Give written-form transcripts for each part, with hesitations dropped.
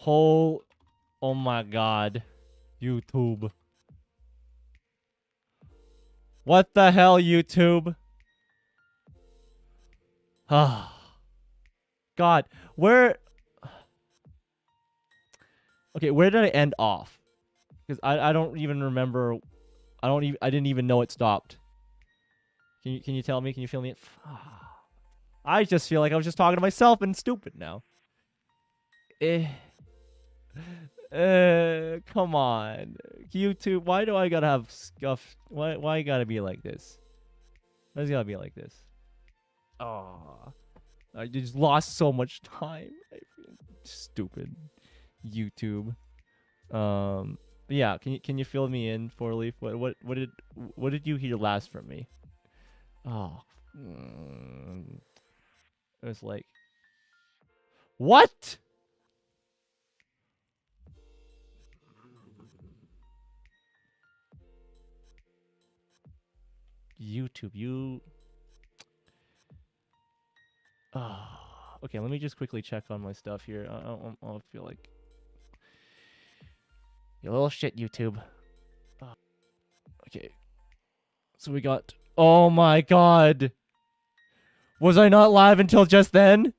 Oh my god. YouTube. What the hell, YouTube? Ah. God, where... Okay, where did I end off? Because I don't even remember... I didn't even know it stopped. Can you tell me? Can you feel me? I just feel like I was just talking to myself and stupid now. Come on. YouTube, why do I gotta have scuff? Why you gotta be like this? Why does it gotta be like this? Oh, I just lost so much time. Stupid YouTube. But yeah, can you fill me in, Four Leaf? What did you hear last from me? Oh, it was like, what? YouTube, you. Okay, let me just quickly check on my stuff here. I feel like you little shit, YouTube. Okay, so we got. Oh my god, was I not live until just then?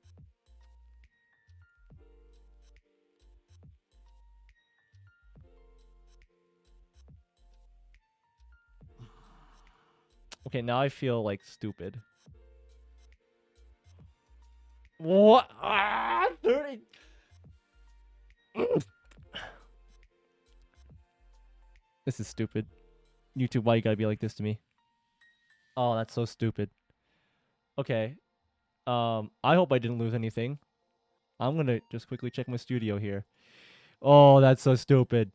Okay, now I feel like stupid. What? 30. This is stupid. YouTube, why you gotta be like this to me? Oh, that's so stupid. Okay. I hope I didn't lose anything. I'm gonna just quickly check my studio here. Oh, that's so stupid.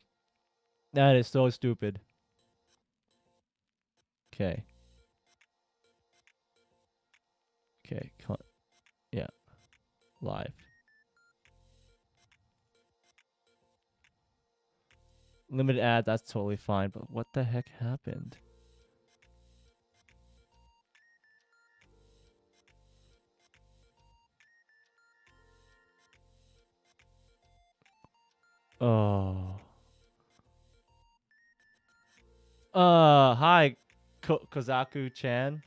That is so stupid. Okay. Okay. Yeah. Live. Limited ad, that's totally fine, but what the heck happened? Oh. Hi, Kozaku-chan.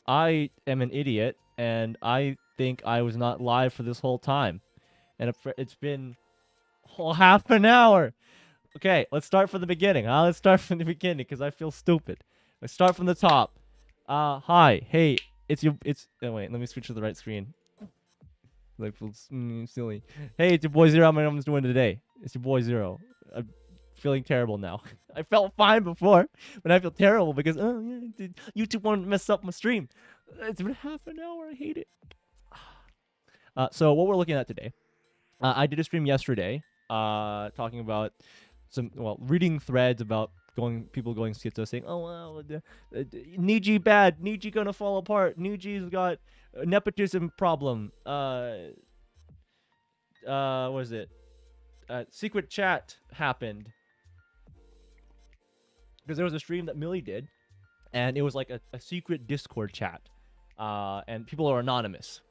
I am an idiot, and I think I was not live for this whole time. And it's been half an hour. Okay, let's start from the beginning. Let's start from the beginning, because I feel stupid. Let's start from the top. Hi. Hey, oh, wait, let me switch to the right screen. Like, silly. Hey, it's your boy Zero. How many I'm doing today? It's your boy Zero. I'm feeling terrible now. I felt fine before, but I feel terrible because YouTube wanted to mess up my stream. It's been half an hour. I hate it. So what we're looking at today, I did a stream yesterday, talking about reading threads about people going schizo, saying, "Oh wow, Niji bad, Niji gonna fall apart, Niji's got a nepotism problem." What was it? Secret chat happened because there was a stream that Millie did, and it was like a secret Discord chat, and people are anonymous.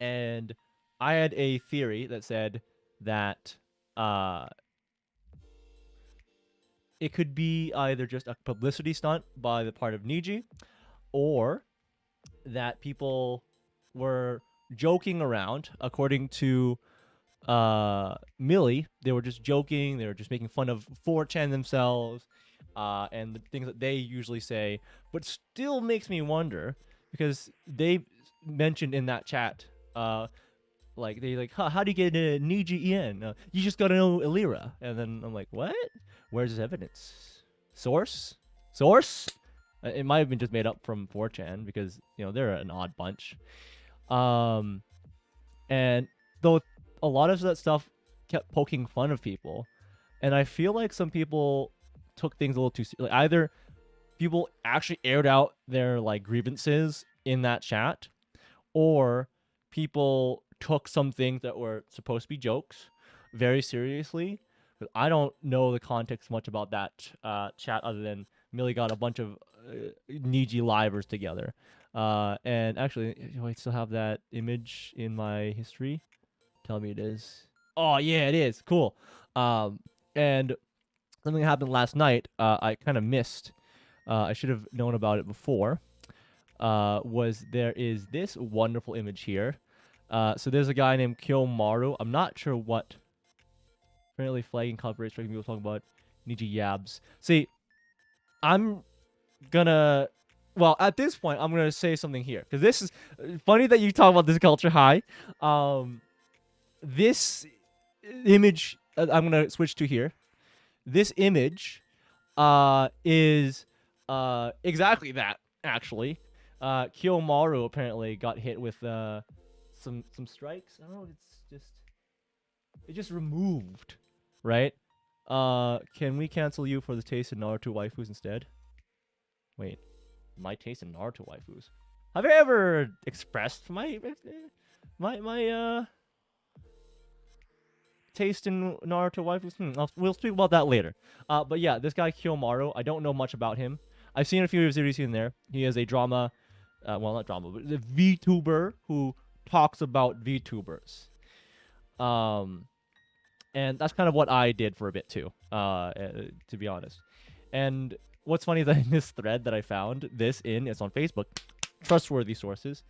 And I had a theory that said that it could be either just a publicity stunt by the part of Niji, or that people were joking around. According to Millie, they were just joking. They were just making fun of 4chan themselves, and the things that they usually say. But still makes me wonder, because they mentioned in that chat, like how do you get a Niji in? You just gotta know Illyra. And then I'm like, what? Where's his evidence? Source? It might have been just made up from 4chan, because they're an odd bunch. And though a lot of that stuff kept poking fun of people, and I feel like some people took things a little too seriously. Like, either people actually aired out their grievances in that chat, or people took some things that were supposed to be jokes very seriously. But I don't know the context much about that chat, other than Millie got a bunch of Niji livers together. And actually, do I still have that image in my history? Tell me it is. Oh yeah, it is cool. And something happened last night. I kind of missed. I should have known about it before. Was there is this wonderful image here. So there's a guy named Kiyomaru. I'm not sure what. Apparently flagging copyright striking people talking about Niji Yabs. See, I'm gonna. Well, at this point, I'm gonna say something here because this is funny that you talk about this culture high. This image I'm gonna switch to here. This image is exactly that actually. Kiyomaru apparently got hit with some strikes. I don't know. It just removed, right? Can we cancel you for the taste in Naruto waifus instead? Wait, my taste in Naruto waifus. Have I ever expressed my taste in Naruto waifus? We'll speak about that later. But yeah, this guy Kiyomaru, I don't know much about him. I've seen a few of his videos in there. He is a drama, well, not drama, but a VTuber who talks about VTubers. And that's kind of what I did for a bit too, to be honest. And what's funny is that in this thread that I found this in, it's on Facebook, trustworthy sources,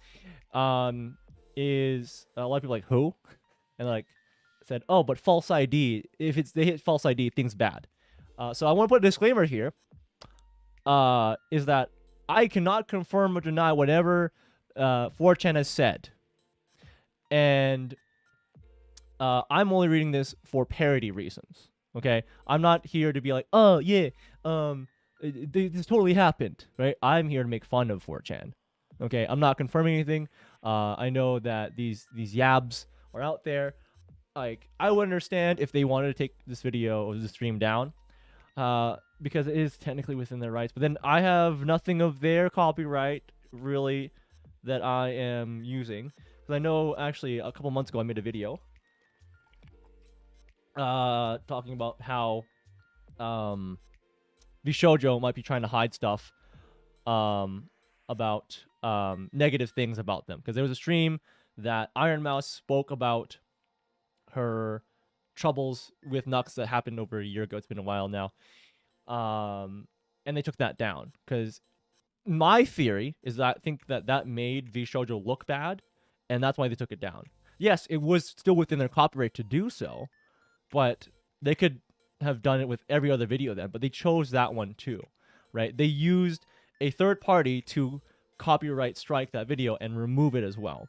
is a lot of people like who, and like said, oh, but false ID. If they hit false ID, things bad. So I want to put a disclaimer here. Is that I cannot confirm or deny whatever 4chan has said, and I'm only reading this for parody reasons. Okay, I'm not here to be like, oh yeah, this totally happened, right? I'm here to make fun of 4chan. Okay, I'm not confirming anything. I know that these yabs are out there. Like, I would understand if they wanted to take this video or the stream down, because it is technically within their rights. But then I have nothing of their copyright really that I am using. Because I know actually a couple months ago I made a video talking about how Bishoujo might be trying to hide stuff about negative things about them. Because there was a stream that Iron Mouse spoke about her troubles with Nux that happened over a year ago. It's been a while now. And they took that down. Because my theory is that I think that made Bishoujo look bad, and that's why they took it down. Yes, it was still within their copyright to do so, but they could have done it with every other video then, but they chose that one too, right? They used a third party to copyright strike that video and remove it as well.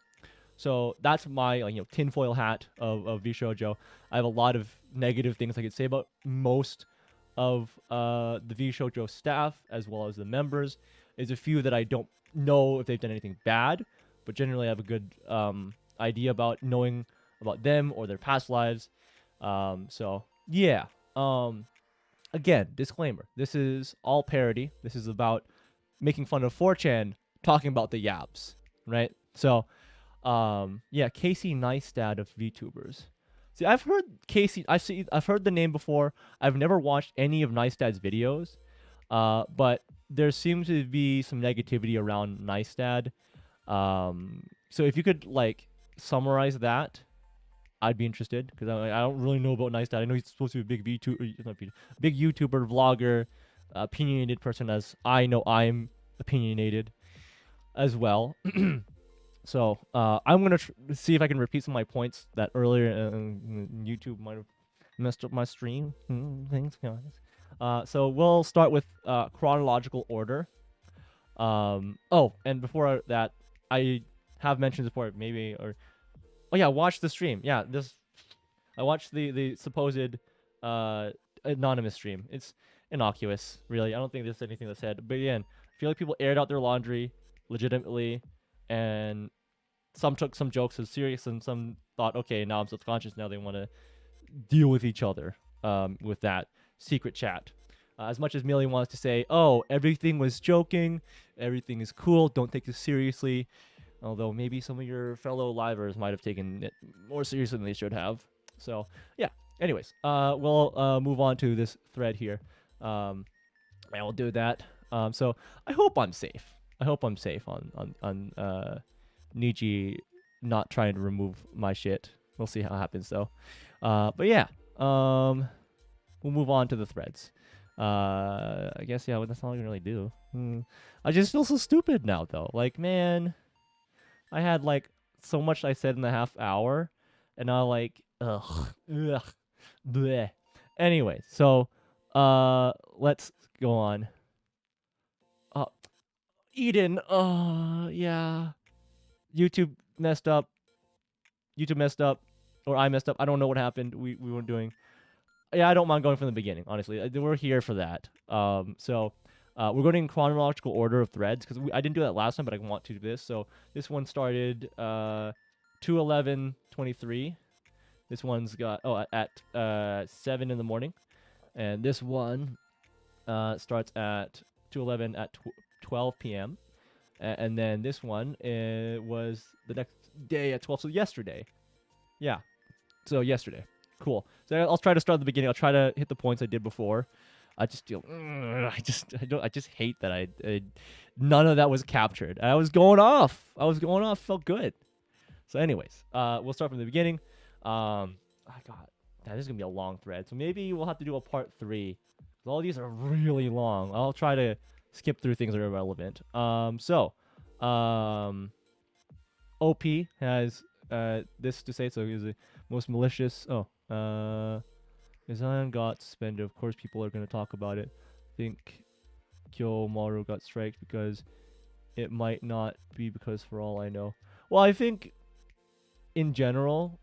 So that's my tinfoil hat of VShojo. I have a lot of negative things I could say about most of the VShojo staff as well as the members. There's a few that I don't know if they've done anything bad, but generally I have a good idea about knowing about them or their past lives. So yeah. Again, disclaimer. This is all parody. This is about making fun of 4chan talking about the yaps, right? So yeah, Casey Neistat of VTubers. See, I've heard Casey. I've heard the name before. I've never watched any of Neistat's videos, but there seems to be some negativity around Neistat. So if you could like summarize that, I'd be interested because I don't really know about Neistat. I know he's supposed to be a big big YouTuber, vlogger, opinionated person, as I know I'm opinionated as well. So I'm gonna see if I can repeat some of my points that earlier YouTube might have messed up my stream. Thanks, guys. So we'll start with chronological order. Oh, and before that, I have mentioned before, maybe, or oh yeah, watch the stream. Yeah, I watched the supposed anonymous stream. It's innocuous, really. I don't think there's anything that's said. But again, I feel like people aired out their laundry legitimately, and some took some jokes as serious, and some thought, okay, now I'm subconscious. Now they want to deal with each other with that secret chat. As much as Millie wants to say, oh, everything was joking, everything is cool, don't take this seriously. Although maybe some of your fellow livers might have taken it more seriously than they should have. So, yeah. Anyways, we'll move on to this thread here. And we'll do that. So, I hope I'm safe. I hope I'm safe on Niji not trying to remove my shit. We'll see how it happens, though. But yeah, we'll move on to the threads. I guess yeah, that's all I can really do. I just feel so stupid now though. Like man, I had like so much I said in the half hour, and I like ugh, bleh. Anyway, so let's go on. Uh, Eden, yeah, YouTube messed up. YouTube messed up, or I messed up. I don't know what happened. We weren't doing. Yeah, I don't mind going from the beginning. Honestly, we're here for that. So we're going in chronological order of threads because I didn't do that last time, but I want to do this. So this one started 2/11/23. This one's got at 7 in the morning, and this one starts at 2/11 at 12 p.m. And then this one was the next day at 12. So yesterday, yeah. So yesterday, cool. So I'll try to start at the beginning. I'll try to hit the points I did before. I just feel, I just hate that I none of that was captured. I was going off. Felt good. So, anyways, we'll start from the beginning. I got this is gonna be a long thread, so maybe we'll have to do a part 3. All these are really long. I'll try to skip through things that are irrelevant. OP has this to say. So he's the most malicious. Zion got suspended. Of course, people are gonna talk about it. I think Kyomaru got striked because it might not be because for all I know. Well, I think in general,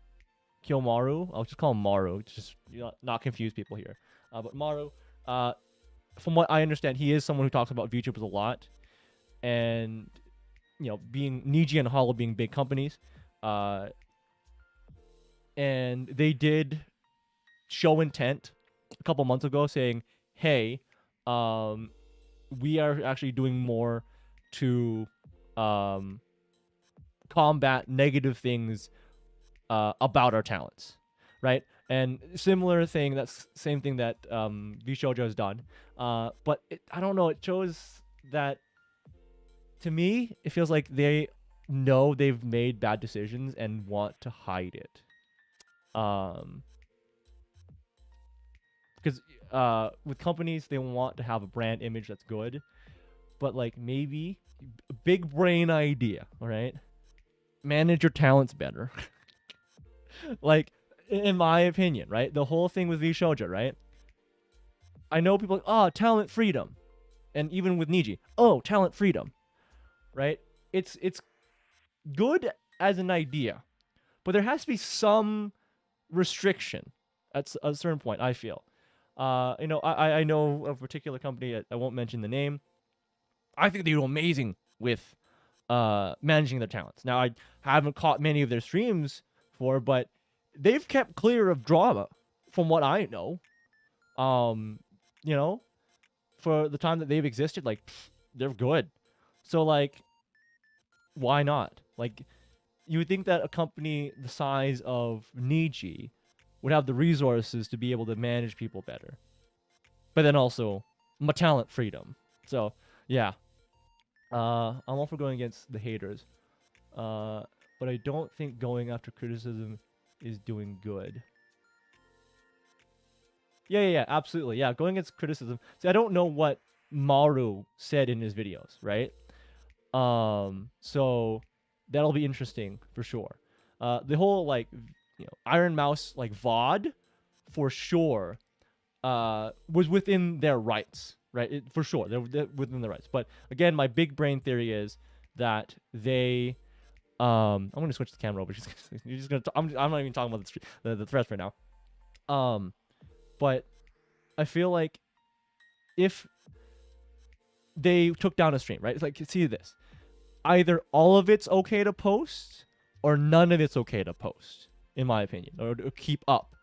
Kyomaru, I'll just call him Maru, just not confuse people here. But Maru, from what I understand, he is someone who talks about VTubers a lot, and being Niji and Hollow being big companies, and they did show intent a couple months ago, saying, "Hey, we are actually doing more to combat negative things about our talents," right? And similar thing, that's same thing that VShojo has done. But I don't know, it shows that, to me, it feels like they know they've made bad decisions and want to hide it. Because with companies, they want to have a brand image that's good, but like maybe big brain idea, all right? Manage your talents better. Like, in my opinion, right? The whole thing with VShojo, right? I know people like, oh, talent freedom. And even with Niji, oh, talent freedom. Right? It's good as an idea, but there has to be some restriction at a certain point, I feel. I know of a particular company, I won't mention the name. I think they do amazing with managing their talents. Now, I haven't caught many of their streams but they've kept clear of drama from what I know. For the time that they've existed, like, they're good. So, like, why not? Like, you would think that a company the size of Niji would have the resources to be able to manage people better. But then also, talent freedom. So, yeah. I'm all for going against the haters. But I don't think going after criticism is doing good. Yeah, absolutely. Yeah, going against criticism. See, I don't know what Maru said in his videos, right? So that'll be interesting for sure. The whole Iron Mouse VOD for sure was within their rights, right? For sure, they're within their rights. But again, my big brain theory is that they I'm gonna switch the camera over. You're just gonna. I'm not even talking about the threats right now. But I feel like if they took down a stream, right? It's like, see this. Either all of it's okay to post, or none of it's okay to post, in my opinion, or to keep up,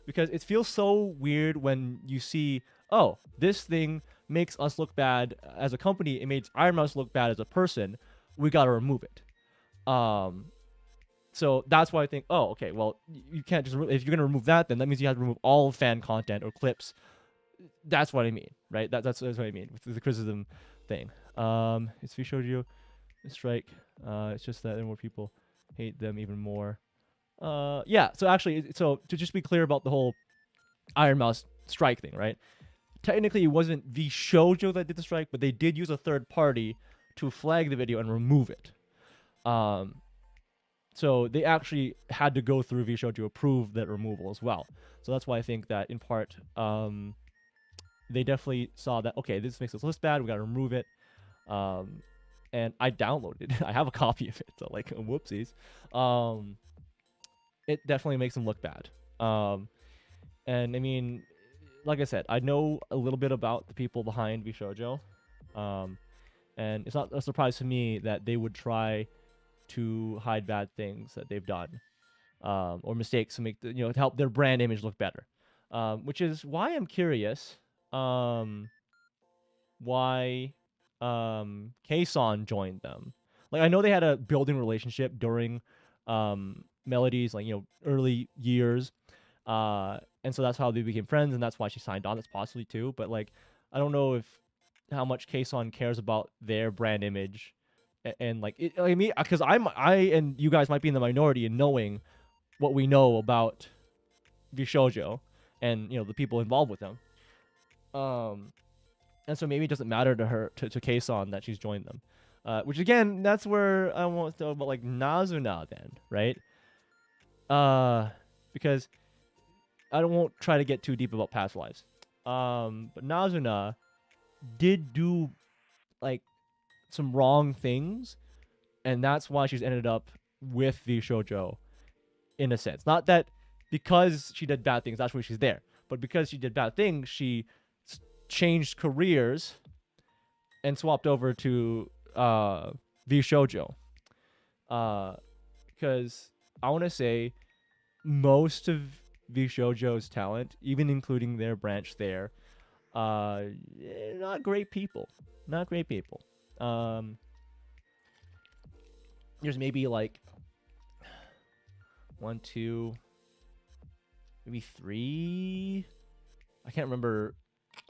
because it feels so weird when you see, oh, this thing makes us look bad as a company. It makes Iron Mouse look bad as a person. We gotta remove it. So that's why I think, oh, okay, well, you can't just, if you're going to remove that, then that means you have to remove all fan content or clips. That's what I mean, right? That's what I mean with the criticism thing. It's VShojo strike. It's just that more people hate them even more. Yeah. So actually, so to just be clear about the whole Iron Mouse strike thing, right? Technically, it wasn't the shoujo that did the strike, but they did use a third party to flag the video and remove it. Um, so they actually had to go through VShow to approve that removal as well. So that's why I think that in part, they definitely saw that, okay, this makes this list bad. We got to remove it. And I downloaded it. I have a copy of it. So like, whoopsies. It definitely makes them look bad. And I mean, like I said, I know a little bit about the people behind VShojo. And it's not a surprise to me that they would try to hide bad things that they've done, or mistakes to make to help their brand image look better. Which is why I'm curious, why Kason joined them. Like I know they had a building relationship during Melody's early years, and so that's how they became friends, and that's why she signed on. That's possibly too, but like I don't know if how much Kason cares about their brand image, and like I mean, because I and you guys might be in the minority in knowing what we know about Vishojo and the people involved with them. And so maybe it doesn't matter to her to Kason that she's joined them. Which again, that's where I want to talk about like Nazuna then, right? Because I won't try to get too deep about past lives. But Nazuna did do like some wrong things, and that's why she's ended up with the shoujo in a sense. Not that because she did bad things, that's why she's there, but because she did bad things, she changed careers and swapped over to the shoujo. Because I want to say most of the shoujo's talent, even including their branch there, not great people. Not great people. There's maybe like 1, 2, maybe 3. I can't remember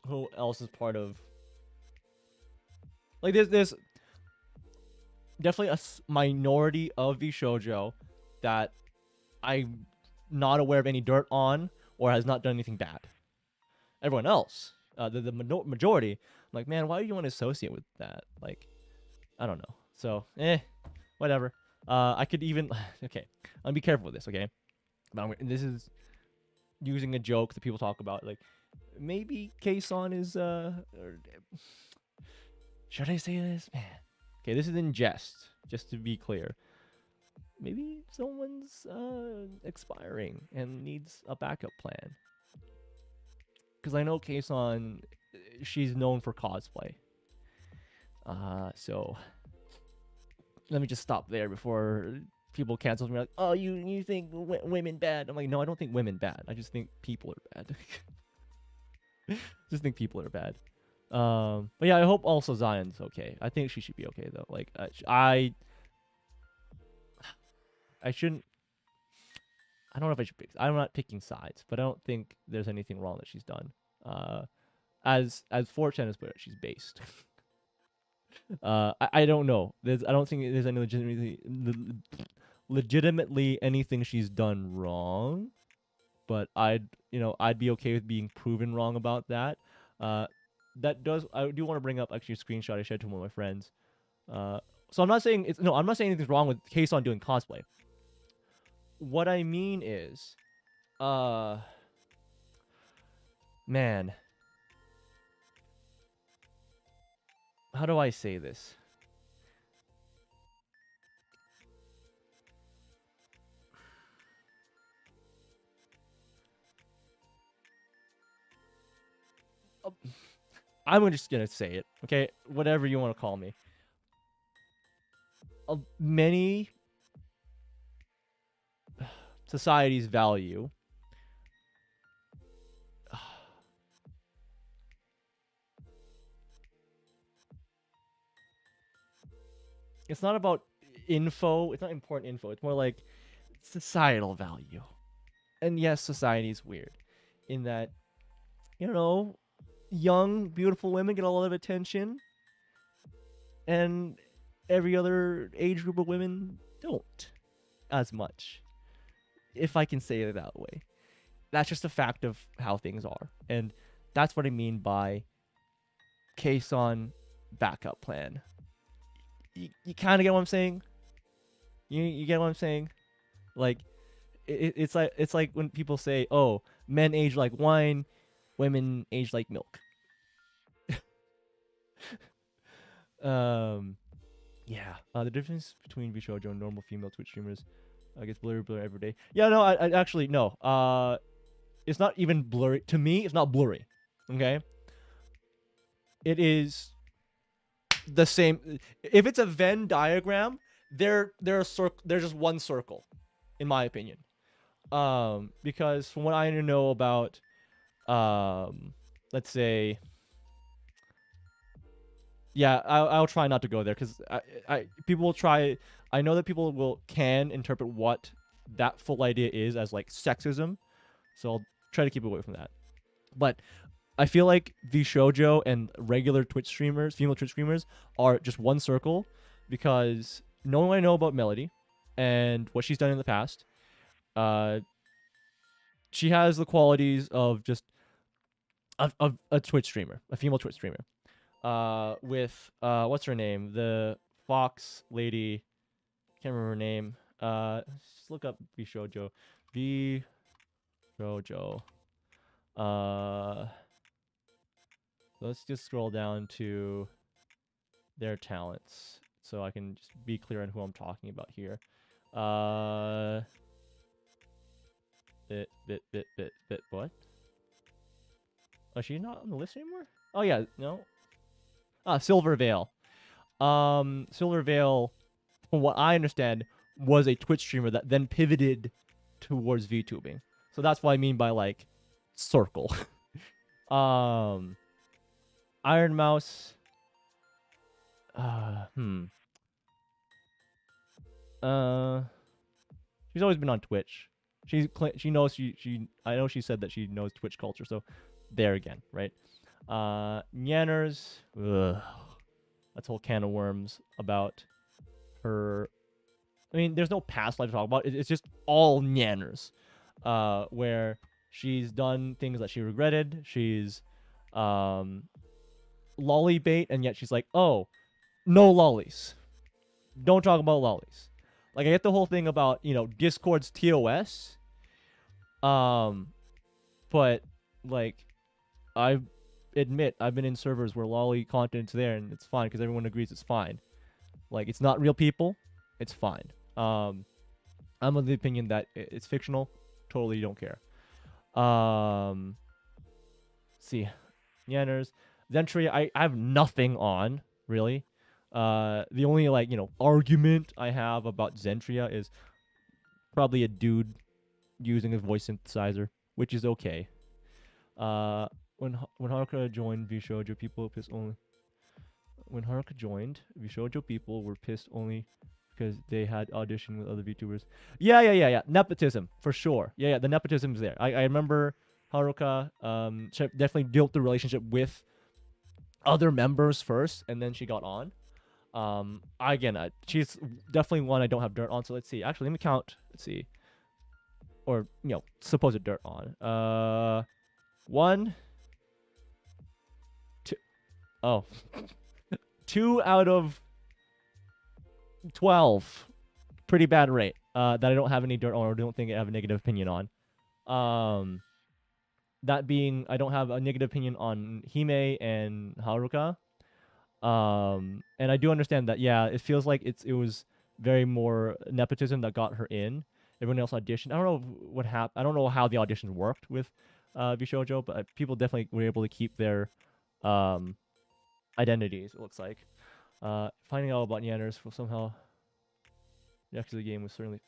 who else is part of. Like there's definitely a minority of the shoujo that I'm not aware of any dirt on or has not done anything bad. Everyone else, the majority, I'm like, man, why do you want to associate with that? Like, I don't know. So, whatever. I could even okay. I'll be careful with this, okay? But this is using a joke that people talk about. Like, maybe Kason is should I say this, man? Okay, this is in jest, just to be clear. Maybe someone's expiring and needs a backup plan. Because I know Kason, she's known for cosplay. So let me just stop there before people cancel me. Like, oh, you think women bad? I'm like, no, I don't think women bad. I just think people are bad. Just think people are bad. But yeah, I hope also Zion's okay. I think she should be okay though. Like, I shouldn't. I don't know if I should pick. I'm not picking sides, but I don't think there's anything wrong that she's done. As 4chan has put it, she's based. I don't know. I don't think there's any legitimately anything she's done wrong. But I'd be okay with being proven wrong about that. I do want to bring up actually a screenshot I shared to one of my friends. So I'm not saying anything's wrong with Kason doing cosplay. What I mean is, man, how do I say this? I'm just gonna say it, okay? Whatever you want to call me. Many societies value it's not about info. It's not important info. It's more like societal value. And yes, society is weird in that, young, beautiful women get a lot of attention, and every other age group of women don't as much. if I can say it that way. That's just a fact of how things are. And that's what I mean by case on backup plan. You kind of get what I'm saying? You get what I'm saying? Like it's like when people say, "Oh, men age like wine, women age like milk." Um, yeah. The difference between Vishojo and normal female Twitch streamers, I guess blurry every day. Yeah, no, I actually no. It's not even blurry to me. It's not blurry. Okay, it is the same. If it's a Venn diagram, they're a circle. There's just one circle, in my opinion. Because from what I know about, let's say, yeah, I'll try not to go there because people will try. I know that people can interpret what that full idea is as like sexism, so I'll try to keep away from that. But I feel like the shoujo and regular Twitch streamers, female Twitch streamers, are just one circle because knowing what I know about Melody and what she's done in the past, she has the qualities of just of a Twitch streamer, a female Twitch streamer. With what's her name? The Fox lady. Can't remember her name. Just look up V Shoujo. V Shoujo. Let's just scroll down to their talents so I can just be clear on who I'm talking about here. What? Oh, she's not on the list anymore? Oh yeah, no. Silver Veil. Silver Veil, from what I understand, was a Twitch streamer that then pivoted towards VTubing. So that's what I mean by like circle. Iron Mouse. She's always been on Twitch. She knows I know she said that she knows Twitch culture. So there again, right? Nyanners. That's a whole can of worms about her. I mean, there's no past life to talk about. It's just all Nyanners, where she's done things that she regretted. She's lolly bait, and yet she's like, oh, no lollies. Don't talk about lollies. Like, I get the whole thing about, Discord's TOS. But, like, I admit I've been in servers where lolly content's there, and it's fine because everyone agrees it's fine. Like, it's not real people. It's fine. I'm of the opinion that it's fictional. Totally don't care. See. Yanners. Zentry, I have nothing on, really. The only, argument I have about Zentria is probably a dude using a voice synthesizer, which is okay. When Haruka joined Vishojo, people were pissed only. When Haruka joined, Vishojo people were pissed only because they had auditioned with other VTubers. Yeah. Nepotism, for sure. Yeah, the nepotism's there. I remember Haruka definitely built the relationship with other members first, and then she got on. She's definitely one I don't have dirt on. So let's see. Actually, let me count. Let's see. Or supposed dirt on. 1, 2. Oh, 2 out of 12. Pretty bad rate. That I don't have any dirt on, or don't think I have a negative opinion on. That being, I don't have a negative opinion on Hime and Haruka. And I do understand that, yeah, it feels like it was very more nepotism that got her in. Everyone else auditioned. I don't know what happened. I don't know how the auditions worked with Vishojo, but people definitely were able to keep their identities, it looks like. Finding out about Nyanners will somehow... Actually, the game was certainly...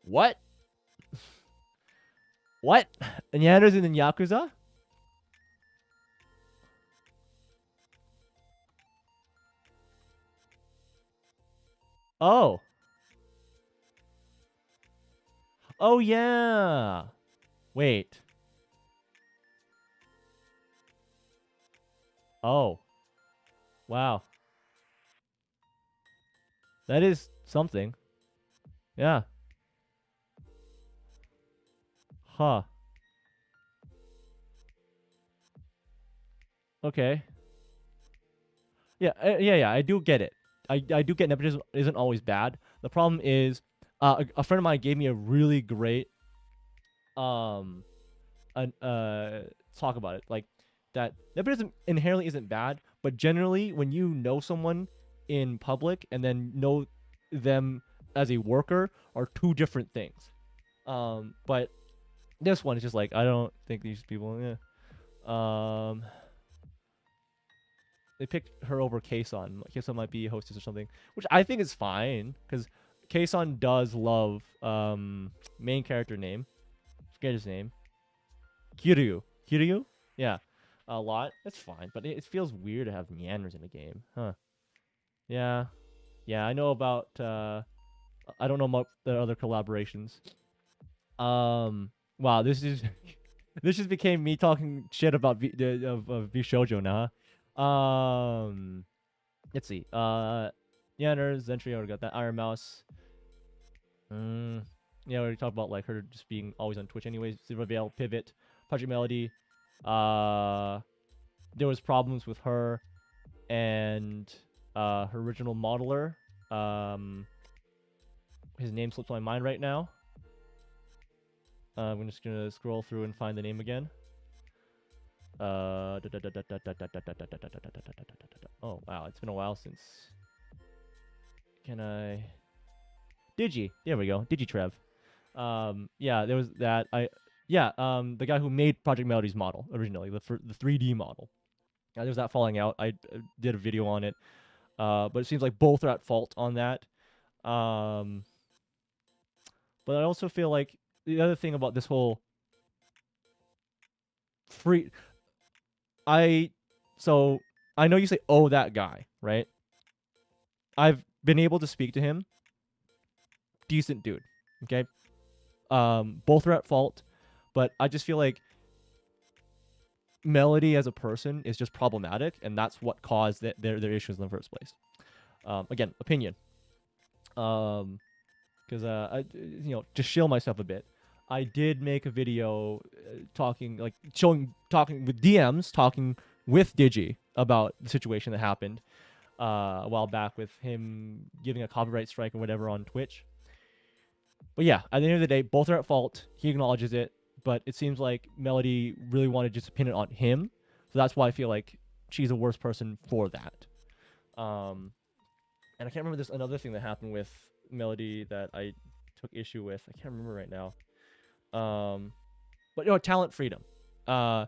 What? What? Nyanners in the Yakuza? Oh. Oh, yeah. Wait. Oh. Wow. That is something. Yeah. Huh. Okay. Yeah, yeah. I do get it. I do get nepotism isn't always bad. The problem is, a friend of mine gave me a really great um an talk about it. Like that nepotism inherently isn't bad, but generally when you know someone in public and then know them as a worker are two different things. But this one is just like I don't think these people. Yeah. They picked her over Kason. Kason might be a hostess or something, which I think is fine because Kason does love main character name. Forget his name. Kiryu. Kiryu? Yeah. A lot. That's fine, but it feels weird to have meanders in a game, huh? Yeah. Yeah, I know about I don't know about the other collaborations. Wow, this is this just became me talking shit about V Shoujo now. Huh? Let's see. Meanders, Zentry, I already got that. Iron Mouse. Yeah, we already talked about like her just being always on Twitch anyways. Silver Veil, Pivot, Project Melody. There was problems with her and her original modeler. His name slips my mind right now. I'm just gonna scroll through and find the name again. Oh wow, it's been a while since. Can I? Digi. There we go. Digitrev. Yeah, there was that. The guy who made Project Melody's model originally, the 3D model. There was that falling out. I did a video on it, but it seems like both are at fault on that. But I also feel like the other thing about this whole free, so I know you say, oh, that guy, right? I've been able to speak to him. Decent dude. Okay. Both are at fault, but I just feel like Melody as a person is just problematic, and that's what caused their issues in the first place. Again, opinion. Because I, to shill myself a bit, I did make a video talking with DMs, talking with Digi about the situation that happened a while back with him giving a copyright strike or whatever on Twitch. But yeah, at the end of the day, both are at fault. He acknowledges it, but it seems like Melody really wanted to just pin it on him. So that's why I feel like she's the worst person for that. And I can't remember this another thing that happened with Melody that I took issue with. I can't remember right now. But talent freedom. I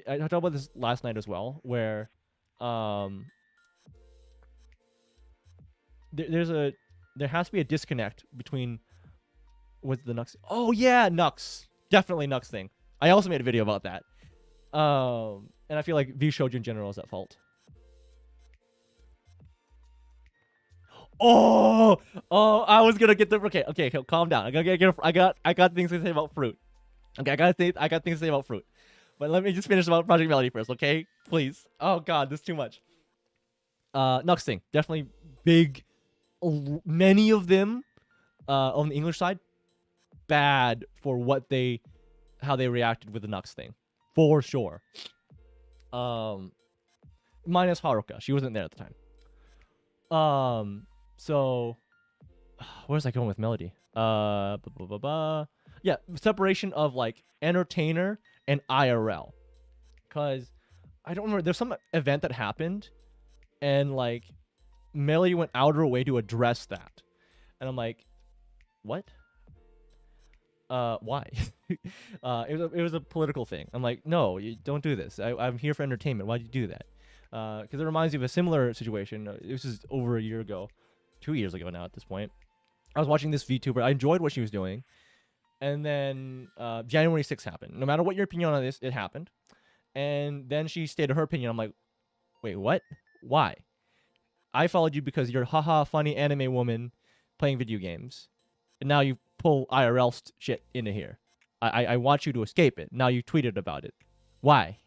talked about this last night as well, where there has to be a disconnect between what's the Nux. Oh yeah, Nux. Definitely Nux thing. I also made a video about that. And I feel like V Shoujo in general is at fault. Oh, I was gonna get the okay, calm down. I got things to say about fruit. Okay, I got things to say about fruit. But let me just finish about Project Melody first, okay? Please. Oh god, this is too much. Nux thing. Definitely big. Many of them on the English side bad for how they reacted with the Nux thing. For sure. Minus Haruka. She wasn't there at the time. So where's I going with Melody? Yeah, separation of like entertainer and IRL. Cause I don't remember, there's some event that happened and like Melody went out of her way to address that. And I'm like, what? Why? It was a political thing. I'm like, no, you don't do this. I'm here for entertainment. Why'd you do that? Because it reminds me of a similar situation. This is over a year ago, 2 years ago now at this point. I was watching this VTuber. I enjoyed what she was doing. And then January 6th happened. No matter what your opinion on this, it happened. And then she stated her opinion. I'm like, wait, what? Why? I followed you because you're haha funny anime woman playing video games. And now you pull IRL shit into here. I want you to escape it. Now you tweeted about it. Why?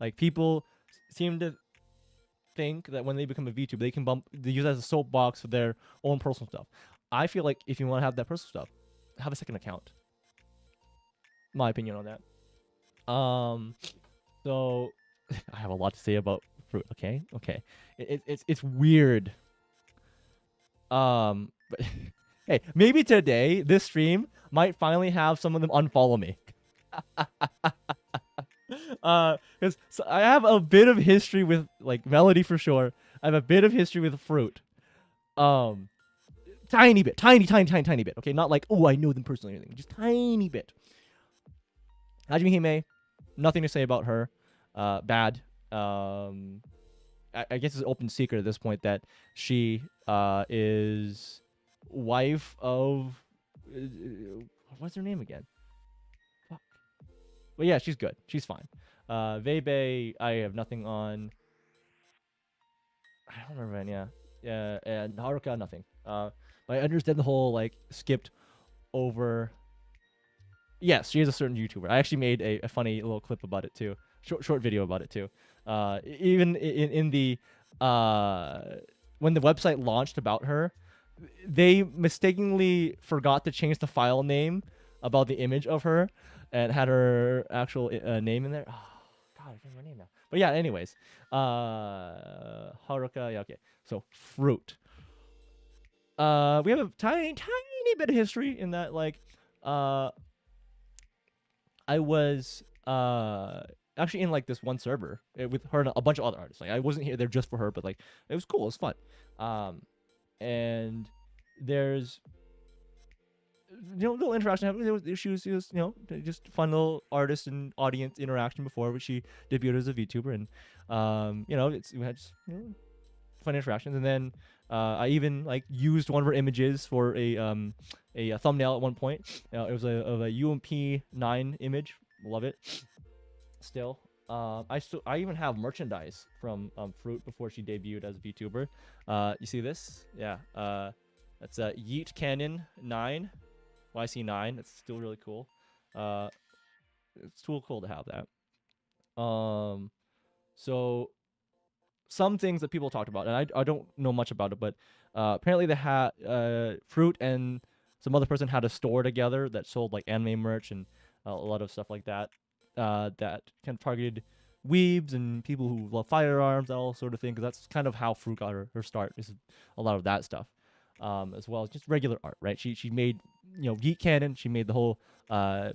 Like, people seem to think that when they become a VTuber, they use it as a soapbox for their own personal stuff. I feel like if you want to have that personal stuff, have a second account. my opinion on that. So I have a lot to say about fruit. Okay, okay. It's weird. But hey, maybe today this stream might finally have some of them unfollow me. Because I have a bit of history with like Melody for sure. I have a bit of history with fruit. Um, tiny bit, tiny bit. Okay, not like oh I know them personally or anything, just tiny bit. Hajime Hime, nothing to say about her. Bad. I guess it's an open secret at this point that she is wife of what's her name again? Fuck. But yeah, she's good. She's fine. Vebe, I have nothing on. I don't remember. Yeah. And Haruka, nothing. But I understand the whole like skipped over. Yes, she is a certain YouTuber. I actually made a funny little clip about it too. Short video about it too. Even in the when the website launched about her, they mistakenly forgot to change the file name about the image of her and had her actual name in there. Oh, God, I can't remember her name now. But yeah, anyways, Haruka. Yeah, okay. So fruit. We have a tiny bit of history in that, like, I was actually in like this one server with her and a bunch of other artists. Like I wasn't here there just for her, but like it was cool, it was fun. And there's little interaction. She was just fun little artist and audience interaction before she debuted as a VTuber, and we had just, fun interactions. And then I even like used one of her images for a thumbnail at one point. It was of a UMP9 image. Love it. Still, I even have merchandise from Fruit before she debuted as a VTuber. You see this? Yeah. That's a Yeet Cannon 9, YC9. It's still really cool. It's still cool to have that. So some things that people talked about, and I don't know much about it, but apparently they had Fruit and some other person had a store together that sold like anime merch and a lot of stuff like that. That kind of targeted weebs and people who love firearms, that all sort of thing. Because that's kind of how Fruit got her start. Is a lot of that stuff, as well as just regular art, right? She made Geek Canon. She made the whole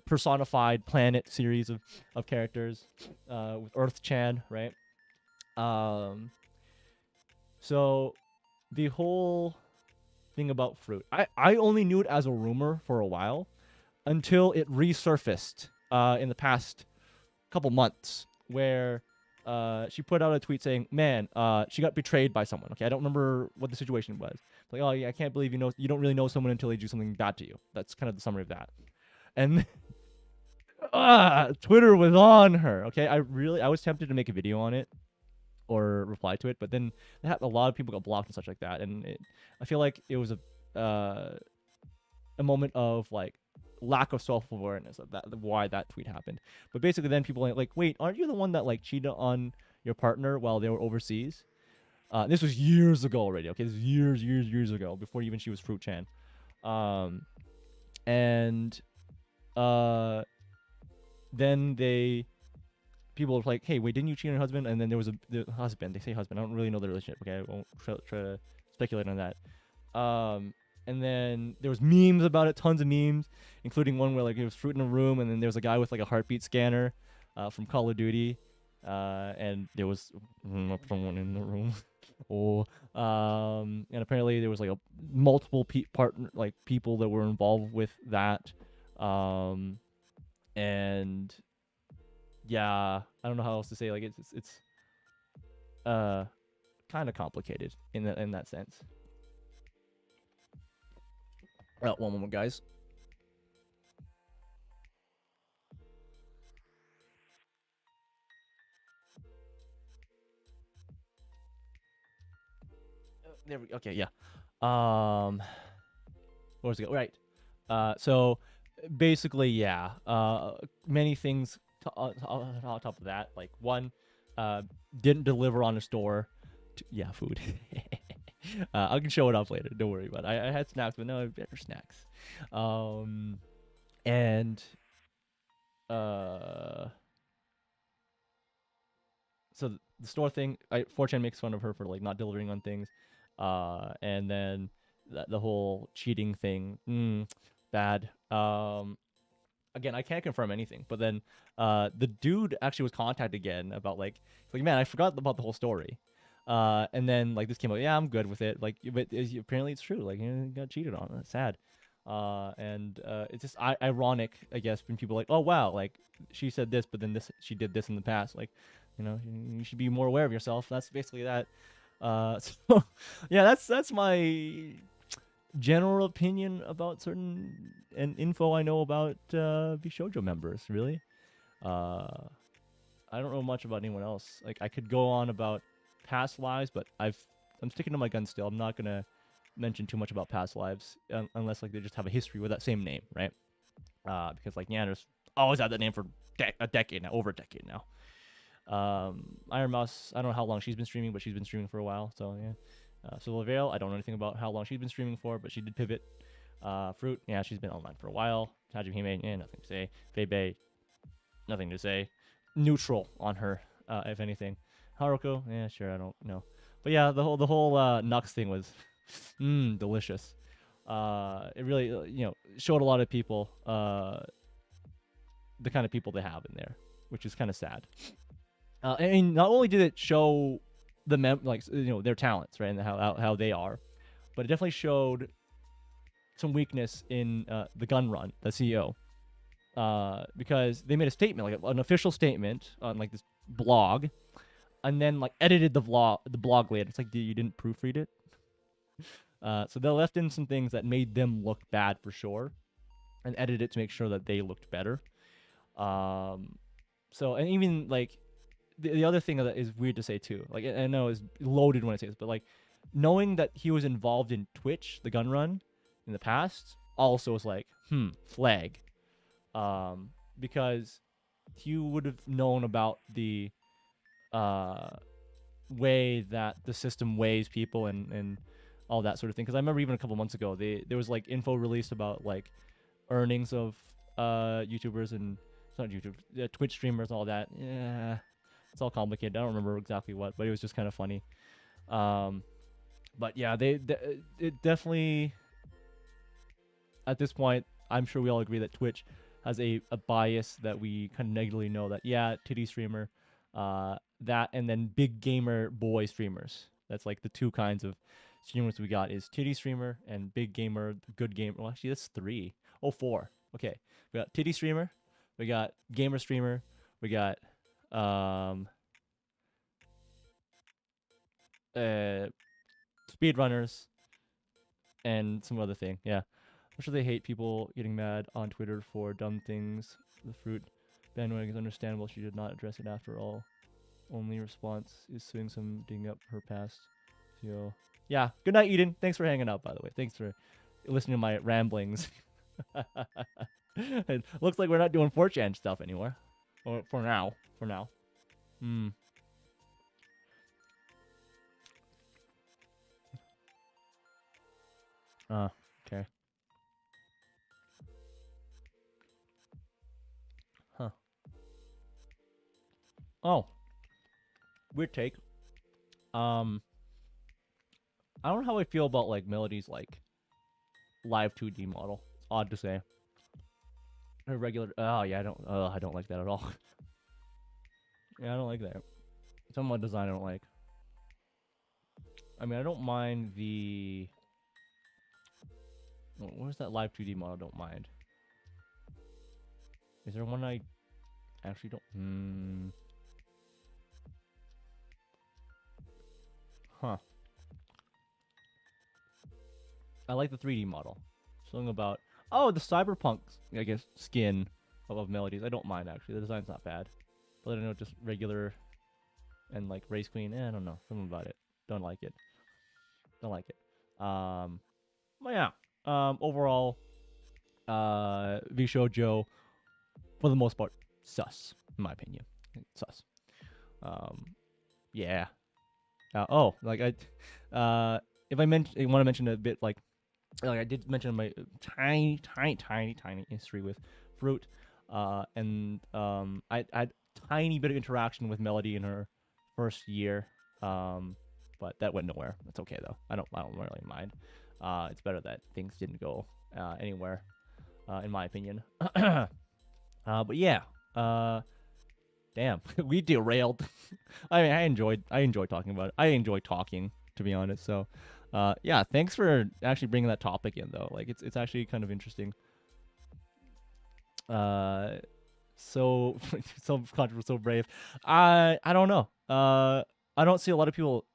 personified planet series of characters with Earth Chan, right? So the whole thing about Fruit, I only knew it as a rumor for a while until it resurfaced in the past couple months, where she put out a tweet saying, man, she got betrayed by someone. Okay, I don't remember what the situation was. Like, oh yeah, I can't believe you don't really know someone until they do something bad to you. That's kind of the summary of that. And Twitter was on her. Okay, I was tempted to make a video on it or reply to it, but then a lot of people got blocked and such like that, and I feel like it was a moment of like lack of self-awareness of that, why that tweet happened. But basically then people were like, wait, aren't you the one that like cheated on your partner while they were overseas? This was years ago already. Okay, this was years ago, before even she was Fruit Chan. And then people were like, hey, wait, didn't you cheat on your husband? And then there was the husband. They say husband. I don't really know the relationship. Okay, I won't try to speculate on that. And then there was memes about it, tons of memes, including one where like it was Fruit in a room, and then there was a guy with like a heartbeat scanner from Call of Duty, and there was someone in the room. And apparently there was like multiple people that were involved with that, and yeah, I don't know how else to say. Like it's kind of complicated in that sense. One moment, guys. There we go. Okay, yeah. Where was it go? Right. So basically, yeah. Many things on top of that. Like one, didn't deliver on the store. Yeah, food. I can show it off later. Don't worry about it. I had snacks, but no, better snacks. And So the store thing, 4chan makes fun of her for like not delivering on things, and then the whole cheating thing, bad. Again, I can't confirm anything, but then the dude actually was contacted again about like, man, I forgot about the whole story. And then like this came out, yeah, I'm good with it. Like, but apparently it's true. Like, you got cheated on. That's sad. And it's just ironic, I guess, when people are like, oh wow, like she said this, but then she did this in the past. Like, you should be more aware of yourself. That's basically that. So yeah, that's my general opinion about certain and info I know about Bishoujo members. Really, I don't know much about anyone else. Like, I could go on about past lives, but I'm sticking to my guns still. I'm not gonna mention too much about past lives unless like they just have a history with that same name, right? Because like Neander's always had that name for a decade now, over a decade now. Iron Mouse, I don't know how long she's been streaming, but she's been streaming for a while. So yeah. Silver Veil, I don't know anything about how long she's been streaming for, but she did pivot. Fruit, yeah, she's been online for a while. Hajime, yeah, nothing to say. Fei, nothing to say. Neutral on her, if anything. Haruko, yeah, sure, I don't know. But yeah, the whole Nux thing was, delicious. It really, showed a lot of people, the kind of people they have in there, which is kind of sad. And not only did it show their talents, right, and how they are, but it definitely showed some weakness in the Gun Run, the CEO, because they made a statement, like an official statement on like this blog, and then like edited the blog later. It's like, you didn't proofread it. So they left in some things that made them look bad for sure, and edited it to make sure that they looked better. So, and even like the other thing that is weird to say too, like I know is loaded when I say this, but like knowing that he was involved in Twitch, the Gun Run, in the past, also is like, flag, because he would have known about the way that the system weighs people and all that sort of thing. Because I remember even a couple months ago, there was like info released about like earnings of YouTubers and not YouTube, Twitch streamers, all that. Yeah, it's all complicated. I don't remember exactly what, but it was just kind of funny. But yeah, it definitely, at this point, I'm sure we all agree that Twitch has a bias that we kind of negatively know that, yeah, titty streamer, that, and then big gamer boy streamers. That's like the two kinds of streamers we got, is titty streamer and big gamer, good gamer. Well, actually, that's 3. Oh, 4. Okay. We got titty streamer, we got gamer streamer, we got speedrunners, and some other thing. Yeah. I'm sure they hate people getting mad on Twitter for dumb things. The fruit bandwagon is understandable. She did not address it after all. Only response is suing some digging up her past. So, yeah. Good night, Eden. Thanks for hanging out, by the way. Thanks for listening to my ramblings. It looks like we're not doing 4chan stuff anymore. Or for now. Okay. Huh. Oh. Weird take. I don't know how I feel about like Melody's like live 2D model. It's odd to say. Her regular. Oh yeah, I don't like that at all. Yeah, I don't like that. Some of the design I don't like. I mean, I don't mind the. Where's that live 2D model? I don't mind. Is there one I actually don't? Huh. I like the 3D model. Something about the cyberpunk, I guess, skin of Melodies. I don't mind actually. The design's not bad. But I don't know, just regular and like race queen. I don't know. Something about it. Don't like it. But yeah. Overall, Bishoujo, for the most part, sus, in my opinion. Sus. Yeah. If I want to mention a bit, like I did mention my tiny history with Fruit. And I had tiny bit of interaction with Melody in her first year, but that went nowhere. It's okay though. I don't really mind. It's better that things didn't go anywhere, in my opinion. But yeah, damn, we derailed. I mean, I enjoyed talking about it. I enjoy talking, to be honest. So, yeah, thanks for actually bringing that topic in, though. Like, it's actually kind of interesting. So so controversial, so brave. I don't know. I don't see a lot of people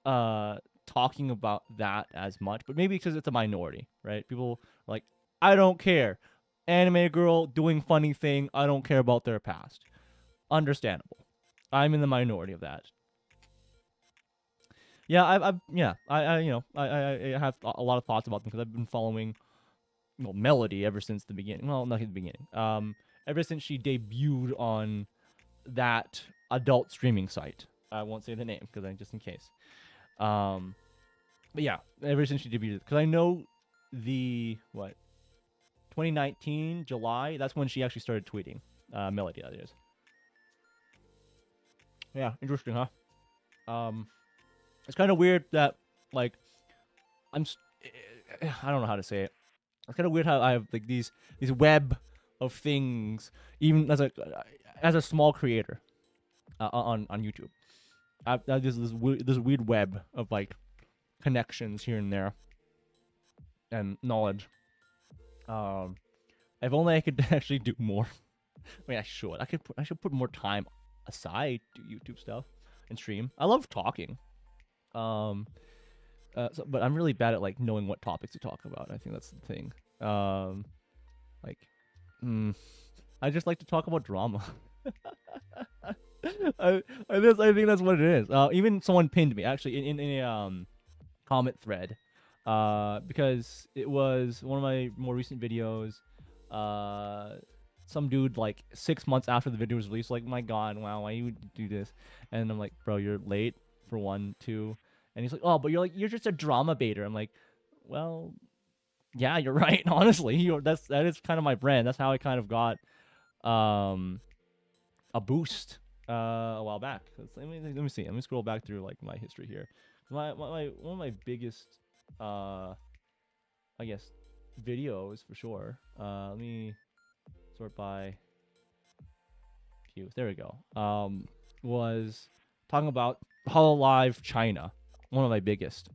uh talking about that as much, but maybe because it's a minority, right? People are like, I don't care. Anime girl doing funny thing. I don't care about their past. Understandable. I'm in the minority of that. Yeah, yeah, I have a lot of thoughts about them because I've been following, well, Melody ever since the beginning. Well, not the beginning. Ever since she debuted on that adult streaming site. I won't say the name because I just in case. Um, but yeah, ever since she debuted, because I know the 2019 July. That's when she actually started tweeting. Melody, that is. Yeah, interesting, huh? It's kind of weird that like I'm. I don't know how to say it. It's kind of weird how I have like these web of things, even as a small creator, on YouTube. There's this weird web of like connections here and there and knowledge. Um, if only I could actually do more. I mean, I should put more time aside to YouTube stuff and stream. I love talking. Um, but I'm really bad at like knowing what topics to talk about. I think that's the thing. Like, I just like to talk about drama. I think that's what it is. Even someone pinned me actually in a comment thread, because it was one of my more recent videos. Some dude like 6 months after the video was released, like, my God, wow, why you do this? And I'm like, bro, you're late for one, two, and he's like, oh, but you're just a drama baiter. I'm like, well, yeah, you're right. Honestly, that is kind of my brand. That's how I kind of got a boost a while back. Let me see. Let me scroll back through like my history here. My one of my biggest I guess videos for sure. Let me sort by views. There we go. Was talking about Hololive China, one of my biggest.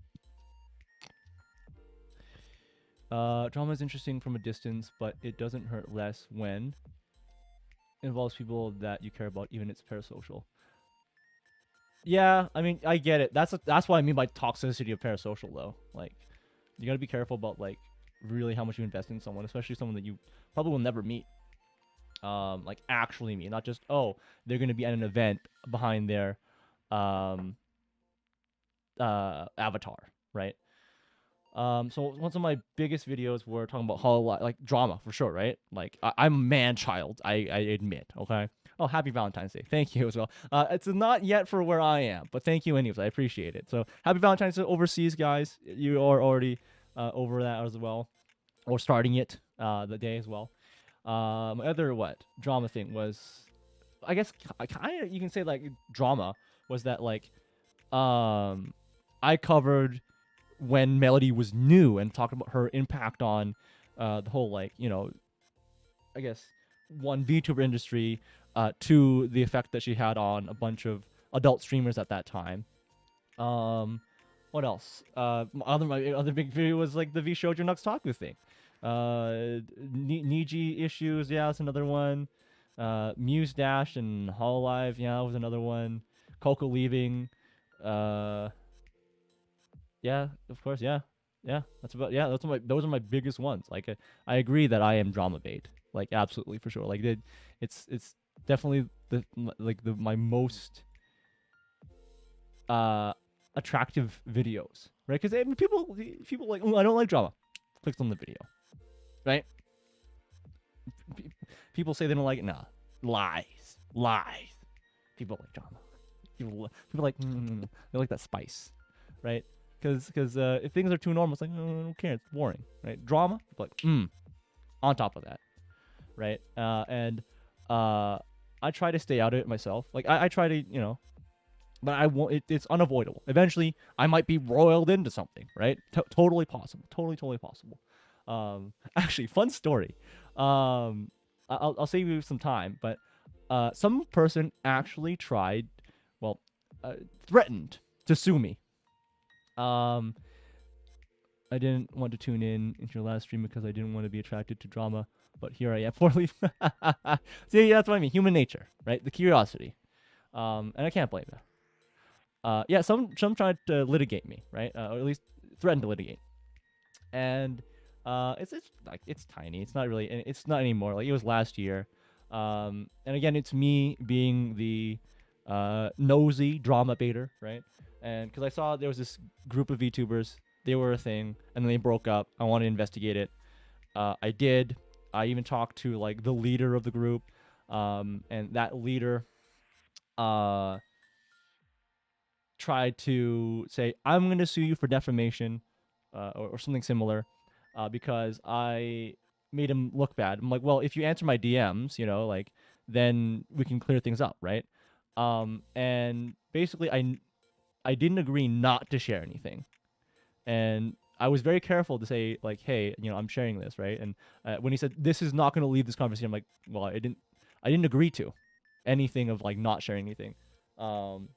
Drama is interesting from a distance, but it doesn't hurt less when it involves people that you care about, even if it's parasocial. Yeah, I mean, I get it. That's what I mean by toxicity of parasocial, though. Like, you gotta be careful about like really how much you invest in someone, especially someone that you probably will never meet. Like actually meet, not just, oh, they're gonna be at an event behind their avatar, right? So one of my biggest videos were talking about Hololive, like drama for sure, right? Like I'm a man child, I admit, okay? Oh, happy Valentine's Day. Thank you as well. It's not yet for where I am, but thank you anyways. I appreciate it. So happy Valentine's Day overseas, guys. You are already over that as well, or starting it the day as well. My other drama thing was, I guess kind of you can say like drama was that like I covered when Melody was new and talked about her impact on the whole like, I guess one VTuber industry, to the effect that she had on a bunch of adult streamers at that time. What else? My other big video was like the V Shoujo Nuxtaku thing. Niji issues, yeah, that's another one. Muse Dash and Hololive, yeah, was another one. Coco leaving. Yeah, of course, yeah. Those are my biggest ones. Like I agree that I am drama bait. Like absolutely for sure. Like it's definitely my most attractive videos, right? Because people like, oh, I don't like drama. Clicks on the video, right? People say they don't like it. Nah, lies. People like drama. People like they like that spice, right? Because if things are too normal, it's like, I don't care. It's boring, right? Drama, like on top of that, right? And I try to stay out of it myself. Like I try to, but I won't. It's unavoidable. Eventually, I might be roiled into something, right? Totally possible. Totally possible. Actually, fun story. I'll save you some time, but some person actually tried, well, threatened to sue me. Um, I didn't want to tune in into your last stream because I didn't want to be attracted to drama, but here I am. Poorly. See, that's what I mean. Human nature, right? The curiosity. And I can't blame them. Yeah, some tried to litigate me, right? Or at least threatened to litigate. And it's like it's tiny. It's not really. It's not anymore. Like it was last year. And again, it's me being the nosy drama baiter, right? And because I saw there was this group of VTubers, they were a thing, and then they broke up. I wanted to investigate it. I did. I even talked to like the leader of the group, and that leader tried to say, I'm going to sue you for defamation or something similar because I made him look bad. I'm like, well, if you answer my DMs, like, then we can clear things up, right? And basically, I didn't agree not to share anything. And I was very careful to say, like, hey, I'm sharing this, right? And when he said, this is not going to leave this conversation, I'm like, well, I didn't agree to anything of, like, not sharing anything. And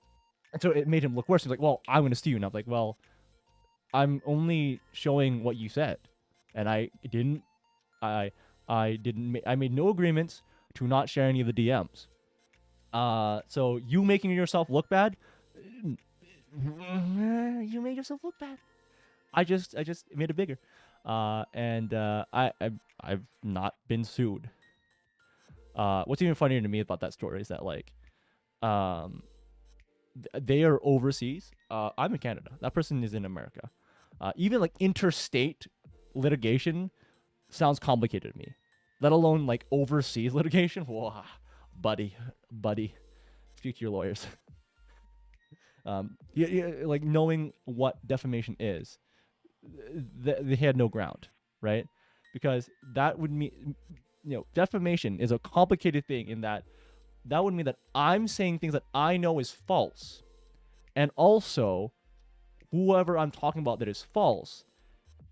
so it made him look worse. He's like, well, I'm going to sue you. And I'm like, well, I'm only showing what you said. And I made no agreements to not share any of the DMs. So you making yourself look bad, you made yourself look bad. I just made it bigger. And I've not been sued. What's even funnier to me about that story is that, like, they are overseas. I'm in Canada. That person is in America. Even like interstate litigation sounds complicated to me, let alone like overseas litigation. Whoa, buddy, speak to your lawyers. Like knowing what defamation is, they had no ground, right? Because that would mean, defamation is a complicated thing in that would mean that I'm saying things that I know is false. And also, whoever I'm talking about that is false,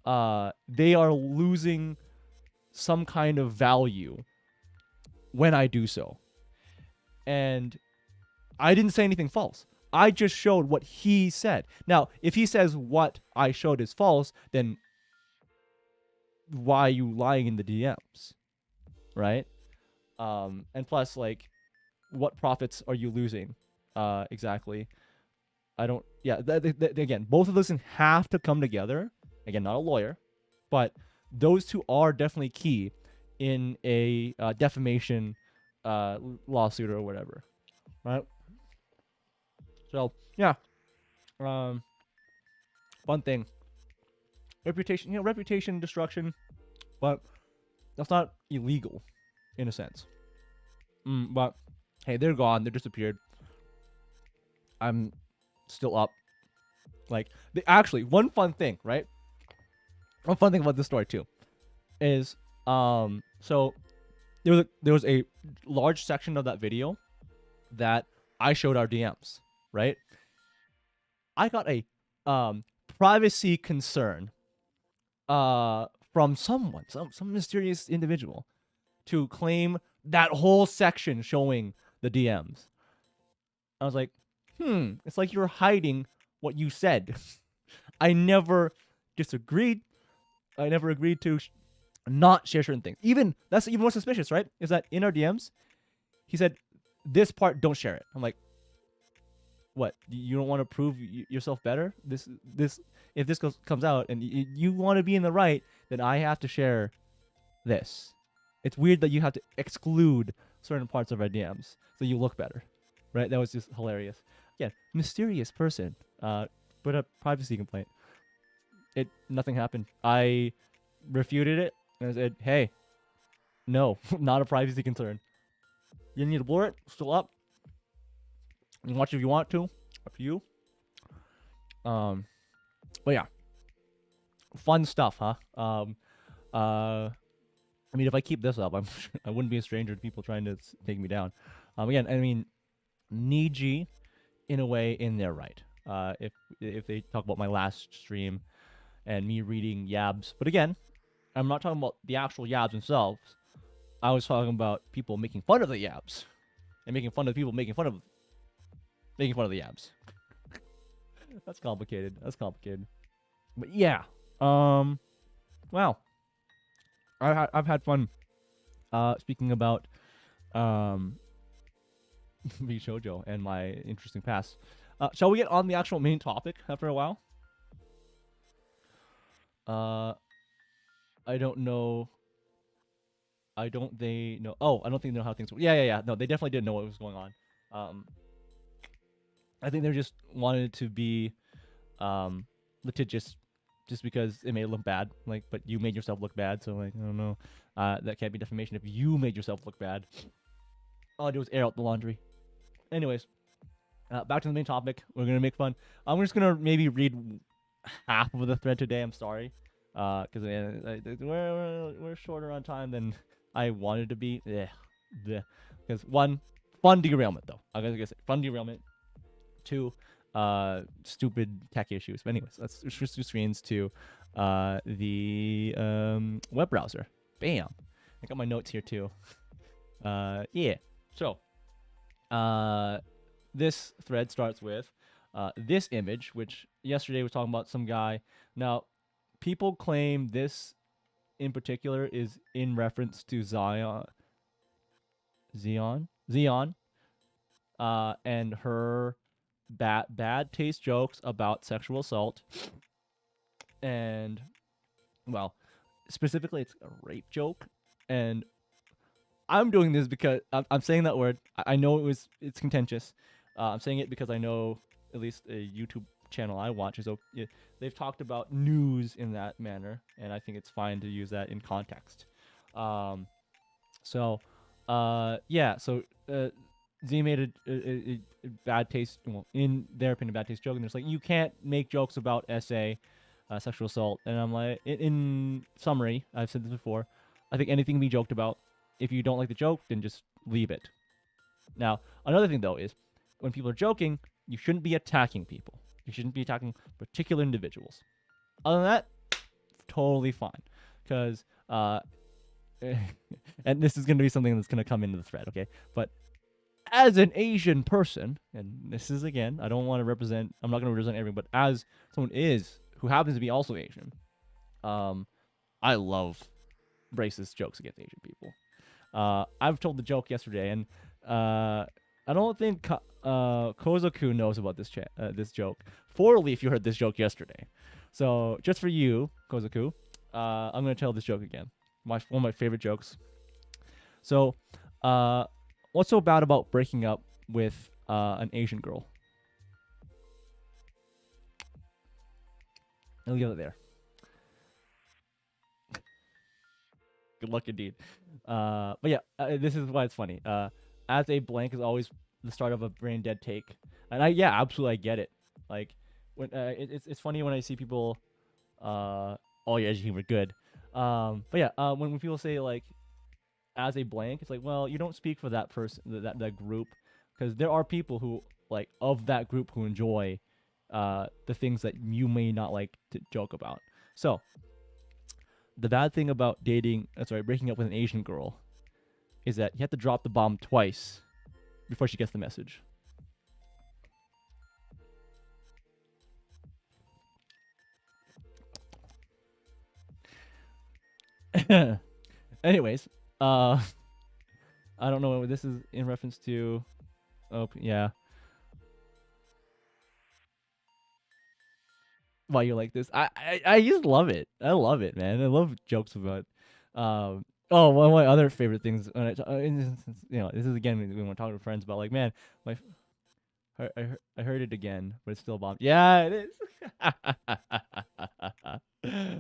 they are losing some kind of value when I do so. And I didn't say anything false. I just showed what he said. Now, if he says what I showed is false, then why are you lying in the DMs? Right? And plus, like, what profits are you losing exactly? I don't. Yeah. Again, both of those have to come together. Again, not a lawyer, but those two are definitely key in a defamation lawsuit or whatever, right? So yeah, fun thing. Reputation destruction, but that's not illegal, in a sense. But hey, they're gone. They disappeared. I'm still up. Like, actually, one fun thing, right? One fun thing about this story too is, so there was a large section of that video that I showed our DMs, right? I got a privacy concern from someone, some mysterious individual, to claim that whole section showing the DMs. I was like, it's like you're hiding what you said. I never disagreed. I never agreed to not share certain things. That's even more suspicious, right? Is that in our DMs, he said, this part, don't share it. I'm like, what? You don't want to prove yourself better? If this comes out and you want to be in the right, then I have to share this. It's weird that you have to exclude certain parts of our DMs so you look better, right? That was just hilarious. Yeah, mysterious person put a privacy complaint. Nothing happened. I refuted it and I said, hey, no, not a privacy concern. You need to blur it, still up. You can watch if you want to, up to you. But yeah, fun stuff, huh? I mean, if I keep this up, I wouldn't be a stranger to people trying to take me down. Again, I mean, Niji, in a way, in their right. If they talk about my last stream and me reading yabs, but again, I'm not talking about the actual yabs themselves. I was talking about people making fun of the yabs and making fun of people making fun of the yabs. That's complicated. But yeah, wow. I've had fun. Speaking about me shoujo and my interesting past. Shall we get on the actual main topic after a while? I don't know. I don't they know. Oh, I don't think they know how things. Yeah. No, they definitely didn't know what was going on. I think they just wanted to be litigious, just because it made it look bad. Like, but you made yourself look bad, so like I don't know. That can't be defamation if you made yourself look bad. All I do is air out the laundry. Anyways, back to the main topic. We're gonna make fun. I'm just gonna maybe read half of the thread today. I'm sorry, because we're shorter on time than I wanted to be. Because one, fun derailment though. I was gonna say fun derailment. Two, stupid tech issues. But anyways, let's switch the screens to the web browser. Bam! I got my notes here too. Yeah. So, this thread starts with this image, which yesterday was talking about some guy. Now, people claim this in particular is in reference to Zion, and her bad taste jokes about sexual assault, and well, specifically, it's a rape joke, and I'm doing this because I'm saying that word. I know it's contentious. I'm saying it because I know at least a YouTube channel I watch is they've talked about news in that manner, and I think it's fine to use that in context. So Z made a bad taste, well, in their opinion, bad taste joke, and it's like you can't make jokes about sexual assault, and I'm like, in summary, I've said this before, I think anything can be joked about. If you don't like the joke, then just leave it. Now, another thing though is when people are joking, you shouldn't be attacking people. You shouldn't be attacking particular individuals. Other than that, totally fine. Because, and this is going to be something that's going to come into the thread, okay? But as an Asian person, and this is again, I'm not going to represent everyone, but as someone who happens to be also Asian, I love racist jokes against Asian people. I've told the joke yesterday, and I don't think Kozaku knows about this this joke. 4leaf, you heard this joke yesterday. So just for you, Kozaku, I'm gonna tell this joke again. One of my favorite jokes. So, what's so bad about breaking up with an Asian girl? I'll leave it there. Good luck indeed. But yeah, this is why it's funny. As a blank is always the start of a brain dead take, and absolutely I get it. Like when it's funny when I see people, oh yeah, humor good. But yeah, when people say like as a blank, it's like, well, you don't speak for that person, that group, because there are people who like of that group who enjoy the things that you may not like to joke about. So the bad thing about breaking up with an Asian girl is that you have to drop the bomb twice before she gets the message. Anyways, I don't know what this is in reference to. Oh, yeah. Why you like this? I just love it. I love it, man. I love jokes about. One of my other favorite things when this is again when we're talking to friends about like, man, I heard it again, but it's still a bomb. Yeah, it is.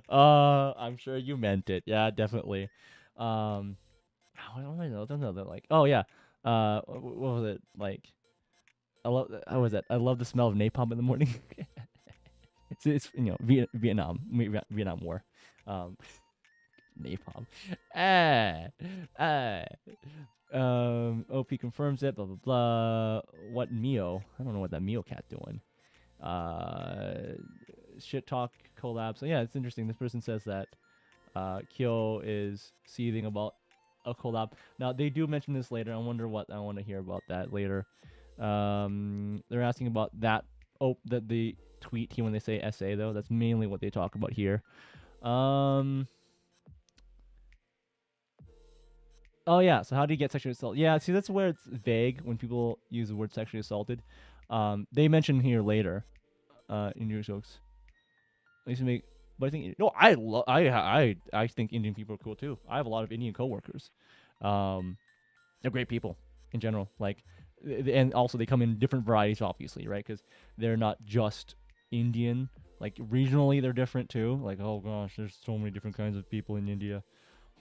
I'm sure you meant it. Yeah, definitely. What am I know? Like, oh yeah. What was it like? How was that? I love the smell of napalm in the morning. It's Vietnam War. Napalm. Ah, ah. OP confirms it. Blah blah blah. What Mio? I don't know what that Mio cat doing. Shit talk collab. So yeah, it's interesting. This person says that Kyo is seething about a collab. Now they do mention this later. I wonder what I want to hear about that later. They're asking about that. Oh, that the tweet here when they say SA though. That's mainly what they talk about here. Oh yeah. So how do you get sexually assaulted? Yeah. See, that's where it's vague when people use the word sexually assaulted. They mention here later. In your jokes. I used to make, but I think no. I think Indian people are cool too. I have a lot of Indian coworkers. They're great people in general. Like, and also they come in different varieties, obviously, right? Because they're not just Indian. Like regionally, they're different too. Like, oh gosh, there's so many different kinds of people in India.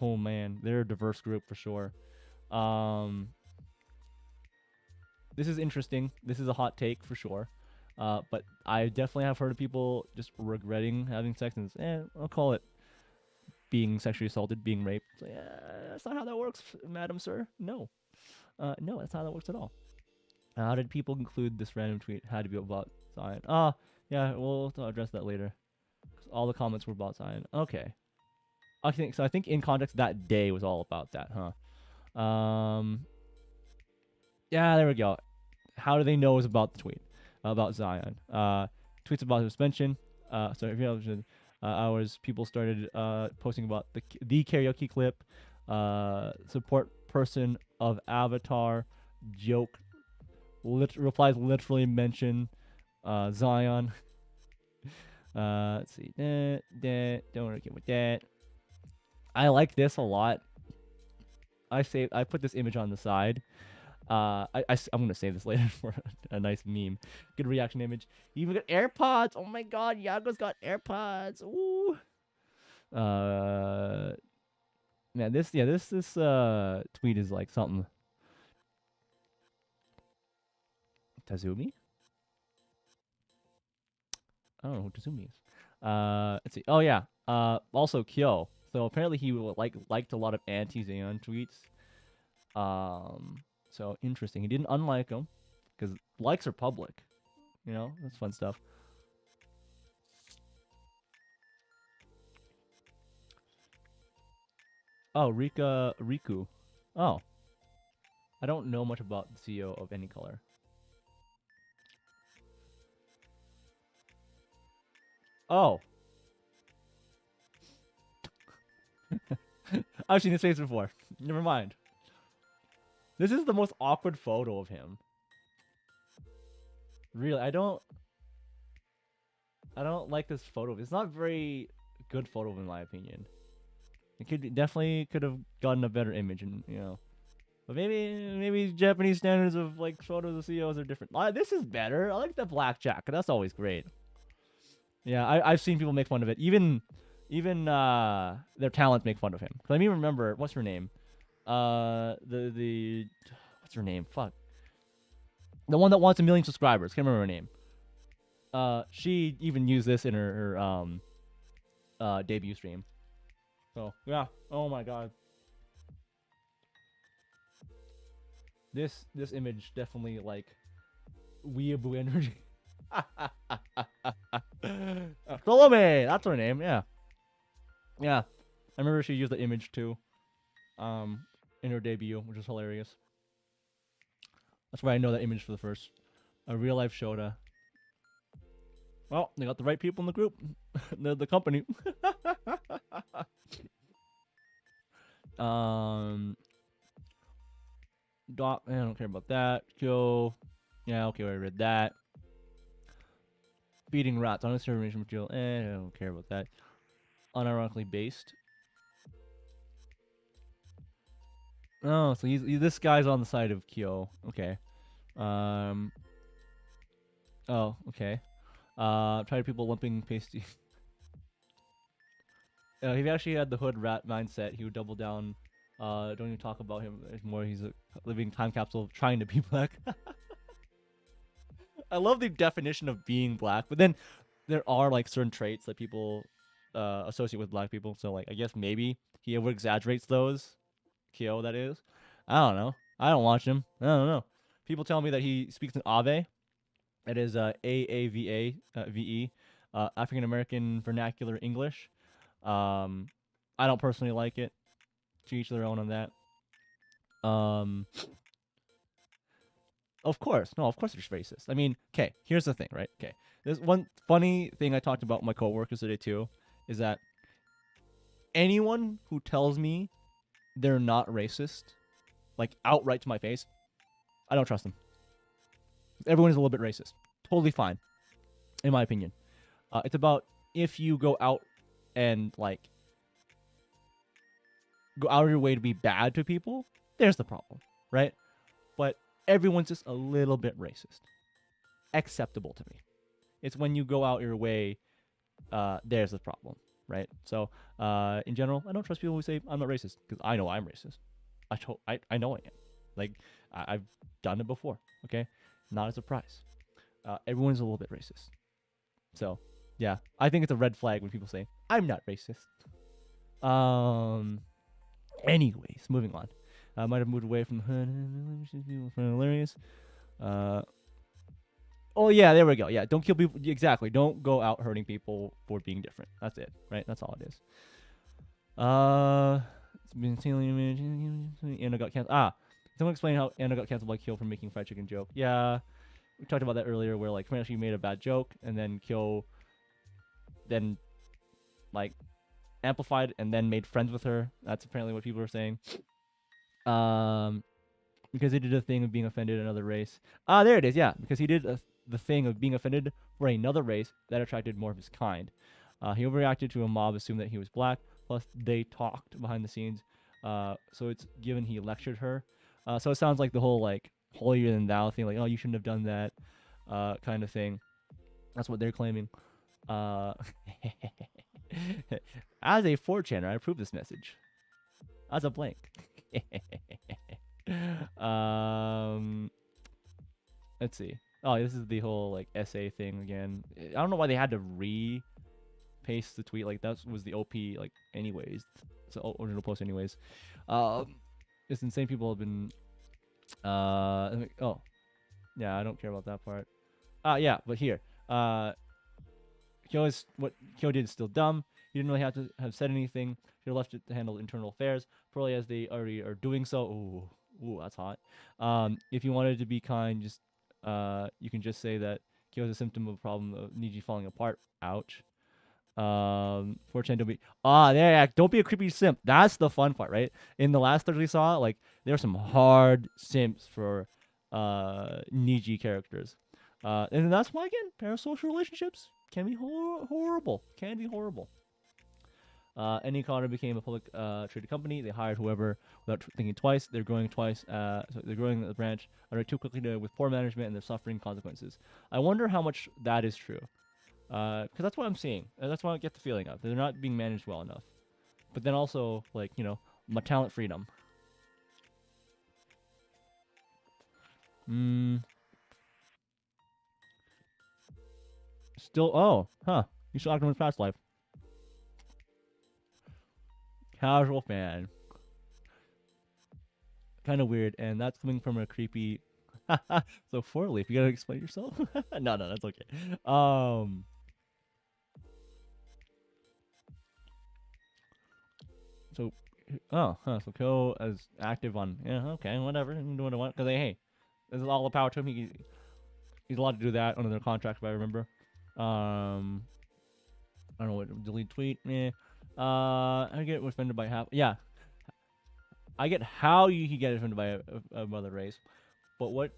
Oh man, they're a diverse group for sure. This is interesting. This is a hot take for sure. But I definitely have heard of people just regretting having sex and I'll call it being sexually assaulted, being raped. So, yeah, that's not how that works, madam, sir. No. No, that's not how that works at all. How did people conclude this random tweet had to be about Zion? Yeah, we'll address that later. 'Cause all the comments were about Zion. Okay. I think in context that day was all about that, huh? Yeah, there we go. How do they know it was about the tweet? About Zion. Tweets about suspension. So if you hours, people started posting about the karaoke clip. Support person of Avatar joke. Replies literally mention Zion. Let's see. Don't want to get with that. I like this a lot. I put this image on the side. I'm gonna save this later for a nice meme. Good reaction image. You even got AirPods. Oh my God, Yago's got AirPods. Ooh. Man, this tweet is like something. Tazumi? I don't know who Tazumi is. Let's see. Oh yeah. Also Kyo. So apparently he liked a lot of anti-Xeon tweets. So interesting. He didn't unlike them because likes are public. You know, that's fun stuff. Oh, Riku. Oh. I don't know much about the CEO of any color. Oh. I've seen his face before. Never mind. This is the most awkward photo of him. Really, I don't like this photo. It's not very good photo in my opinion. It definitely could have gotten a better image, and you know, but maybe Japanese standards of like photos of CEOs are different. This is better. I like the black jacket. That's always great. Yeah, I've seen people make fun of it. Even their talents make fun of him. Cause I mean, remember what's her name? The what's her name? Fuck. The one that wants 1 million subscribers. Can't remember her name. She even used this in her debut stream. So yeah. Oh my God. This image definitely like weeaboo energy. Salome, that's her name. Yeah. Yeah. I remember she used the image too. In her debut, which is hilarious. That's why I know that image for the first. A real life Shota. Well, they got the right people in the group. the company. Doc, I don't care about that. Joe. Yeah, okay, I read that. Feeding rats. Honest information material. I don't care about that. Unironically based. Oh, so this guy's on the side of Kyo. Okay. Oh, okay. Tired people lumping pasty. If he actually had the hood rat mindset, he would double down. Don't even talk about him anymore. He's a living time capsule trying to be black. I love the definition of being black, but then there are like certain traits that people associate with black people. So like I guess maybe he over exaggerates those. Kyo, that is. I don't know. I don't watch him. I don't know. People tell me that he speaks in Ave. It is AAVE, African American Vernacular English. Um, I don't personally like it. To each their own on that. Um, of course, no, of course it's racist. I mean, okay, here's the thing, right? Okay, there's one funny thing I talked about with my coworkers today too, is that anyone who tells me they're not racist, like outright to my face, I don't trust them. Everyone is a little bit racist. Totally fine, in my opinion. It's about if you go out and like go out of your way to be bad to people, there's the problem, right? But everyone's just a little bit racist. Acceptable to me. It's when you go out your way, there's the problem, right? So, in general, I don't trust people who say I'm not racist because I know I'm racist. I know I am. Like, I've done it before, okay? Not a surprise. Everyone's a little bit racist. So, yeah, I think it's a red flag when people say I'm not racist. Anyways, moving on. I might have moved away from hilarious. Oh yeah, there we go. Yeah, don't kill people. Exactly. Don't go out hurting people for being different. That's it, right? That's all it is. It's been Anna got canceled. Someone explain how Anna got canceled by Kyo for making fried chicken joke. Yeah, we talked about that earlier, where like she made a bad joke and then Kyo then like amplified and then made friends with her. That's apparently what people are saying. Because he did a thing of being offended at another race. There it is. Yeah, because he did the thing of being offended for another race that attracted more of his kind. He overreacted to a mob, assumed that he was black. Plus, they talked behind the scenes. So it's given he lectured her. So it sounds like the whole like holier than thou thing, like oh you shouldn't have done that, kind of thing. That's what they're claiming. As a 4chaner, I approve this message. As a blank. Let's see. Oh, this is the whole like essay thing again. I don't know why they had to paste the tweet. Like that was the OP like anyways. So original post anyways. It's insane. People have been. Oh, yeah. I don't care about that part. Yeah, but here. What Kyo did is still dumb. He didn't really have to have said anything. He left it to handle internal affairs, probably as they already are doing so. Ooh, that's hot. If you wanted to be kind, just you can just say that Kyo is a symptom of a problem of Niji falling apart. Ouch. 4chan don't be don't be a creepy simp. That's the fun part, right? In the last thread we saw, like there are some hard simps for Niji characters. And that's why again, parasocial relationships can be horrible. Can be horrible. Any Carter became a public traded company. They hired whoever without thinking twice. They're growing twice. So they're growing the branch too quickly with poor management, and they're suffering consequences. I wonder how much that is true. Because that's what I'm seeing. That's what I get the feeling of. They're not being managed well enough. But then also, like, my talent freedom. Still, you still acting in his past life. Casual fan. Kind of weird, and that's coming from a creepy... So, 4leaf, you gotta explain yourself? No, that's okay. So Kyo is active on, okay, whatever, you can do what I want, because hey, this is all the power to him. He's allowed to do that under their contract, if I remember. I don't know what, delete tweet, I get offended by half, yeah. I get how he get offended by another race, but what,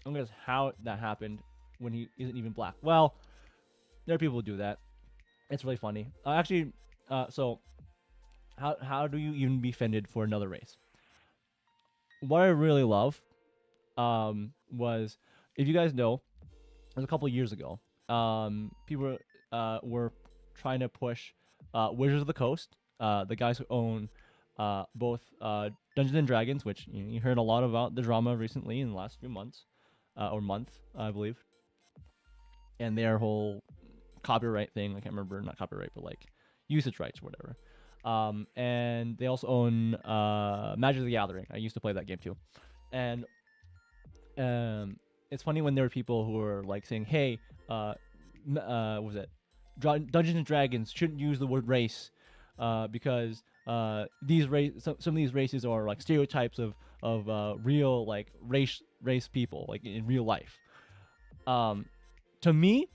I'm gonna guess how that happened when he isn't even black. Well, there are people who do that. It's really funny. So how do you even be offended for another race? What I really love was, if you guys know, it was a couple years ago. People were trying to push Wizards of the Coast, the guys who own both Dungeons and Dragons, which you heard a lot about the drama recently in the last few months, or month, I believe, and their whole copyright thing. I can't remember, not copyright, but like, usage rights or whatever. And they also own Magic the Gathering. I used to play that game too. And it's funny when there are people who are like saying, "Hey, what was it? Dungeons and Dragons shouldn't use the word race because some of these races are like stereotypes of real like race people like in real life." To me,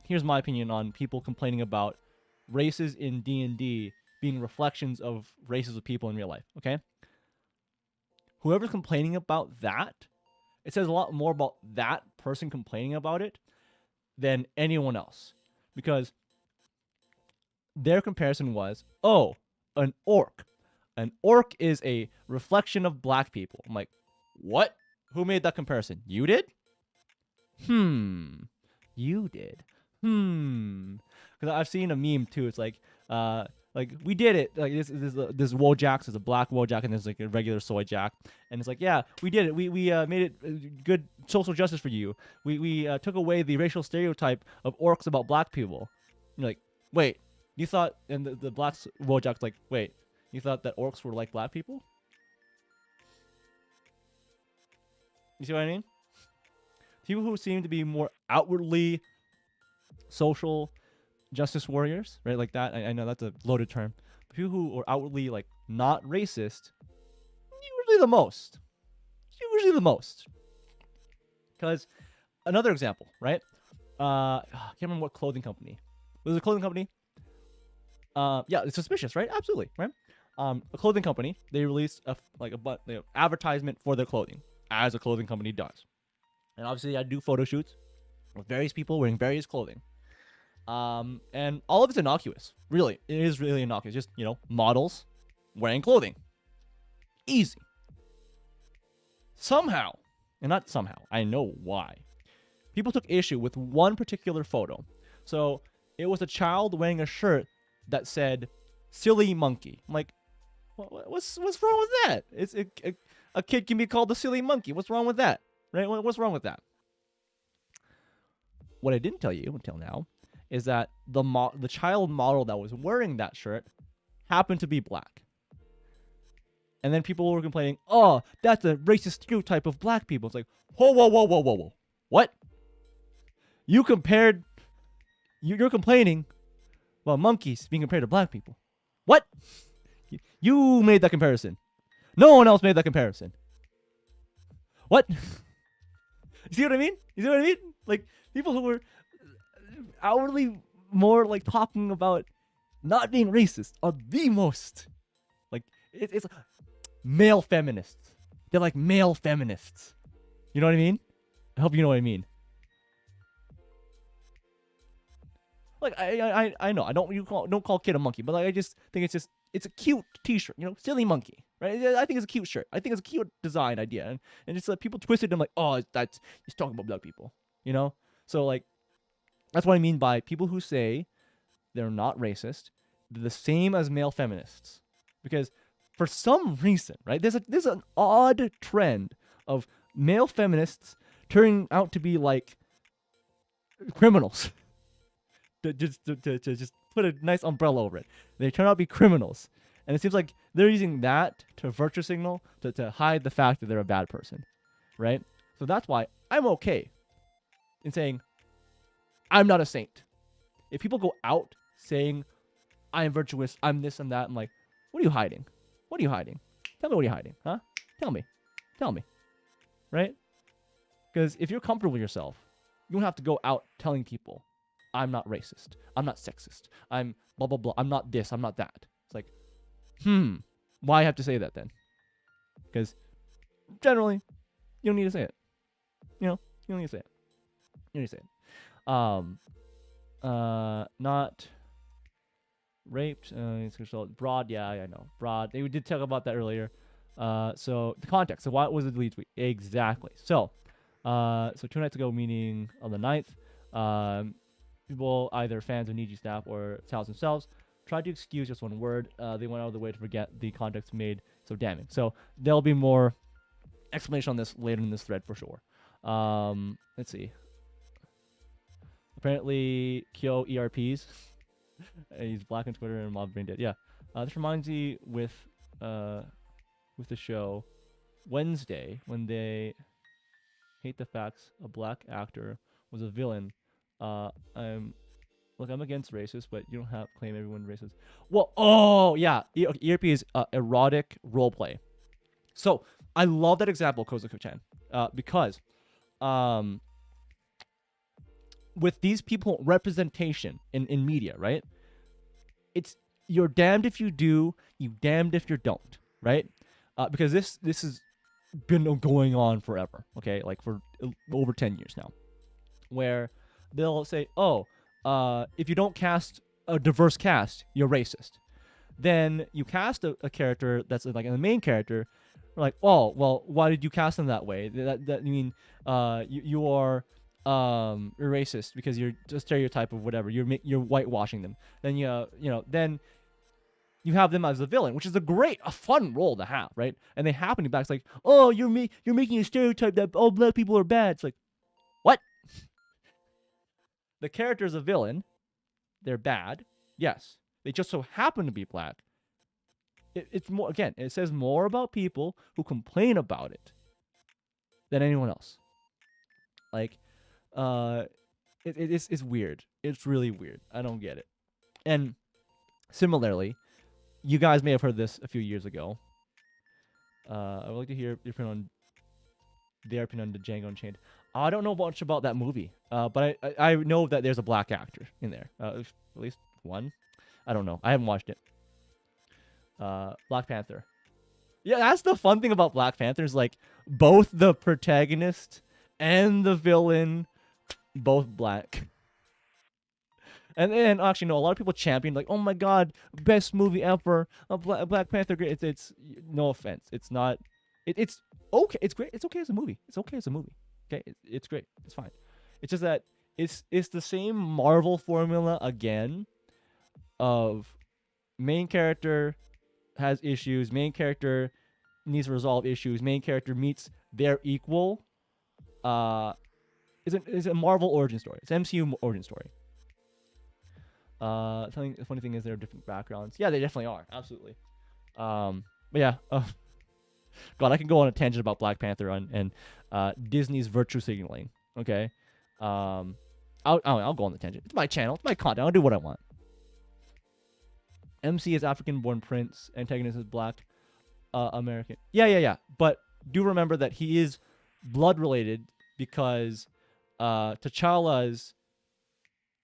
here's my opinion on people complaining about races in D&D being reflections of races of people in real life. Okay, whoever's complaining about that, it says a lot more about that person complaining about it than anyone else, because their comparison was, oh, an orc. An orc is a reflection of black people. I'm like, what? Who made that comparison? You did? You did. Because I've seen a meme too. It's like we did it. Like this Wojak is a black Wojak, and there's like a regular soy jack, and it's like, yeah, we did it. We made it good social justice for you. We took away the racial stereotype of orcs about black people. You're like, wait, you thought? And the black Wojak's like, wait, you thought that orcs were like black people? You see what I mean? People who seem to be more outwardly social justice warriors, right? Like that. I know that's a loaded term. But people who are outwardly like not racist, usually the most. Because another example, right? I can't remember what clothing company. Was it a clothing company? Yeah, it's suspicious, right? Absolutely, right? A clothing company, they released a advertisement for their clothing, as a clothing company does. And obviously I do photo shoots with various people wearing various clothing. And all of it's innocuous. Really, it is really innocuous. Just, models wearing clothing. Easy. Somehow, and not somehow, I know why, people took issue with one particular photo. So it was a child wearing a shirt that said "silly monkey." I'm like, what's wrong with that? It's a kid can be called the silly monkey. What's wrong with that? Right? What's wrong with that? What I didn't tell you until now is that the child model that was wearing that shirt happened to be black. And then people were complaining, "Oh, that's a racist stereotype of black people." It's like, whoa. What? You're complaining about monkeys being compared to black people. What? You made that comparison. No one else made that comparison. What? You see what I mean? Like, people who were outwardly more like talking about not being racist are the most like it's male feminists. They're like male feminists. You know what I mean? I hope you know what I mean. Like I know I don't call kid a monkey, but like I just think it's a cute T-shirt, silly monkey, right? I think it's a cute shirt. I think it's a cute design idea, and it's like people twisted them like, oh, he's talking about black people, So like that's what I mean by people who say they're not racist. They're the same as male feminists, because for some reason, right? There's an odd trend of male feminists turning out to be like criminals. to just put a nice umbrella over it. They turn out to be criminals. And it seems like they're using that to virtue signal to hide the fact that they're a bad person, right? So that's why I'm okay in saying I'm not a saint. If people go out saying I am virtuous, I'm this and that, I'm like, what are you hiding? What are you hiding? Tell me what you're hiding, huh? Tell me, right? Because if you're comfortable with yourself, you don't have to go out telling people I'm not racist, I'm not sexist, I'm blah blah blah, I'm not this, I'm not that. It's like, why have to say that then? Because generally, you don't need to say it. You don't need to say it. You don't need to say it. Not raped. Broad. Yeah, I know. Broad. They did talk about that earlier. So the context. So what was the delete tweet? Exactly. So 2 nights ago, meaning on the 9th, people, either fans of Niji staff or Sal's themselves, tried to excuse just one word. They went out of the way to forget the context made so damning. So there'll be more explanation on this later in this thread for sure. Let's see. Apparently, Kyo ERPs He's black on Twitter and mob brain dead. Yeah. This reminds me with the show Wednesday when they hate the facts a black actor was a villain. I'm Look, I'm against racist, but you don't have to claim everyone racist. Well, oh yeah, ERP is erotic roleplay. So I love that example, Kozaku-chan, because um, with these people representation in media, right? It's you're damned if you do, you damned if you don't, right? Because this has been going on forever, okay, like for over 10 years now, where they'll say, oh, if you don't cast a diverse cast, you're racist. Then you cast a character that's like the main character. We're like, oh, well, why did you cast them that way? That you mean you are you're racist because you're a stereotype of whatever. You're whitewashing them. Then then you have them as a villain, which is a fun role to have, right? And they happen to be back. It's like, oh, you're making a stereotype that all black people are bad. It's like, what? The character is a villain. They're bad. Yes. They just so happen to be black. It's more, again, it says more about people who complain about it than anyone else. Like, it's weird. It's really weird. I don't get it. And similarly, you guys may have heard this a few years ago. I would like to hear their opinion on the Django Unchained. I don't know much about that movie, but I know that there's a black actor in there. At least one. I don't know. I haven't watched it. Black Panther. Yeah, that's the fun thing about Black Panther is like both the protagonist and the villain, both black. And then actually no, a lot of people champion like, oh my god, best movie ever, Black Panther. It's no offense, it's not. It's okay. It's great. It's okay as a movie. It's okay as a movie. Okay, it's great. It's fine. It's just that it's the same Marvel formula again, of main character has issues, main character needs to resolve issues, main character meets their equal. It's a Marvel origin story. It's MCU origin story. The funny thing is they're different backgrounds. Yeah, they definitely are. Absolutely. But yeah. God, I can go on a tangent about Black Panther and Disney's virtue signaling. Okay. I'll go on the tangent. It's my channel. It's my content. I'll do what I want. MC is African-born prince. Antagonist is black American. Yeah. But do remember that he is blood related because T'Challa's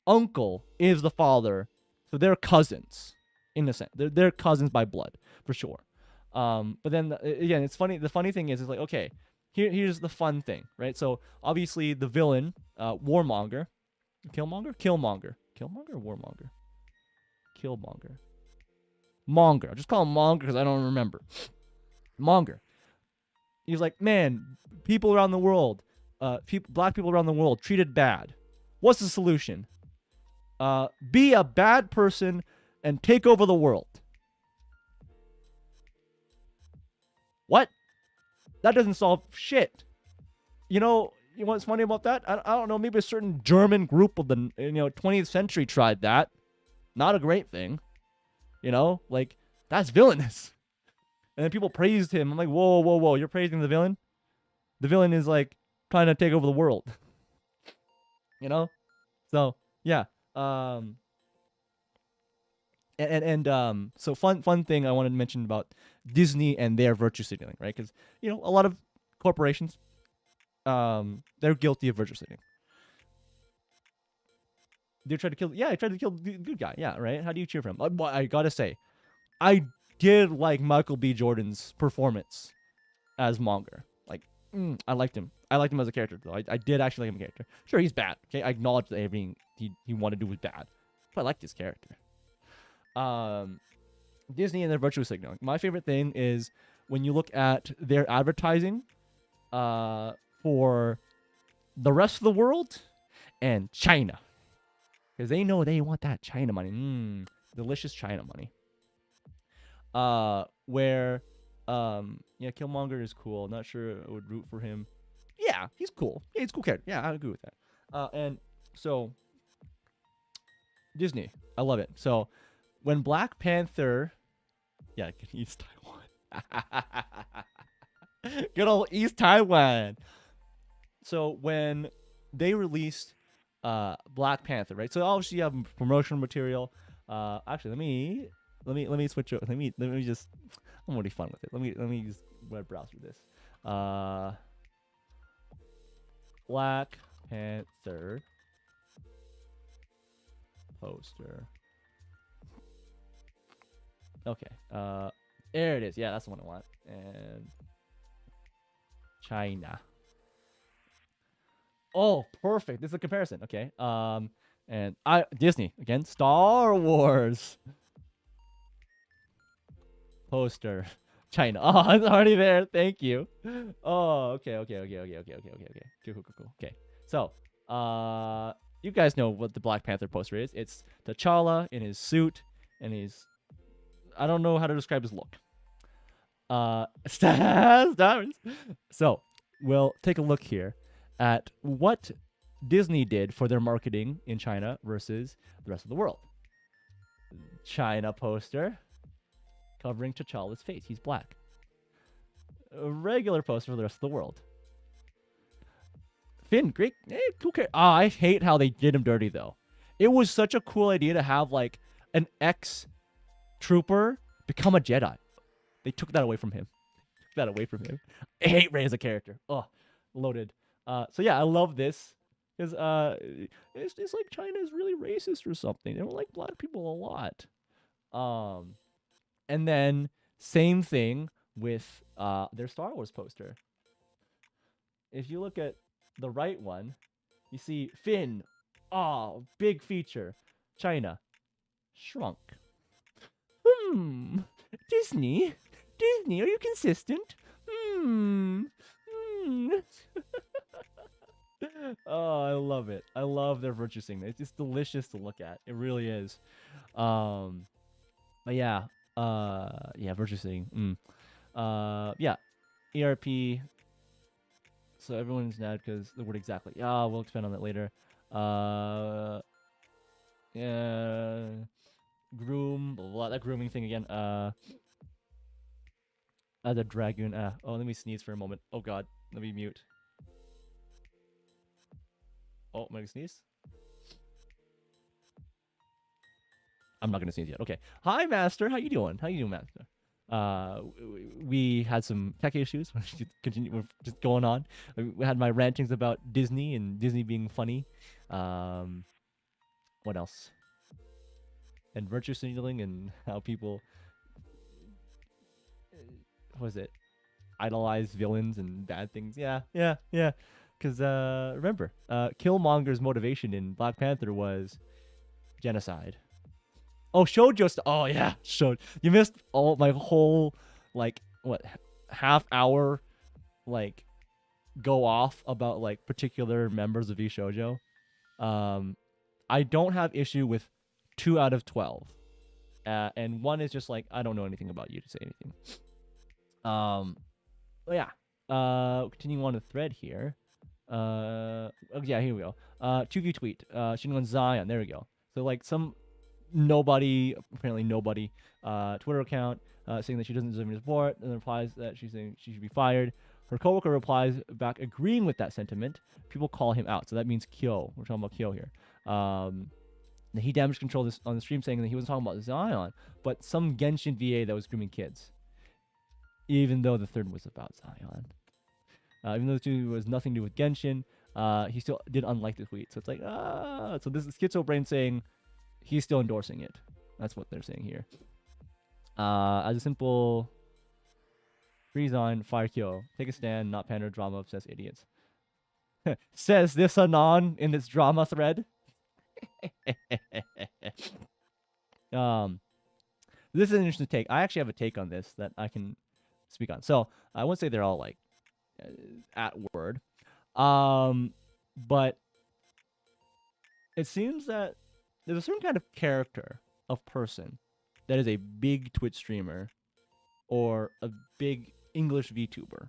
uncle is the father, so they're cousins in a sense. They're cousins by blood for sure. But then again, it's funny. The funny thing is like, okay, here's the fun thing, right? So obviously the villain, Warmonger, Killmonger, or Warmonger, Killmonger. Monger. I'll just call him Monger because I don't remember. Monger. He's like, man, people around the world, black people around the world treated bad. What's the solution? Be a bad person and take over the world. What? That doesn't solve shit. You know what's funny about that? I don't know. Maybe a certain German group of the 20th century tried that. Not a great thing. Like, that's villainous. And then people praised him. I'm like, whoa. You're praising the villain? The villain is, like, trying to take over the world. So, yeah. So fun thing I wanted to mention about Disney and their virtue signaling, right? Because, a lot of corporations, they're guilty of virtue signaling. They tried to kill the good guy. Yeah, right? How do you cheer for him? I gotta say, I did like Michael B. Jordan's performance as Monger. Like, I liked him. I liked him as a character, though. I did actually like him as a character. Sure, he's bad. Okay, I acknowledge that everything he wanted to do was bad. But I liked his character. Disney and their virtue signaling. My favorite thing is when you look at their advertising for the rest of the world and China. Because they know they want that China money. Delicious China money. Where, Killmonger is cool. Not sure I would root for him. Yeah, he's cool. Yeah, he's a cool character. Yeah, I agree with that. And so, Disney. I love it. So when Black Panther, yeah, East Taiwan. Good old East Taiwan. So when they released Black Panther, right? So obviously you have promotional material. Actually, let me switch. Let me just. I'm already fun with it. Let me just web browse through this. Black Panther poster. Okay. There it is. Yeah, that's the one I want. And China. Oh, perfect. This is a comparison. Okay. And Disney again. Star Wars poster. China. Oh, it's already there. Thank you. Oh, okay. Cool. Okay. So, you guys know what the Black Panther poster is. It's T'Challa in his suit and his. I don't know how to describe his look. Stars. So, we'll take a look here at what Disney did for their marketing in China versus the rest of the world. China poster covering T'Challa's face. He's black. A regular poster for the rest of the world. Finn, great. Who cares? I hate how they did him dirty, though. It was such a cool idea to have, like, an ex-trooper become a Jedi. They took that away from him. I hate Rey as a character. Oh, loaded. So yeah, I love this. Because it's like China is really racist or something. They don't like black people a lot. And then same thing with their Star Wars poster. If you look at the right one, you see Finn. Oh, big feature. China. Shrunk. Disney, are you consistent? Oh, I love it. I love their purchasing. It's just delicious to look at. It really is. But yeah. Yeah, purchasing. Yeah. ERP. So everyone's mad because the word exactly. Yeah, we'll expand on that later. Yeah. Groom, blah, blah, that grooming thing again. As a dragoon. Oh, let me sneeze for a moment. Oh god, let me mute. Oh, am I gonna sneeze? I'm not gonna sneeze yet. Okay. Hi, Master. How you doing, Master? We had some tech issues. We're just going on. We had my rantings about Disney and Disney being funny. What else? And virtue signaling and how people, what was it? Idolize villains and bad things. Yeah. Because remember, Killmonger's motivation in Black Panther was genocide. Oh, Shoujo. Oh yeah, You missed all my whole like what half hour like go off about like particular members of Shoujo. I don't have issue with 2 out of 12, and one is just like I don't know anything about you to say anything. Yeah. Continuing on the thread here. Oh yeah, here we go. 2v tweet. Shingon Zion. There we go. So like some apparently nobody, Twitter account saying that she doesn't deserve any support, and then replies that she's saying she should be fired. Her coworker replies back agreeing with that sentiment. People call him out, so that means Kyo. We're talking about Kyo here. He damage control this on the stream, saying that he wasn't talking about Zion, but some Genshin VA that was grooming kids. Even though the third was about Zion. Even though the two was nothing to do with Genshin, he still did unlike the tweet. So it's like, so this is Schizo Brain saying he's still endorsing it. That's what they're saying here. As a simple freeze on, fire Kyo. Take a stand, not pander, drama, obsessed idiots. Says this anon in this drama thread. This is an interesting take. I actually have a take on this that I can speak on. So I won't say they're all like at word, but it seems that there's a certain kind of character of person that is a big Twitch streamer or a big English VTuber.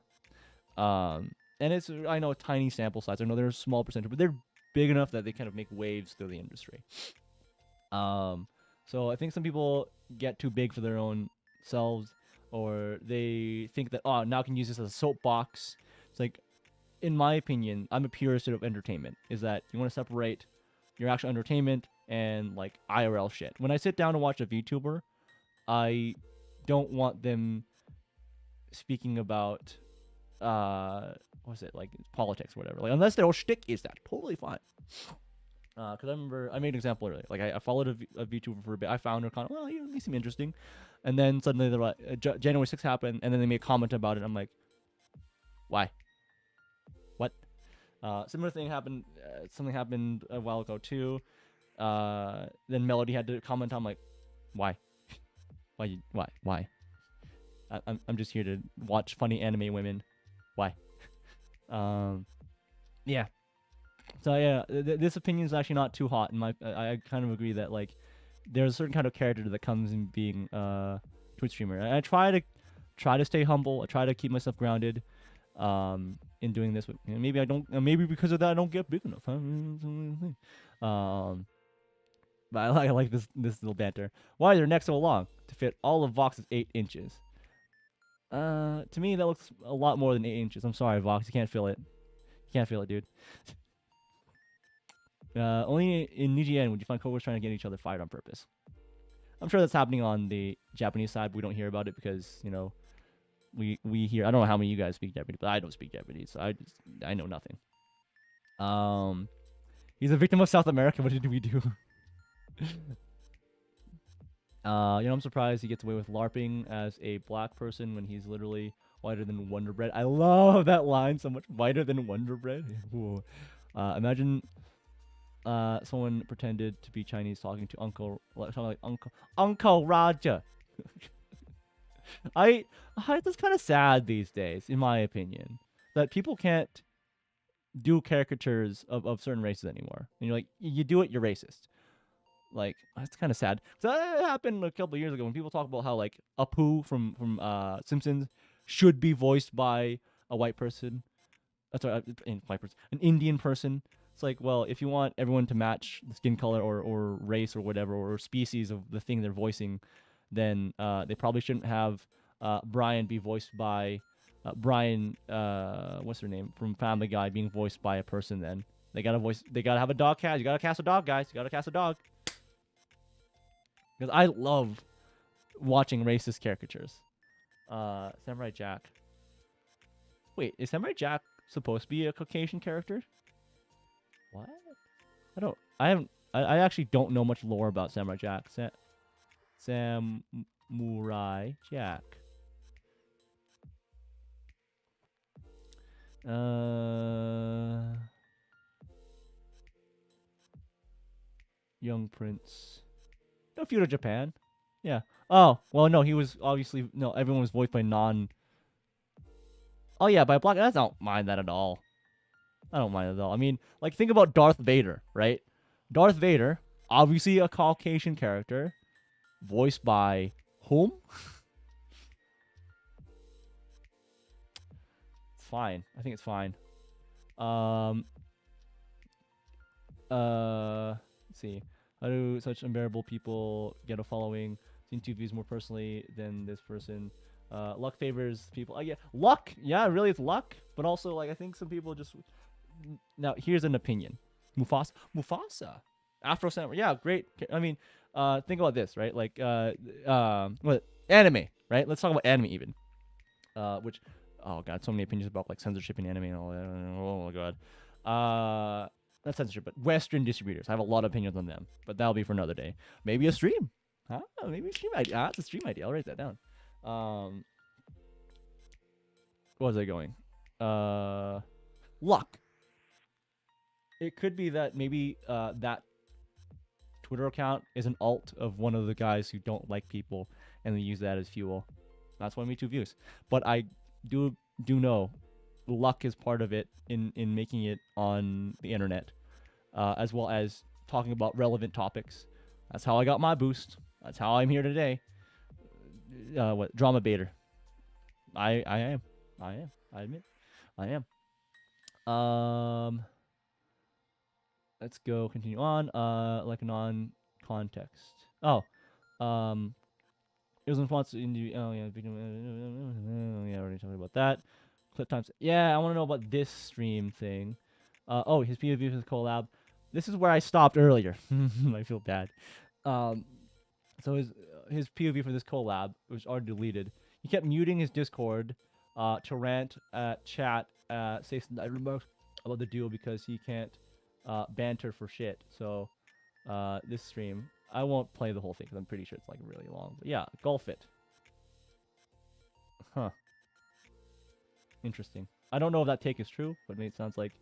And it's, I know, a tiny sample size. I know they're a small percentage, but they're big enough that they kind of make waves through the industry. So I think some people get too big for their own selves, or they think that, oh, now I can use this as a soapbox. It's like, in my opinion, I'm a purist of entertainment. Is that you want to separate your actual entertainment and like IRL shit. When I sit down to watch a VTuber, I don't want them speaking about what's it, like politics or whatever. Like, unless their whole shtick is that, totally fine. Because I remember I made an example earlier. Like I followed a VTuber for a bit. I found her kind of, well, they seem interesting, and then suddenly they're like, January 6th happened, and then they made a comment about it. I'm like, why? What? Similar thing happened. Something happened a while ago too. Then Melody had to comment. I'm like, why? Why? I'm just here to watch funny anime women. Why? Yeah. So yeah, this opinion is actually not too hot. I kind of agree that like there's a certain kind of character that comes in being Twitch streamer. And I try to stay humble. I try to keep myself grounded in doing this. But maybe I don't. Maybe because of that, I don't get big enough. But I like this little banter. Why is their neck so long? To fit all of Vox's 8 inches. To me, that looks a lot more than 8 inches. I'm sorry, Vox. You can't feel it. You can't feel it, dude. Only in Nijisanji would you find coworkers trying to get each other fired on purpose. I'm sure that's happening on the Japanese side, but we don't hear about it because, you know, we hear. I don't know how many of you guys speak Japanese, but I don't speak Japanese, so I know nothing. He's a victim of South America. What did we do? I'm surprised he gets away with LARPing as a black person when he's literally whiter than Wonder Bread. I love that line so much. Whiter than Wonder Bread. Imagine someone pretended to be Chinese talking to Uncle Raja. It's kind of sad these days, in my opinion, that people can't do caricatures of certain races anymore. And you're like, you do it, you're racist. Like, that's kind of sad. So that happened a couple of years ago when people talk about how like Apu from Simpsons should be voiced by a white person. Sorry, an Indian person. It's like, well, if you want everyone to match the skin color or race or whatever or species of the thing they're voicing, then they probably shouldn't have Brian be voiced by Brian. What's her name from Family Guy being voiced by a person. Then they gotta have a dog cast. You gotta cast a dog, guys. You gotta cast a dog. Because I love watching racist caricatures. Samurai Jack. Wait, is Samurai Jack supposed to be a Caucasian character? What? I actually don't know much lore about Samurai Jack. Samurai Jack. Young Prince. No, feudal Japan. Yeah. Oh, well, no, he was obviously no. Everyone was voiced by non. Oh yeah, by black. I don't mind that at all. I don't mind it at all. I mean, like, think about Darth Vader, right? Darth Vader, obviously a Caucasian character, voiced by whom? It's fine. I think it's fine. Let's see. How do such unbearable people get a following? Seen two views more personally than this person. Luck favors people. Yeah, luck. Yeah, really, it's luck. But also, like, I think some people just. Now, here's an opinion. Mufasa. Afro Samurai. Yeah, great. I mean, think about this, right? Like, what anime, right? Let's talk about anime even. Which, oh god, so many opinions about like censorship in anime and all that. Oh my god. Not censorship, but Western distributors. I have a lot of opinions on them, but that'll be for another day. Maybe a stream. Maybe a stream idea. It's a stream idea. I'll write that down. What was I going? Luck. It could be that maybe that Twitter account is an alt of one of the guys who don't like people, and they use that as fuel. That's why me two views. But I do know luck is part of it in making it on the internet, as well as talking about relevant topics. That's how I got my boost. That's how I'm here today. What drama baiter? I am. I admit. I am. Let's go. Continue on. Like a non context. Oh, it was in response to oh yeah, yeah, I already talked about that. Clip times. Yeah, I want to know about this stream thing. Oh, his POV for the collab. This is where I stopped earlier. I feel bad. Um, so his POV for this collab was already deleted. He kept muting his Discord to rant at chat, say some remarks about the duo because he can't banter for shit. So this stream, I won't play the whole thing because I'm pretty sure it's like really long. But yeah, golf it. Huh. Interesting. I don't know if that take is true, but it sounds like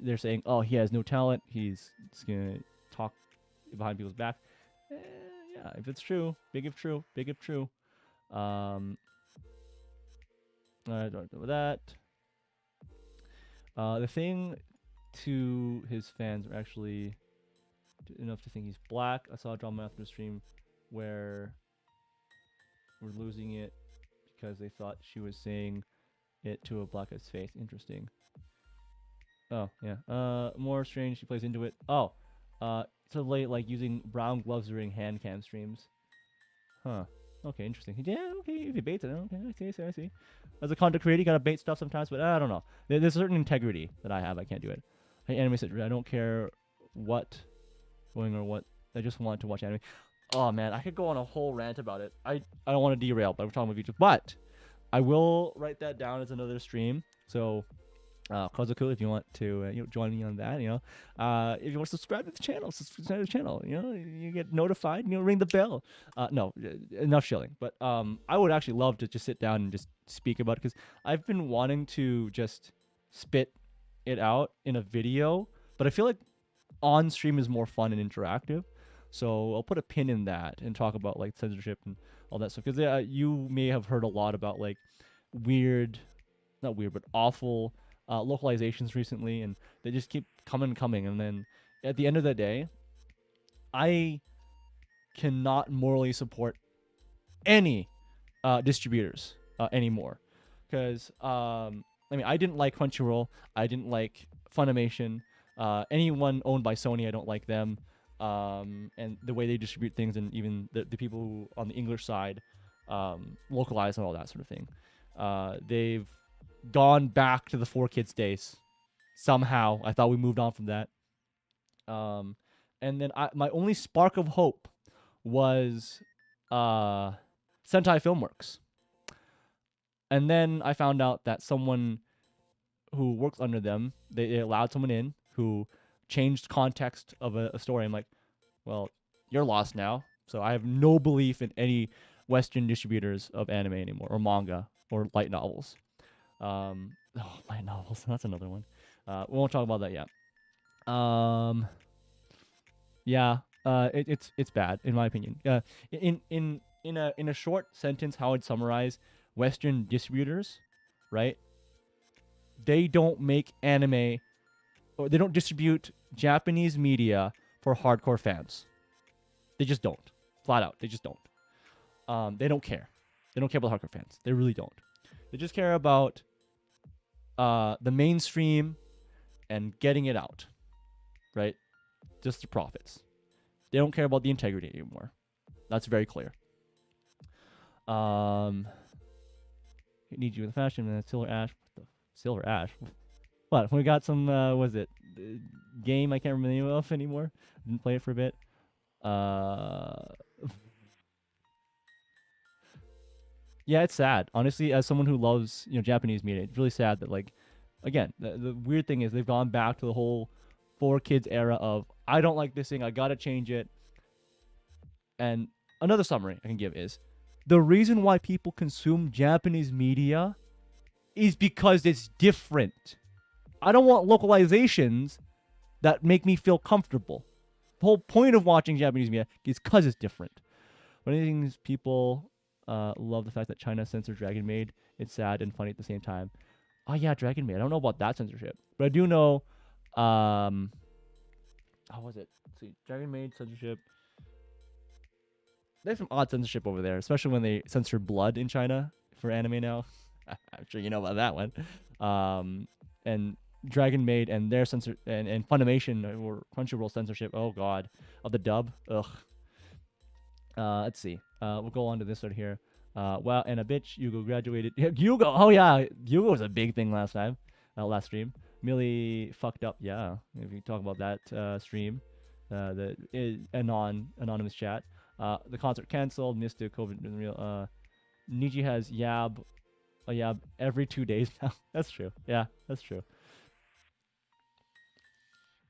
they're saying, oh, he has no talent. He's just going to talk behind people's back. Yeah, if it's true, big if true, big if true. I don't know that. The thing to his fans are actually enough to think he's black. I saw a drama after the stream where we're losing it because they thought she was saying it to a black guy's face. Interesting. Oh, yeah. More strange. She plays into it. Oh, so late, like using brown gloves during hand cam streams. Huh. Okay, interesting. Yeah, okay, if you bait it, okay, I see. As a content creator, you gotta bait stuff sometimes, but I don't know. There's a certain integrity that I have. I can't do it. Hey, anime said, I don't care what going or what. I just want to watch anime. Oh man, I could go on a whole rant about it. I don't want to derail, but we're talking about YouTube. But I will write that down as another stream. So Kozaku, if you want to join me on that, if you want to subscribe to the channel, subscribe to the channel. You get notified. Ring the bell. No, enough shilling. But I would actually love to just sit down and just speak about it because I've been wanting to just spit it out in a video, but I feel like on stream is more fun and interactive. So I'll put a pin in that and talk about like censorship and all that stuff because you may have heard a lot about like not weird, but awful localizations recently, and they just keep coming. And then at the end of the day, I cannot morally support any distributors anymore because I didn't like Crunchyroll, I didn't like Funimation, anyone owned by Sony, I don't like them, and the way they distribute things, and even the people who on the English side localize and all that sort of thing. They've gone back to the 4Kids days somehow. I thought we moved on from that. And then my only spark of hope was Sentai Filmworks. And then I found out that someone who works under them, they allowed someone in who changed context of a story. I'm like, well, you're lost now. So I have no belief in any Western distributors of anime anymore, or manga, or light novels. Light novels. That's another one. We won't talk about that yet. Yeah. It's bad in my opinion. In a short sentence, how I'd summarize Western distributors, right? They don't make anime, or they don't distribute Japanese media for hardcore fans. They just don't. Flat out, they just don't. They don't care. They don't care about hardcore fans. They really don't. They just care about the mainstream and getting it out, right? Just the profits. They don't care about the integrity anymore. That's very clear. It needs you with fashion and silver ash. What the silver ash? What? We got some. Was it game? I can't remember the name of anymore. Didn't play it for a bit. Yeah, it's sad. Honestly, as someone who loves Japanese media, it's really sad that like, again, the weird thing is they've gone back to the whole 4Kids era of I don't like this thing, I gotta change it. And another summary I can give is the reason why people consume Japanese media is because it's different. I don't want localizations that make me feel comfortable. The whole point of watching Japanese media is because it's different. One of the things people love the fact that China censored Dragon Maid. It's sad and funny at the same time. Oh yeah, Dragon Maid. I don't know about that censorship, but I do know. How was it? Let's see, Dragon Maid censorship. There's some odd censorship over there, especially when they censor blood in China for anime now. I'm sure you know about that one. And Dragon Maid and their censor and Funimation or Crunchyroll censorship. Oh god, of the dub. Ugh. Let's see. We'll go on to this one here. Wow, and a bitch, Yugo graduated. Yugo. Oh yeah, Yugo was a big thing last time. Last stream. Millie fucked up. Yeah, if you talk about that stream, the anonymous chat. The concert canceled. Missed the COVID real. Niji has Yab, a Yab every 2 days now. That's true. Yeah, that's true.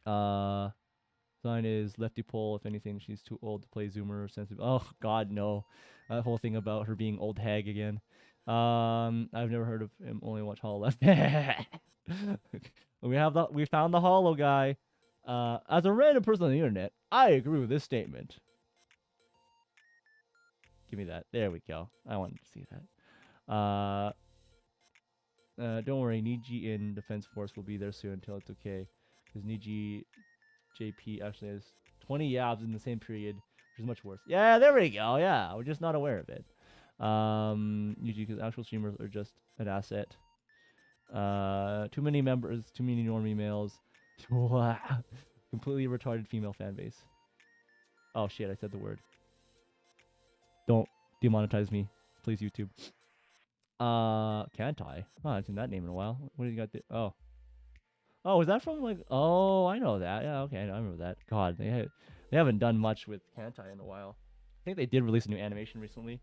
Sign is lefty pole. If anything, she's too old to play Zoomer or sensitive. Oh God, no! That whole thing about her being old hag again. I've never heard of him. Only watch Hollow Left. We found the Hollow guy. As a random person on the internet, I agree with this statement. Give me that. There we go. I wanted to see that. Don't worry. Niji in Defense Force will be there soon until it's okay. Because Niji JP actually has 20 yabs in the same period, which is much worse. Yeah, there we go. Yeah, we're just not aware of it. Usually because actual streamers are just an asset. Too many members, too many normie males. Completely retarded female fan base. Oh shit, I said the word. Don't demonetize me, please, YouTube. Can't I? Oh, I haven't seen that name in a while. What do you got there? Oh. Oh, is that from like? Oh, I know that. Yeah, okay, I remember that. God, they haven't done much with Kantai in a while. I think they did release a new animation recently.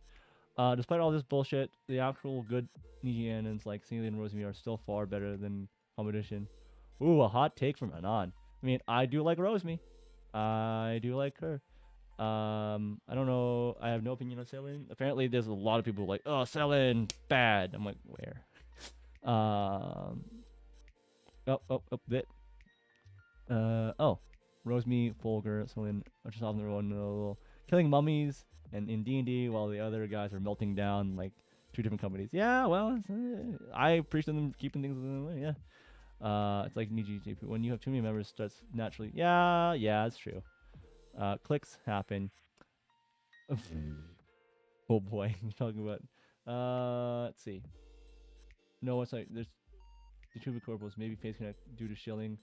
Despite all this bullshit, the actual good Nijianins like Celia and Rosemi are still far better than competition. Ooh, a hot take from Anon. I mean, I do like Rosemi. I do like her. I don't know. I have no opinion on Selin. Apparently, there's a lot of people like, oh, Selin, bad. I'm like, where? Bit. Rosemi, Folger, Selin are just off on their own, killing mummies, and in D&D while the other guys are melting down like 2 different companies. Yeah, well, I appreciate them keeping things in the way. Yeah. It's like Niji JP. When you have too many members, it starts naturally. Yeah, it's true. Clicks happen. Oh boy, you're talking about. Let's see. No, it's like there's the True Corporals, maybe Face Connect due to shilling.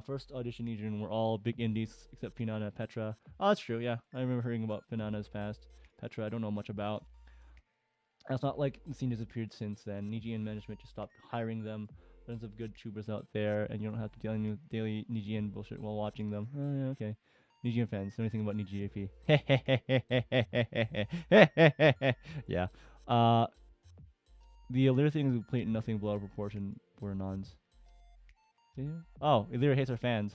First audition region were all big indies except Pinana and Petra. Oh, that's true, yeah. I remember hearing about Pinana's past. Petra, I don't know much about. It's not like the scene disappeared since then. Nijian management just stopped hiring them. Tons of good tubers out there, and you don't have to deal with daily Nijian bullshit while watching them. Oh, yeah, okay. Nijian fans, know anything about Niji AP? Yeah. The Illyria thing is complete nothing below proportion for nons. Oh, Illyria hates her fans.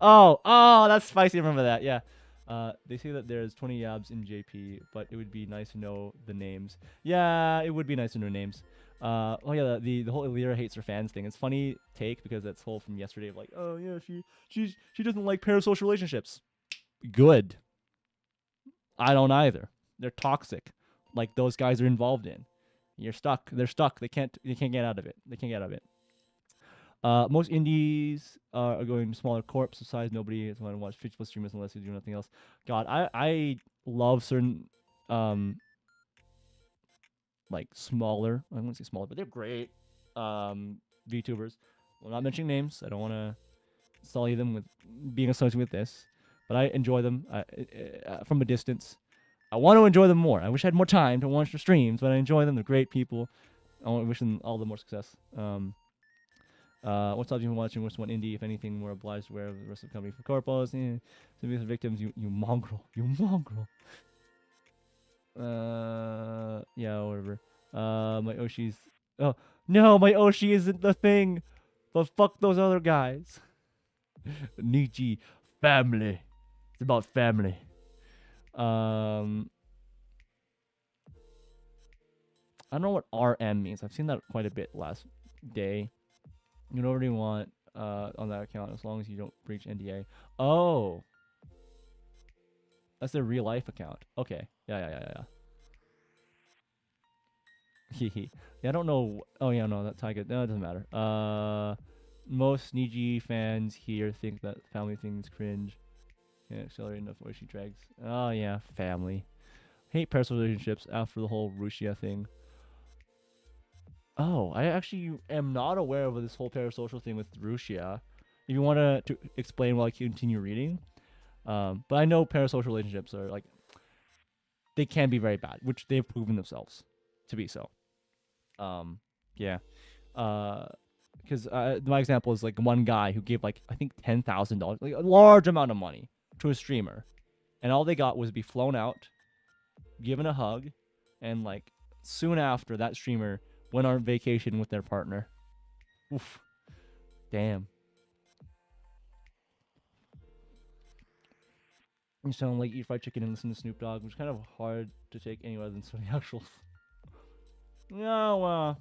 Oh, that's spicy. I remember that. Yeah. They say that there's 20 yabs in JP, but it would be nice to know the names. Yeah, it would be nice to know names. Oh yeah, the whole Illyria hates her fans thing. It's funny take because that's whole from yesterday of like, oh yeah, she doesn't like parasocial relationships. Good. I don't either. They're toxic, like those guys are involved in. You're stuck. They're stuck. They can't get out of it. They can't get out of it. Most indies are going smaller corps size. Nobody is going to watch 50+ streamers unless you do nothing else. God, I love certain like smaller. I wouldn't say smaller, but they're great VTubers. Well, not mentioning names. I don't want to sully them with being associated with this, but I enjoy them from a distance. I want to enjoy them more. I wish I had more time to watch their streams, but I enjoy them. They're great people. I wish them all the more success. What's up, you watching? Which one indie? If anything, we're obliged to wear the rest of the company for corpos. To be the victims, you mongrel. You mongrel. Yeah, whatever. My Oshi's. Oh, no, my Oshi isn't the thing. But fuck those other guys. Niji. Family. It's about family. I don't know what RM means. I've seen that quite a bit last day. You know what you want on that account as long as you don't breach NDA. Oh. That's their real life account. Okay. Yeah. Hehe. Yeah, I don't know. Oh, yeah, no, that Taiga. No, it doesn't matter. Most Niji fans here think that family thing is cringe. Can't accelerate enough where she drags. Oh, yeah, family. Hate personal relationships after the whole Rushia thing. Oh, I actually am not aware of this whole parasocial thing with Rusia. If you want to explain while I continue reading, but I know parasocial relationships are like they can be very bad, which they've proven themselves to be so. Um, yeah. Because my example is like one guy who gave like I think $10,000, like a large amount of money, to a streamer, and all they got was be flown out, given a hug, and like soon after that streamer went on vacation with their partner. Oof, damn. You sound like eat fried chicken and listen to Snoop Dogg, which is kind of hard to take any other than some of the actual. No,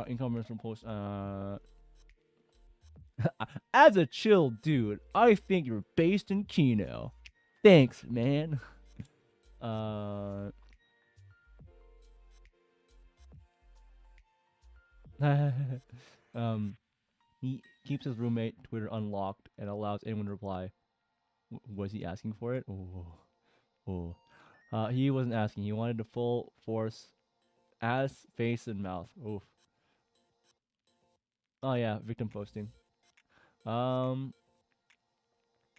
income from post. As a chill dude, I think you're based in Kino. Thanks, man. Uh, he keeps his roommate Twitter unlocked and allows anyone to reply. Was he asking for it? Oh, oh. He wasn't asking. He wanted to full force ass, face, and mouth. Oof. Oh yeah, victim posting. Um.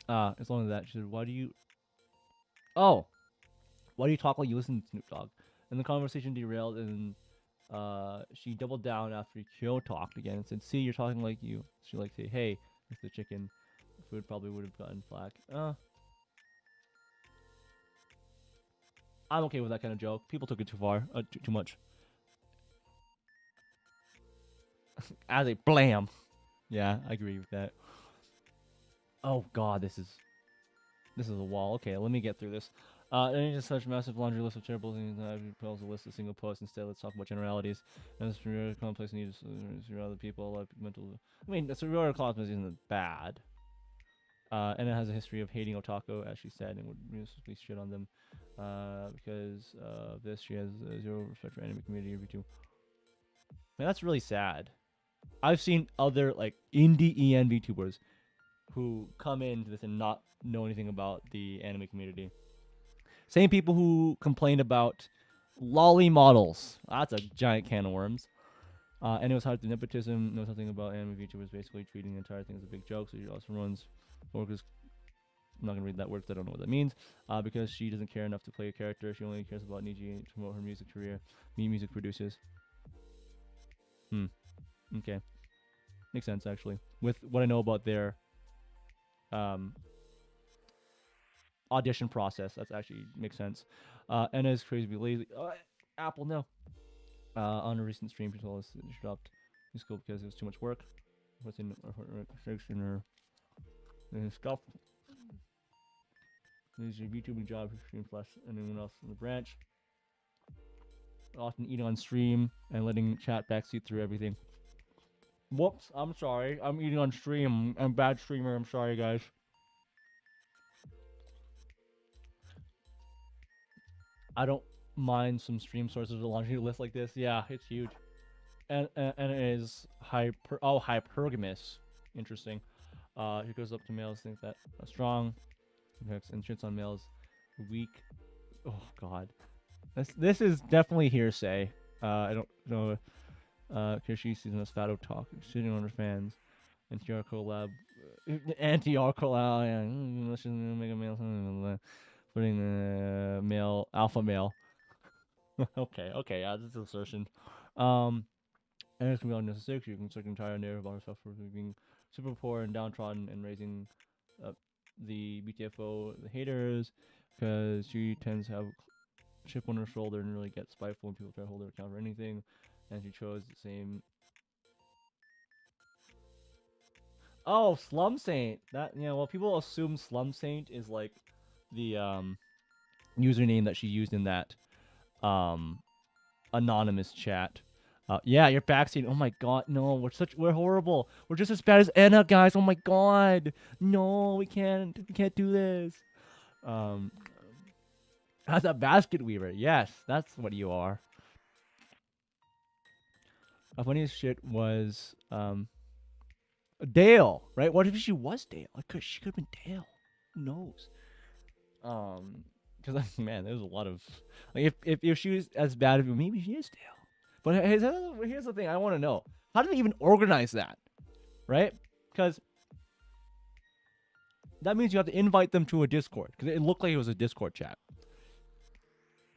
As long as that, she said, "Why do you? Oh, why do you talk like you listen to Snoop Dogg?" And the conversation derailed, and she doubled down after Kyo talked again and said, "See, you're talking like you." She like say, "Hey, it's the chicken." Food probably would have gotten flack. I'm okay with that kind of joke. People took it too far, too much. As a blam. Yeah, I agree with that. Oh God, this is a wall. Okay, let me get through this. And just such massive laundry list of terrible things that I propose a list of single posts. Instead, let's talk about generalities. And this really complex need to see other people like mental. I mean, the superior class isn't bad. And it has a history of hating otaku, as she said, and would usually shit on them. Because of this, she has zero respect for anime community. Too. Man, that's really sad. I've seen other like indie EN VTubers who come into this and not know anything about the anime community. Same people who complain about lolly models. That's a giant can of worms. And it was hard to nepotism. Knows something about anime VTubers, basically treating the entire thing as a big joke. So she also runs workers. I'm not gonna read that word because I don't know what that means. Because she doesn't care enough to play a character. She only cares about Niji to promote her music career. Music produces. Okay. Makes sense actually. With what I know about their um audition process, that's actually makes sense. And it's crazy to be lazy. Apple, no. On a recent stream, she told us that she dropped new school because it was too much work. Within her stuff. There's your YouTubing job, she streams less than anyone else in the branch. Often eating on stream and letting chat backseat through everything. Whoops, I'm sorry. I'm eating on stream. I'm a bad streamer. I'm sorry, guys. I don't mind some stream sources with a laundry list like this. Yeah, it's huge. And it is hypergamous. Interesting. He goes up to males, thinks that are strong, and shits on males, weak. Oh God, this is definitely hearsay. I don't know. Because she sees us Fato talk, shitting on her fans. Anti-R collab, anti-R collab. Yeah, let's just make a male. Putting the male alpha male. okay, yeah, this is assertion. And it's gonna be on necessary. You can circle entire narrative about herself for being super poor and downtrodden and raising up the BTFO, the haters, because she tends to have chip on her shoulder and really get spiteful when people try to hold her account for anything. And she chose the same. Oh, Slum Saint. That well, people assume Slum Saint is like the username that she used in that anonymous chat. Yeah, you're backseat. Oh my god, no, we're horrible. We're just as bad as Anna, guys. Oh my god, no, we can't do this. Um, as a basket weaver, yes, that's what you are. The funniest shit was Dale, right? What if she was Dale? She could have been Dale. Who knows? Because Because man, there's a lot of like if she was as bad as maybe she is still. But here's the thing I want to know: how did they even organize that, right? Because that means you have to invite them to a Discord because it looked like it was a Discord chat.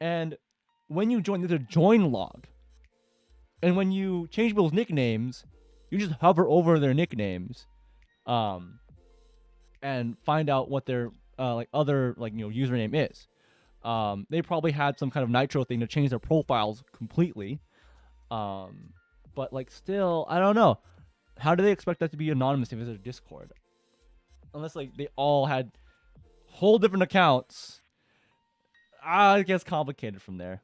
And when you join, there's a join log. And when you change people's nicknames, you just hover over their nicknames, and find out what their like other like username is. They probably had some kind of Nitro thing to change their profiles completely. But like still, I don't know. How do they expect that to be anonymous if it's a Discord? Unless like they all had whole different accounts. It gets complicated from there.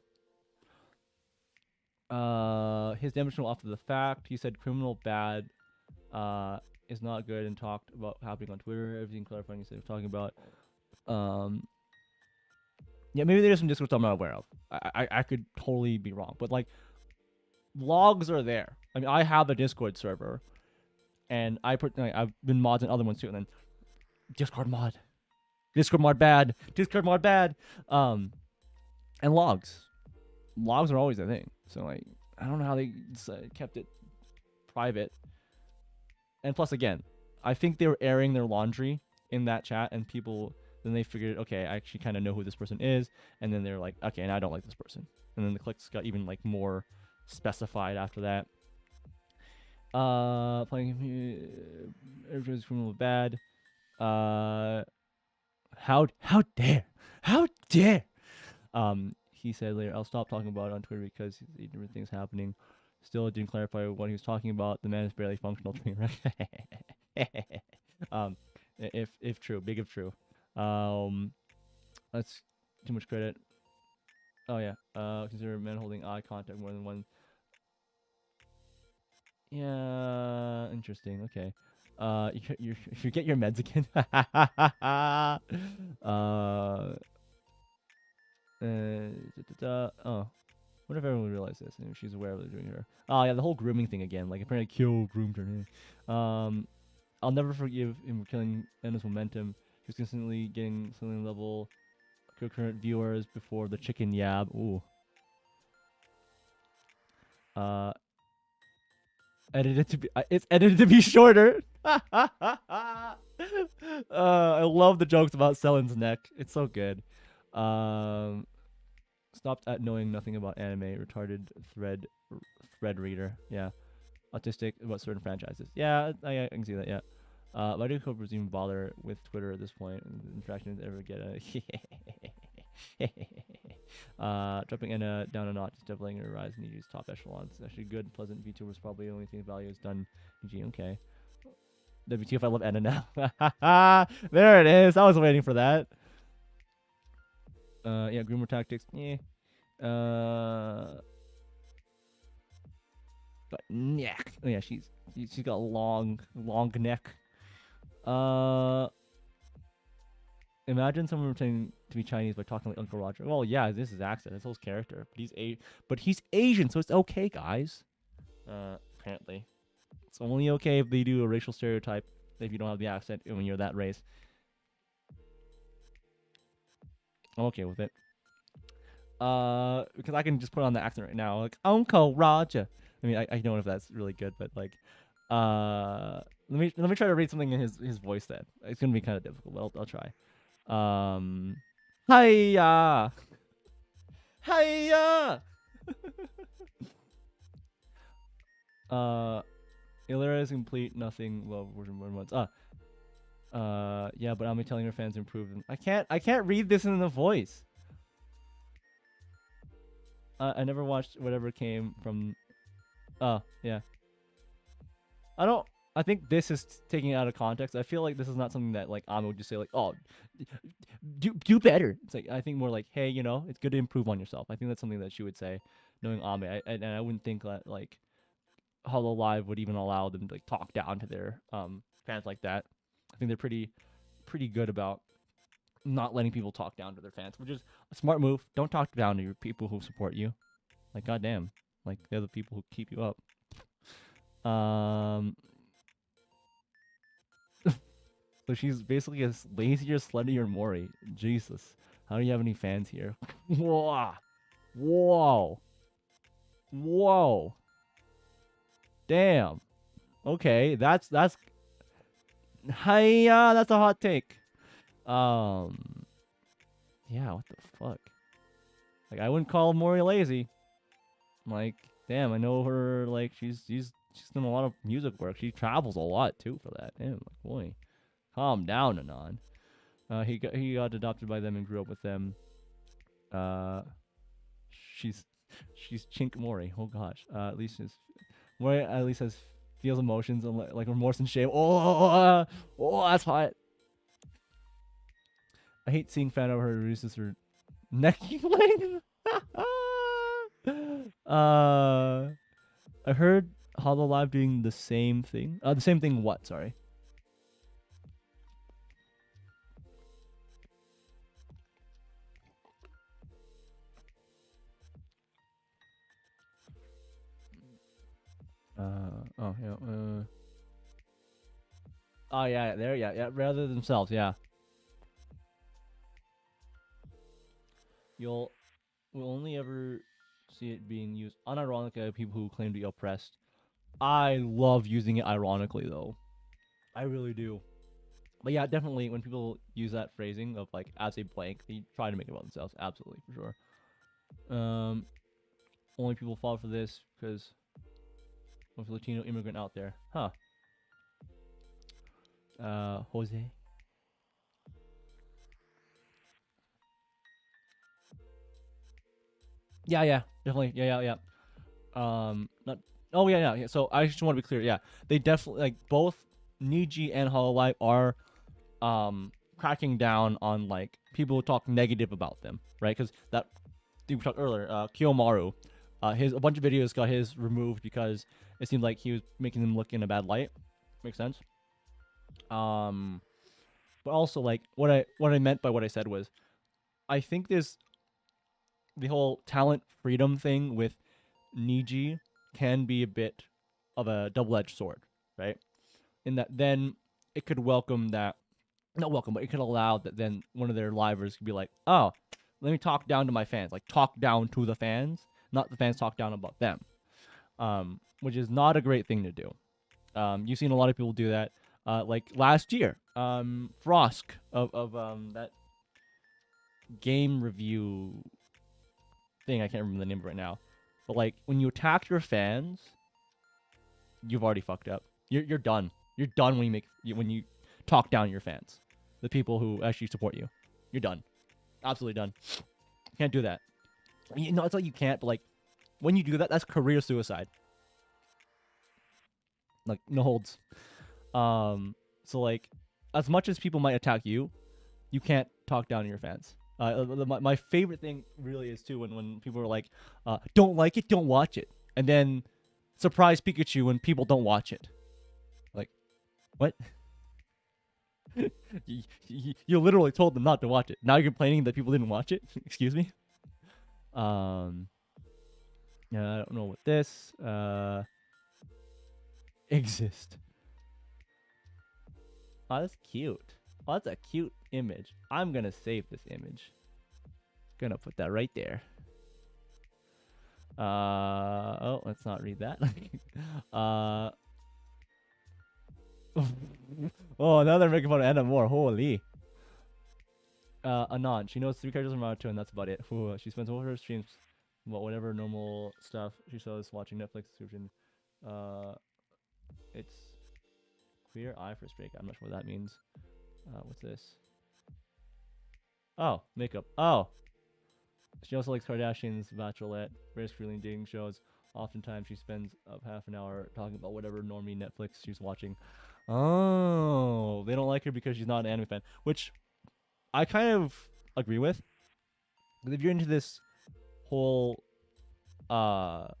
His dimensional after the fact. He said criminal bad is not good and talked about happening on Twitter. Everything clarifying instead of talking about. Yeah, maybe there's some Discord stuff I'm not aware of. I could totally be wrong, but like logs are there. I mean, I have a Discord server, and I've been mods in other ones too, and then Discord mod bad, and logs are always a thing. So like, I don't know how they kept it private. And plus, again, I think they were airing their laundry in that chat, and people then they figured, okay, I actually kind of know who this person is, and then they're like, okay, and I don't like this person, and then the clicks got even like more specified after that. Playing everybody's criminal bad. How dare? He said later, I'll stop talking about it on Twitter because different things happening. Still didn't clarify what he was talking about. The man is barely functional train wreck. If true, big if true. That's too much credit. Oh yeah. Consider men holding eye contact more than one. Yeah, interesting. Okay. You should get your meds again. Oh, what if everyone would realize this? And she's aware of it doing her. Oh yeah, the whole grooming thing again. Like apparently, Kyo groomed her. I'll never forgive him for killing Enda's momentum. He was consistently getting something level concurrent viewers before the chicken yab. Ooh. It's edited to be shorter. I love the jokes about Sellen's neck. It's so good. Stopped at knowing nothing about anime. Retarded thread reader. Yeah. Autistic about certain franchises. Yeah, I can see that. Yeah. Why do Cobras even bother with Twitter at this point? Interactions ever get dropping Anna down a notch is definitely going to rise in Niji's top echelons. It's actually good. Pleasant VTuber is probably the only thing value has done. Niji, okay. WTF, I love Anna now. There it is. I was waiting for that. Yeah, groomer tactics. Yeah. But neck. Oh yeah, she's got a long neck. Imagine someone pretending to be Chinese by talking like Uncle Roger. Well, yeah, this is accent. It's his character. But he's Asian, so it's okay, guys. Apparently. It's only okay if they do a racial stereotype if you don't have the accent when you're that race. I'm okay with it. Because I can just put on the accent right now, like Uncle Roger. I mean, I don't know if that's really good, but like, let me try to read something in his voice. Then it's gonna be kind of difficult, but I'll try. Hiya, hiya. Illyria is complete. Nothing. Love version 1 months. Yeah, but I'm telling your fans to improve them. I can't read this in the voice. I never watched whatever came from. Oh, yeah. I think this is taking it out of context. I feel like this is not something that like Ame would just say like, oh, do better. It's like I think more like, hey, it's good to improve on yourself. I think that's something that she would say, knowing Ame. And I wouldn't think that like Hollow Live would even allow them to like talk down to their fans like that. I think they're pretty good about not letting people talk down to their fans, which is a smart move. Don't talk down to your people who support you. Like goddamn, like they're the people who keep you up. So she's basically as lazy or slutty or Mori. Jesus, How do you have any fans here? Whoa. Whoa. Whoa. Damn. Okay, that's hiya, that's a hot take. Yeah, what the fuck? Like, I wouldn't call Mori lazy. Like, damn, I know her. Like, she's done a lot of music work. She travels a lot too for that. Damn, like, boy, calm down, Anon. He got adopted by them and grew up with them. Uh, she's Chink Mori. Oh gosh. At least his Mori at least has feels emotions and like remorse and shame. Oh, that's hot. I hate seeing fan of her reduces her neck length. I heard Hololive doing the same thing. The same thing. What? Sorry. Oh yeah. Oh yeah. There. Yeah. Rather themselves. Yeah. We'll only ever see it being used unironically by people who claim to be oppressed. I love using it ironically though. I really do. But yeah, definitely when people use that phrasing of like as a blank, they try to make it about themselves. Absolutely, for sure. Only people fall for this because of Latino immigrant out there. Huh. Jose. Yeah, definitely. Yeah. Not. Oh yeah. So I just want to be clear. Yeah, they definitely like both Niji and Hololive are cracking down on like people who talk negative about them, right? Because that we talked earlier, Kiyomaru, a bunch of videos got his removed because it seemed like he was making them look in a bad light. Makes sense. But also like what I meant by what I said was, I think this the whole talent freedom thing with Niji can be a bit of a double-edged sword, right? In that then it could welcome that not welcome, but it could allow that then one of their livers could be like, oh, let me talk down to my fans, like talk down to the fans, not the fans talk down about them, which is not a great thing to do. You've seen a lot of people do that. Like last year, Frosk of that game review thing, I can't remember the name of it right now, but like when you attack your fans, you've already fucked up. You're done. You're done when you talk down your fans, the people who actually support you. You're done. Absolutely done. Can't do that. You know, it's like you can't, but like when you do that, that's career suicide. Like no holds. So like, as much as people might attack you, you can't talk down to your fans. My favorite thing really is too when people are like, don't like it, don't watch it, and then surprise Pikachu when people don't watch it. Like, what? You literally told them not to watch it. Now you're complaining that people didn't watch it. Excuse me. Yeah, I don't know what this exist. Oh, that's cute. Oh, that's a cute image. I'm gonna save this image. Gonna put that right there. Oh, let's not read that. Oh, now they're making fun of Anna more. Holy. Anon. She knows 3 characters from Naruto, and that's about it. Ooh, she spends all her streams about whatever normal stuff she saws watching Netflix subscription. It's queer eye for straight. I'm not sure what that means. What's this? Oh, makeup. Oh. She also likes Kardashians, Bachelorette, various screening dating shows. Oftentimes she spends half an hour talking about whatever normie Netflix she's watching. Oh, they don't like her because she's not an anime fan, which I kind of agree with. But if you're into this whole VTuber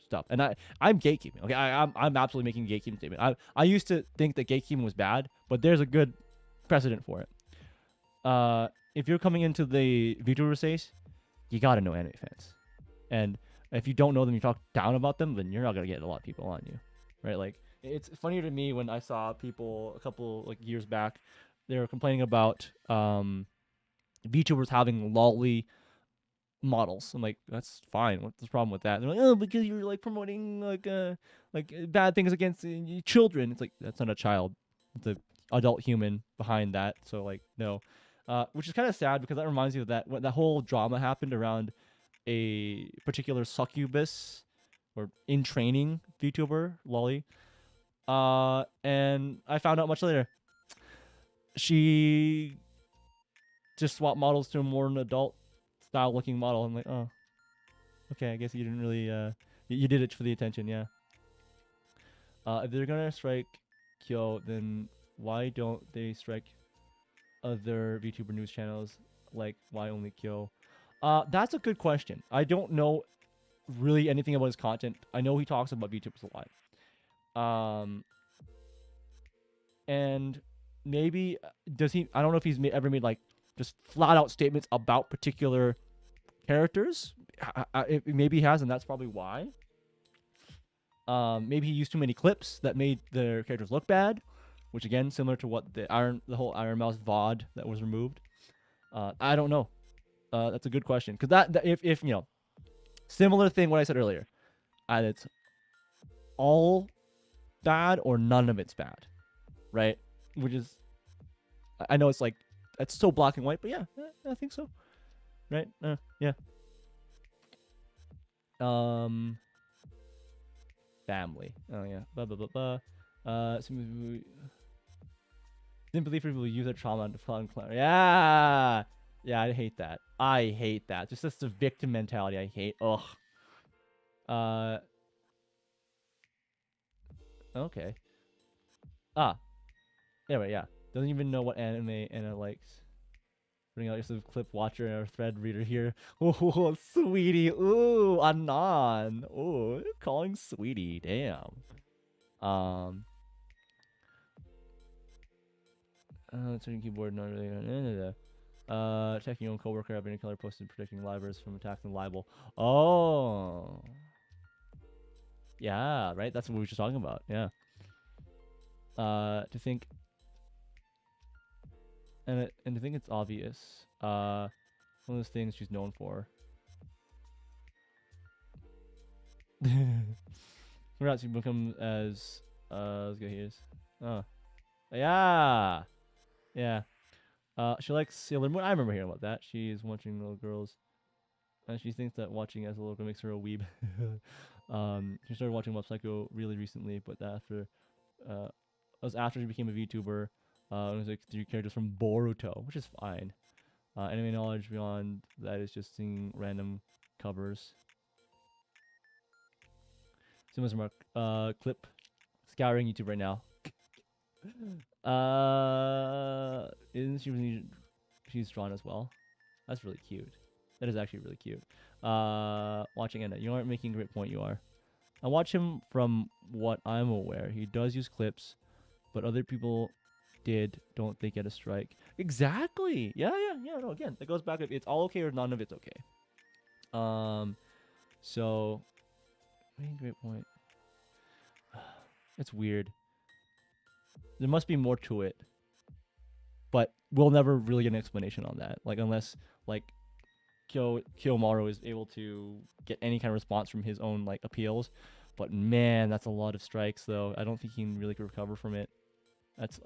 stuff, and I'm gatekeeping. Okay, I'm absolutely making a gatekeeping statement. I used to think that gatekeeping was bad, but there's a good precedent for it. If you're coming into the VTuber space, you gotta know anime fans, and if you don't know them, you talk down about them, then you're not gonna get a lot of people on you, right? Like it's funnier to me when I saw people a couple like years back, they were complaining about VTubers having lolly models. I'm like, that's fine. What's the problem with that? And they're like, oh, because you're like promoting like bad things against children. It's like that's not a child. It's a adult human behind that. So like no, which is kind of sad because that reminds me of that when that whole drama happened around a particular succubus or in training VTuber lolly. And I found out much later she just swapped models to a more an adult style looking model. I'm like, oh, okay, I guess you didn't really you did it for the attention, yeah. If they're gonna strike Kyo, then why don't they strike other VTuber news channels? Like, why only Kyo? That's a good question. I don't know really anything about his content. I know he talks about VTubers a lot. And maybe does he? I don't know if he's ever made like just flat out statements about particular characters. Maybe he has, and that's probably why. Maybe he used too many clips that made their characters look bad, which again, similar to what the whole Iron Mouse VOD that was removed. I don't know. That's a good question because that if you know, similar thing what I said earlier, either it's all bad or none of it's bad, right? Which is, I know it's like it's so black and white, but yeah, I think so, right? Yeah. Family. Oh yeah. Blah blah blah blah. Sympathy for people who use their trauma to fun. Yeah. Yeah, I hate that. I hate that. Just that's the victim mentality. I hate. Ugh. Okay. Ah. Anyway, yeah. Doesn't even know what anime Anna likes. Bring out your clip watcher and our thread reader here. Oh, sweetie. Ooh, Anon. Ooh, calling sweetie. Damn. Turning keyboard, not really. Checking your own coworker. Aberdeen Keller posted predicting livers from attacks and libel. Oh. Yeah, right? That's what we were just talking about. Yeah. To think. And to think it's obvious. One of those things she's known for. Perhaps you become as let's go here. Oh. Yeah. Yeah. She likes Sailor Moon. I remember hearing about that. She's watching little girls. And she thinks that watching as a little girl makes her a weeb. She started watching Mob Psycho really recently, but after it was after she became a VTuber. It was like 3 characters from Boruto, which is fine. Anime knowledge beyond that is just seeing random covers. Simmons remark, clip scouring YouTube right now. Isn't she? She's drawn as well. That's really cute. That is actually really cute. Watching Enda, you aren't making a great point. You are. I watch him from what I'm aware. He does use clips, but other people don't they get a strike? Exactly. Yeah. No, again, that goes back. It's all okay or none of it's okay. So, making a great point. It's weird. There must be more to it, but we'll never really get an explanation on that. Like unless like Kiyomaru is able to get any kind of response from his own like appeals. But man, that's a lot of strikes though. I don't think he can really recover from it. That's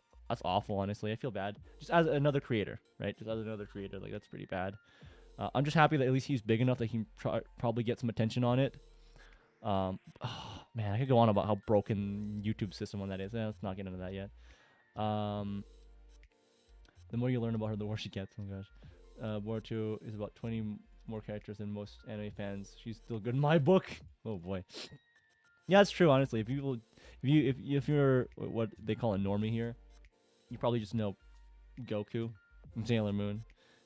awful, honestly. I feel bad. Just as another creator, right? Just as another creator, like that's pretty bad. I'm just happy that at least he's big enough that he can probably get some attention on it. Oh, man, I could go on about how broken YouTube system on that is. Let's not get into that yet. The more you learn about her, the worse she gets. Oh my gosh. Boruto is about 20 more characters than most anime fans. She's still good in my book. Oh boy. Yeah, it's true. Honestly, if you're what they call a normie here, you probably just know Goku, and Sailor Moon,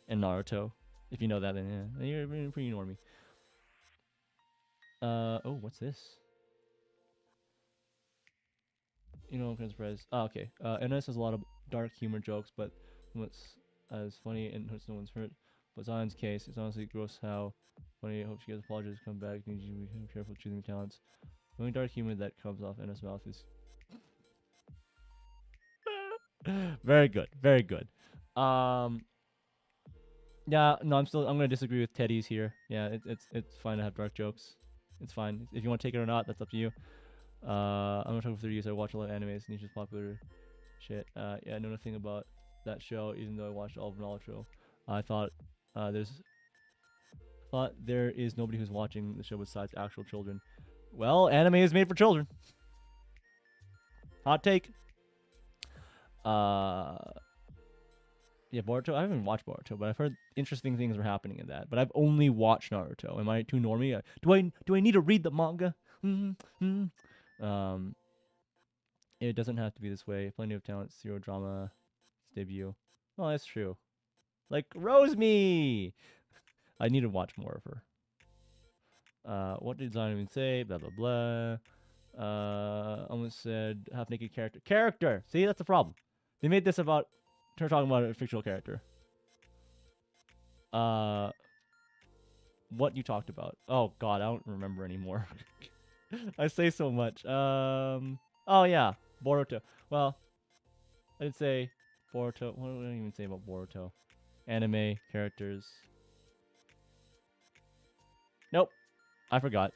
and Naruto. If you know that, then yeah, you're pretty normie. Oh, what's this? You know, I'm surprised. Oh, okay. NS has a lot of dark humor jokes, but what's as funny and hurts no one's hurt. But Zion's case, it's honestly gross how funny. I hope she gets apologies to come back. Need you to be careful choosing talents. The only dark humor that comes off NS mouth is very good, very good. Yeah, no, I'm gonna disagree with Teddy's here. Yeah, it's fine to have dark jokes. It's fine. If you want to take it or not, that's up to you. I'm gonna talk for 30 years. I watch a lot of animes. Niche's popular shit. Yeah, I know nothing about that show, even though I watched all of Naruto. I thought there's thought there is nobody who's watching the show besides actual children. Well, anime is made for children. Hot take. Uh, yeah, Boruto. I haven't watched Boruto, but I've heard interesting things are happening in that. But I've only watched Naruto. Am I too normie? Do I need to read the manga? Um, it doesn't have to be this way. Plenty of talent, zero drama, its debut. Oh, that's true. Like Roseme. I need to watch more of her. What did Zion even say? Blah blah blah. Almost said half naked character. Character. See, that's the problem. They made this about. They're talking about a fictional character. What you talked about? Oh God, I don't remember anymore. I say so much. Oh yeah, Boruto. Well, I did say Boruto. What did I even say about Boruto? Anime characters. Nope, I forgot.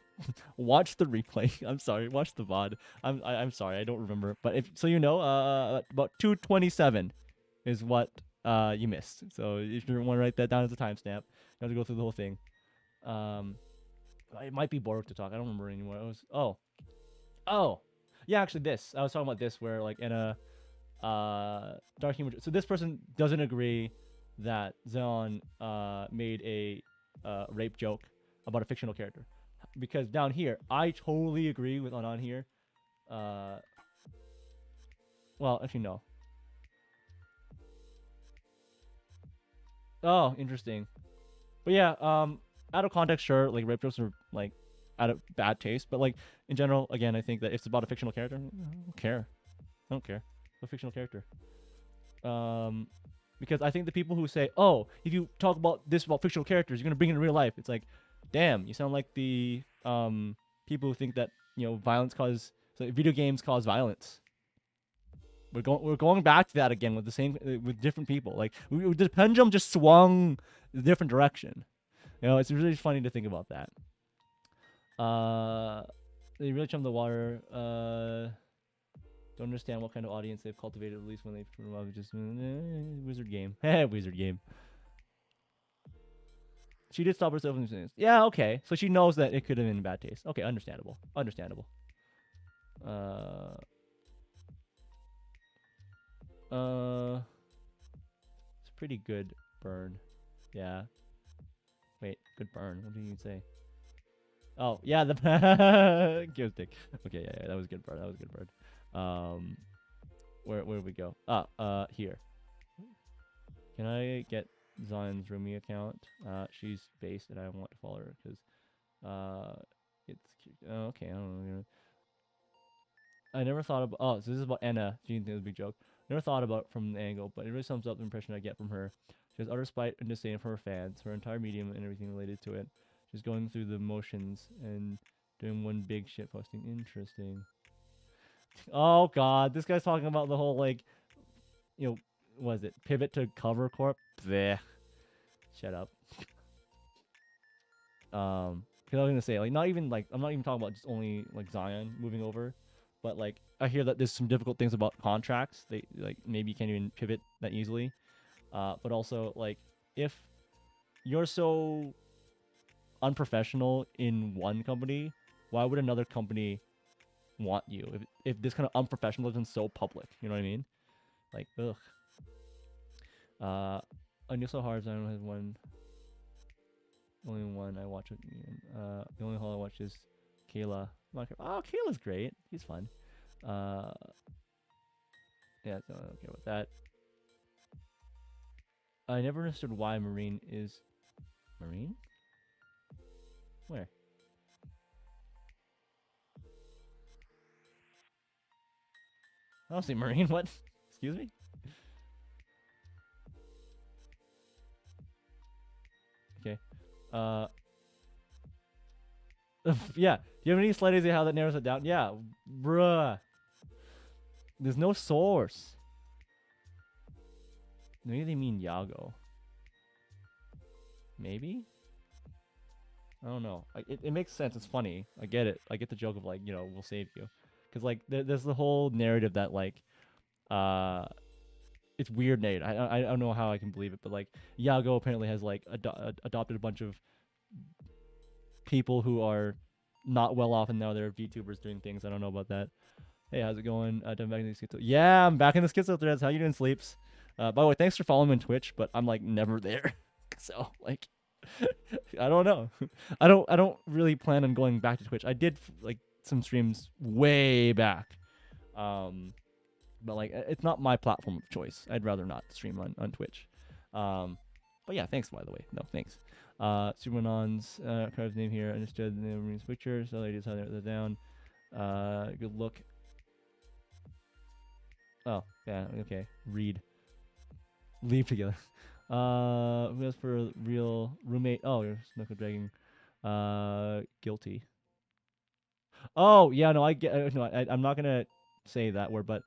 Watch the replay. I'm sorry. Watch the VOD. I'm sorry. I don't remember. But if so, you know, about 227 is what you missed. So if you want to write that down as a timestamp, you have to go through the whole thing. It might be Boruto talk. I don't remember anymore. It was oh, yeah. Actually, I was talking about this where like in a dark humor. So this person doesn't agree that Zeon made a rape joke about a fictional character, because down here I totally agree with on here. Well, actually no. Oh, interesting. But yeah, out of context, sure, like rape jokes are like out of bad taste, but like in general, again, I think that if it's about a fictional character, I don't care. I don't care. A fictional character. Because I think the people who say, "Oh, if you talk about this about fictional characters, you're gonna bring it in real life," it's like, damn, you sound like the people who think that violence cause so video games cause violence. We're going back to that again with the same with different people. Like the pendulum just swung a different direction. It's really funny to think about that. They really chum the water. Don't understand what kind of audience they've cultivated, at least when they've just wizard game. Wizard game. She did stop herself from saying, yeah, okay. So she knows that it could have been in bad taste. Okay, understandable. Understandable. It's a pretty good burn. Yeah. Wait, good burn. What did you say? Oh, yeah, the give stick. Okay, yeah, that was a good burn. That was a good burn. Where did we go? Here. Can I get Zion's Rumi account? She's based and I want to follow her because it's cute. Oh, okay, I don't know. I never thought about. Oh, so this is about Anna. She thinks it's a big joke. Never thought about it from the angle, but it really sums up the impression I get from her. She has utter spite and disdain for her fans, her entire medium, and everything related to it. She's going through the motions and doing one big shit posting. Interesting. Oh God, this guy's talking about the whole like, what is it? Pivot to cover corp. Bleh. Shut up. Because I was gonna say like not even like I'm not even talking about just only like Zion moving over, but like I hear that there's some difficult things about contracts. They like maybe you can't even pivot that easily. But also like if you're so unprofessional in one company, why would another company want you if this kind of unprofessionalism is so public? You know what I mean? Like ugh. I knew so hard. I don't have one. Only one I watch it. The only haul I watch is Kayla. Oh, Kayla's great. He's fun. Yeah, so I don't care about that. I never understood why Marine is Marine. Where? I don't see Marine. What? Excuse me. Okay. Yeah. Do you have any slight idea how that narrows it down? Yeah, bruh. There's no source. Maybe they mean Yago. Maybe. I don't know. Like, it makes sense. It's funny. I get it. I get the joke of like, we'll save you, because like there's the whole narrative that like, uh, it's weird, Nate. I don't know how I can believe it, but like Yago apparently has like adopted a bunch of people who are not well off, and now they're VTubers doing things. I don't know about that. Hey, how's it going? I'm back in the Schizo. Yeah, I'm back in the Schizo threads. How you doing, Sleeps? By the way, thanks for following me on Twitch, but I'm like never there. So like, I don't know. I don't really plan on going back to Twitch. I did like some streams way back. But like it's not my platform of choice. I'd rather not stream on Twitch. But yeah, thanks by the way. No, thanks. Supermanon's card's name here. Understood the name of picture. So they just had it down. Good look. Oh, yeah, okay. Read. Leave together. Who has for a real roommate? Oh, you're Snooker Dragon. Guilty. Oh, yeah, no, I get. No, I'm not gonna say that word, but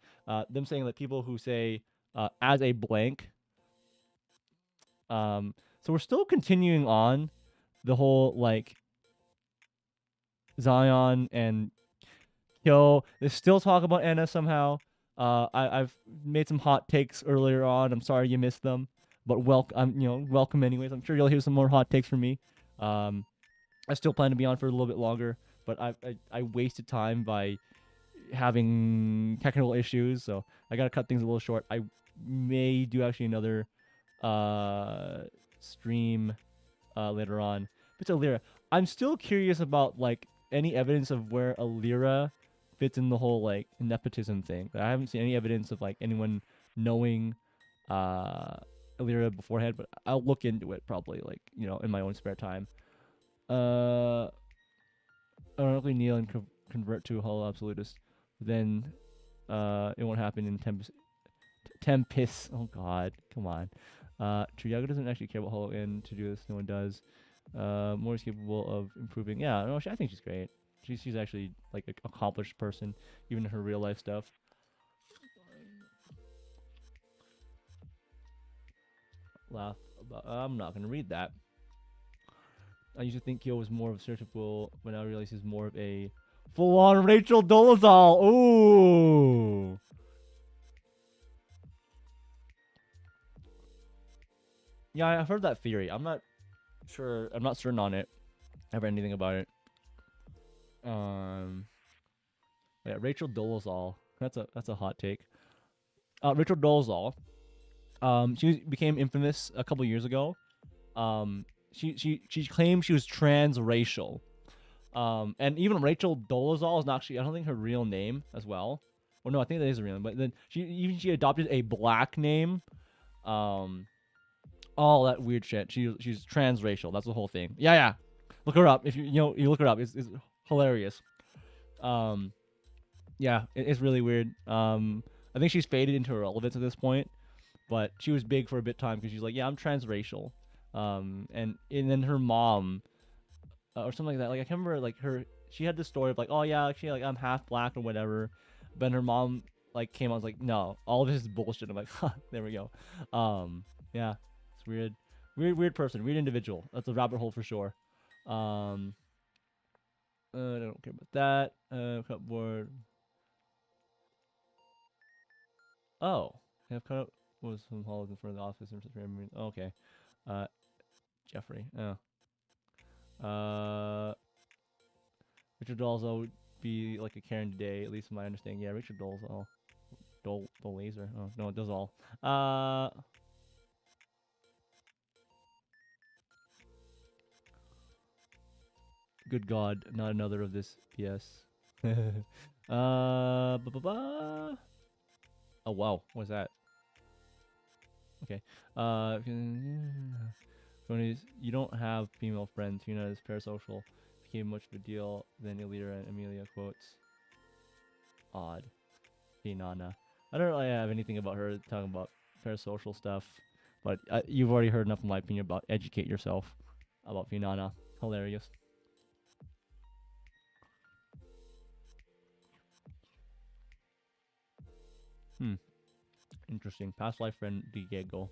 them saying that people who say as a blank. So we're still continuing on the whole like Zion and Kyo. They still talk about Anna somehow. I've made some hot takes earlier on. I'm sorry you missed them, but welcome anyways. I'm sure you'll hear some more hot takes from me. I still plan to be on for a little bit longer, but I wasted time by having technical issues, so I gotta cut things a little short. I may do actually another stream later on. But it's Alira. I'm still curious about like any evidence of where Alira fits in the whole like nepotism thing. I haven't seen any evidence of like anyone knowing Alira beforehand, but I'll look into it probably like in my own spare time. Ironically, kneel and convert to a hollow absolutist, then it won't happen in Tempest. Oh God, come on. Triago doesn't actually care about hollow in to do this. No one does. More is capable of improving. Yeah, no, I think she's great. She's actually like an accomplished person, even in her real life stuff. Laugh about. I'm not gonna read that. I used to think Kyo was more of a searchable, but now I realize he's more of a full-on Rachel Dolezal. Ooh. Yeah, I've heard that theory. I'm not sure. I'm not certain on it. I haven't read anything about it. Yeah, Rachel Dolezal. That's a hot take. Rachel Dolezal. She became infamous a couple years ago. She claimed she was transracial. And even Rachel Dolezal is not actually, I don't think, her real name as well. Or no, I think that is her real name. But then she adopted a black name. All that weird shit. She's transracial. That's the whole thing. Yeah. Look her up. If you look her up. It's hilarious. Yeah, it's really weird. I think she's faded into irrelevance at this point, but she was big for a bit time because she's like, yeah, I'm transracial. And then her mom, or something like that. Like I can't remember. Like she had this story of like, oh yeah, actually, like I'm half black or whatever. But then her mom like came out and was like, no, all of this is bullshit. I'm like, huh, there we go. Yeah, it's weird person, weird individual. That's a rabbit hole for sure. I don't care about that. Cupboard. Oh, I have cut up was some halls in front of the office. Oh, okay. Jeffrey. Oh. Richard Dolezal would be like a Karen today, at least from my understanding. Yeah, Richard Dolezal. Dol laser. Oh no, it does all. Good God, not another of this. Yes. Oh wow, what's that? Okay. You don't have female friends. You're not as parasocial. Became much of a deal than Elira and Amelia quotes. Odd. Finana. I don't really have anything about her talking about parasocial stuff, but you've already heard enough of my opinion about educate yourself about Finana. Hilarious. Interesting. Past life friend Diego.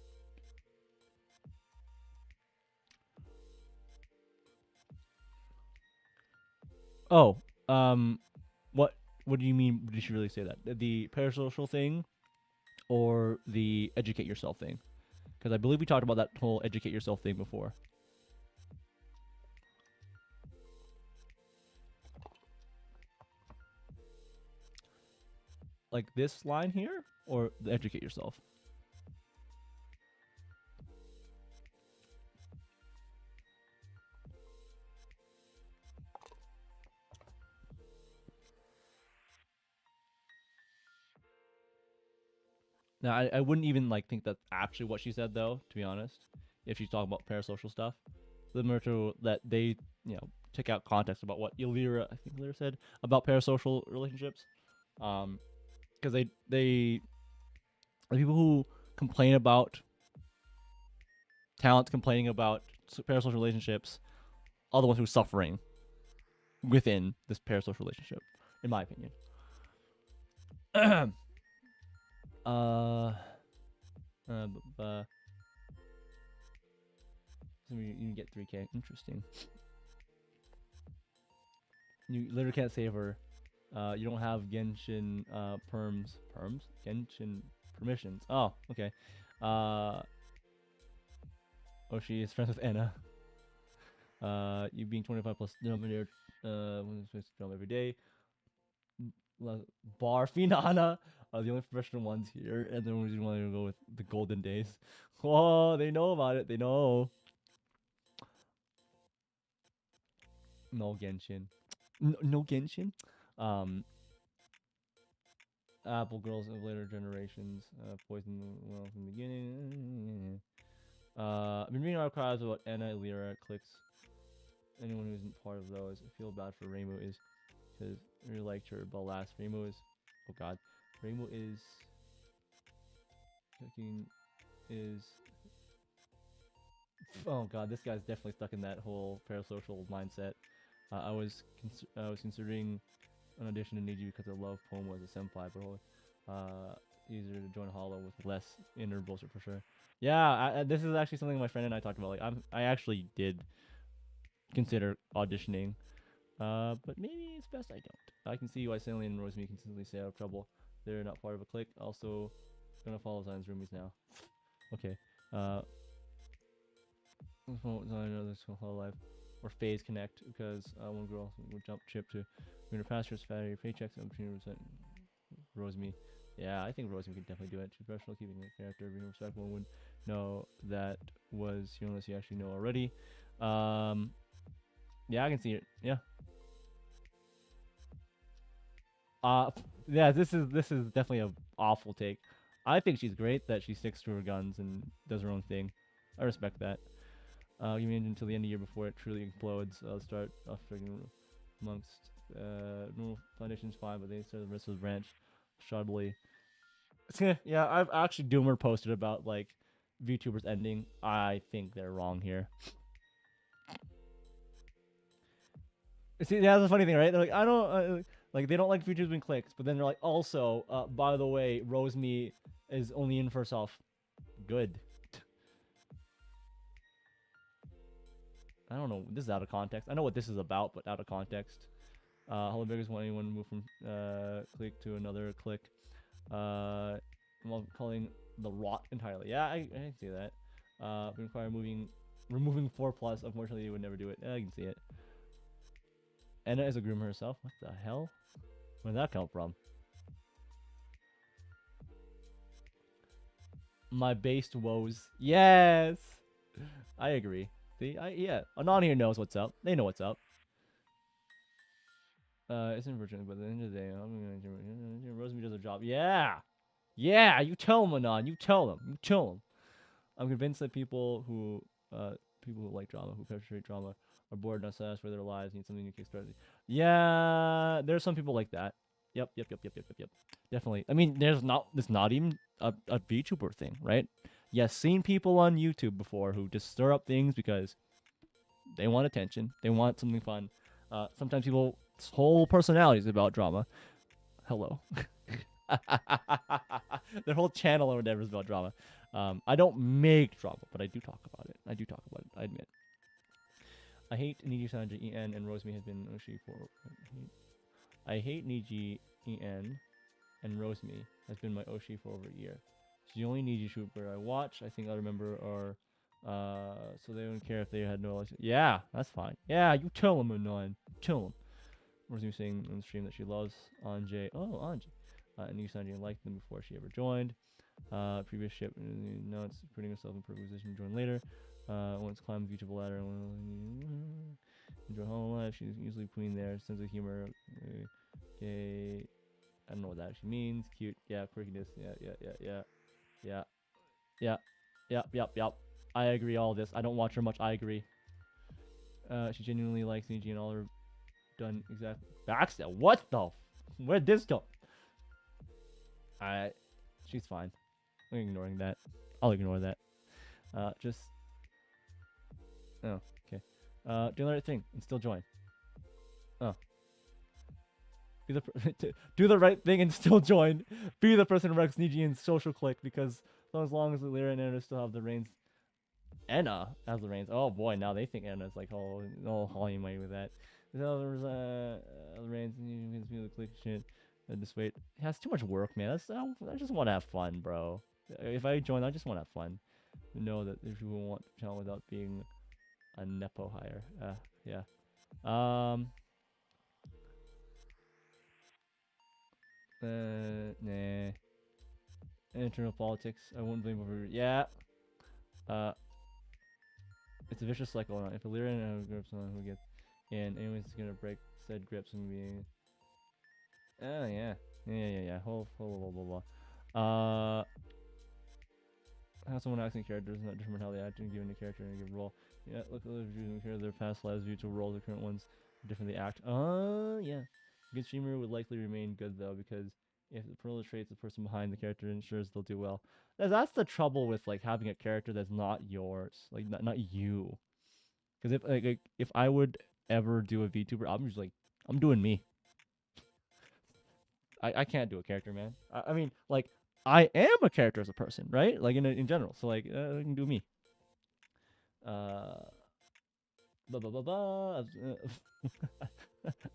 Oh, what do you mean? Did she really say that? The parasocial thing or the educate yourself thing? Because I believe we talked about that whole educate yourself thing before. Like this line here, or the educate yourself? Now, I wouldn't even like think that's actually what she said though, to be honest. If she's talking about parasocial stuff, similar to that they take out context about what I think Illyra said about parasocial relationships, because they the people who complain about talents complaining about parasocial relationships are the ones who are suffering within this parasocial relationship, in my opinion. So you get 3K. Interesting. You literally can't save her. You don't have Genshin perms? Genshin permissions. Oh, okay. Oh, she is friends with Anna. You being 25 plus denominator, jump every day. Bar Finana are the only professional ones here, and then we just want to go with the golden days. Oh, they know about it. They know. No Genshin. No Genshin. Apple girls of later generations. Poison well from the beginning. I've been reading archives about Anna, Lyra, clicks. Anyone who isn't part of those, I feel bad for Rainbow is because I really liked her, but last Rainbow is, oh god, Rainbow is fucking is. Oh god, this guy's definitely stuck in that whole parasocial mindset. I was considering an audition to Niji because I love Pomo as a senpai, but easier to join Hollow with less inner bullshit for sure. Yeah, this is actually something my friend and I talked about. Like, I actually did consider auditioning, but maybe it's best I don't. I can see why Stanley and Rosemary consistently stay out of trouble. They're not part of a clique. Also, gonna follow Zion's roomies now. Okay. This whole life or phase connect because one girl would jump ship to greener pastures, fatter paychecks, and opportunity percent. Rosemary, yeah, I think Rosemary could definitely do it. She's professional, keeping a character, being respectful, and would know that was you unless you actually know already. Yeah, I can see it. Yeah. Yeah, this is definitely a awful take. I think she's great that she sticks to her guns and does her own thing. I respect that. Give me until the end of the year before it truly explodes. I'll start off amongst normal foundations fine, but they start the rest of the branch shoddily. Yeah, I've actually Doomer posted about like VTubers ending. I think they're wrong here. See, that's the funny thing, right? They're like, I don't like they don't like VTubers being clicked, but then they're like, also, by the way, Rosemary is only in for herself. Good. I don't know. This is out of context. I know what this is about, but out of context. Hollow Beggars want anyone to move from click to another click. I'm calling the rot entirely. Yeah, I can see that. Require removing 4+. Unfortunately, you would never do it. I can see it. Anna is a groomer herself. What the hell? Where did that come from? My based woes. Yes! I agree. See, yeah. Anon here knows what's up. They know what's up. It's unfortunate, but at the end of the day, Rosemary does her job. Yeah! Yeah! You tell them, Anon. You tell them. You tell them. I'm convinced that people who like drama, who perpetrate drama, are bored, not satisfied with their lives, need something to kickstart. Yeah, there's some people like that. Yep. Definitely. I mean, it's not even a VTuber thing, right? Yes, seen people on YouTube before who just stir up things because they want attention, they want something fun. Sometimes people's whole personality is about drama. Hello. Their whole channel or whatever is about drama. I don't make drama, but I do talk about it. I admit. I hate Nijisanji En and Rosemi has been Oshi for. I hate Niji En and Rosemi has been my Oshi for over a year. She's the only Niji shooter I watch. I think other member are. So they don't care if they had no license. Yeah, that's fine. Yeah, you tell them, Anon. Tell them. Rosemi saying on the stream that she loves Anjay. Oh, Anjay. And Nijisanji liked them before she ever joined. Previous ship, now it's putting herself in perfect position to join later. Once climbs the YouTube ladder, enjoy Hollow Life. She's usually between there. Sense of humor. Okay. I don't know what that actually means. Cute. Yeah, quirkiness. Yeah. Yep. I agree all this. I don't watch her much. I agree. She genuinely likes Niji and all her done exactly. Backstab? What the? Where'd this go? She's fine. I'm ignoring that. I'll ignore that. Just. Oh, okay. Do the right thing and still join. Oh. Do the right thing and still join. Be the person who wrecks Niji in social click because as long as the Lyra and Anna still have the reins. Anna has the reins. Oh boy, now they think Anna's like all Holly mighty with that. So there's the reins and you can the click shit. Just wait. It has too much work, man. I just want to have fun, bro. If I join, I just want to have fun. Know that if you want to channel without being a nepo hire. Yeah. Nah. Internal politics. I wouldn't blame over. Yeah. It's a vicious cycle. If a Lyra and a grip someone who gets in, anyone's gonna break said grips and being. Oh yeah. Blah blah blah. How someone acting characters is not different how they act and given a character and a given role. Yeah, look at those using their past lives due to roles, the current ones differently act. Yeah. A good streamer would likely remain good though because if the personal traits the person behind the character ensures they'll do well. That's the trouble with like having a character that's not yours, like not you. Because if I would ever do a VTuber, I'm just like I'm doing me. I can't do a character, man. I mean, like I am a character as a person, right? Like in general. So like I can do me. Blah blah blah blah.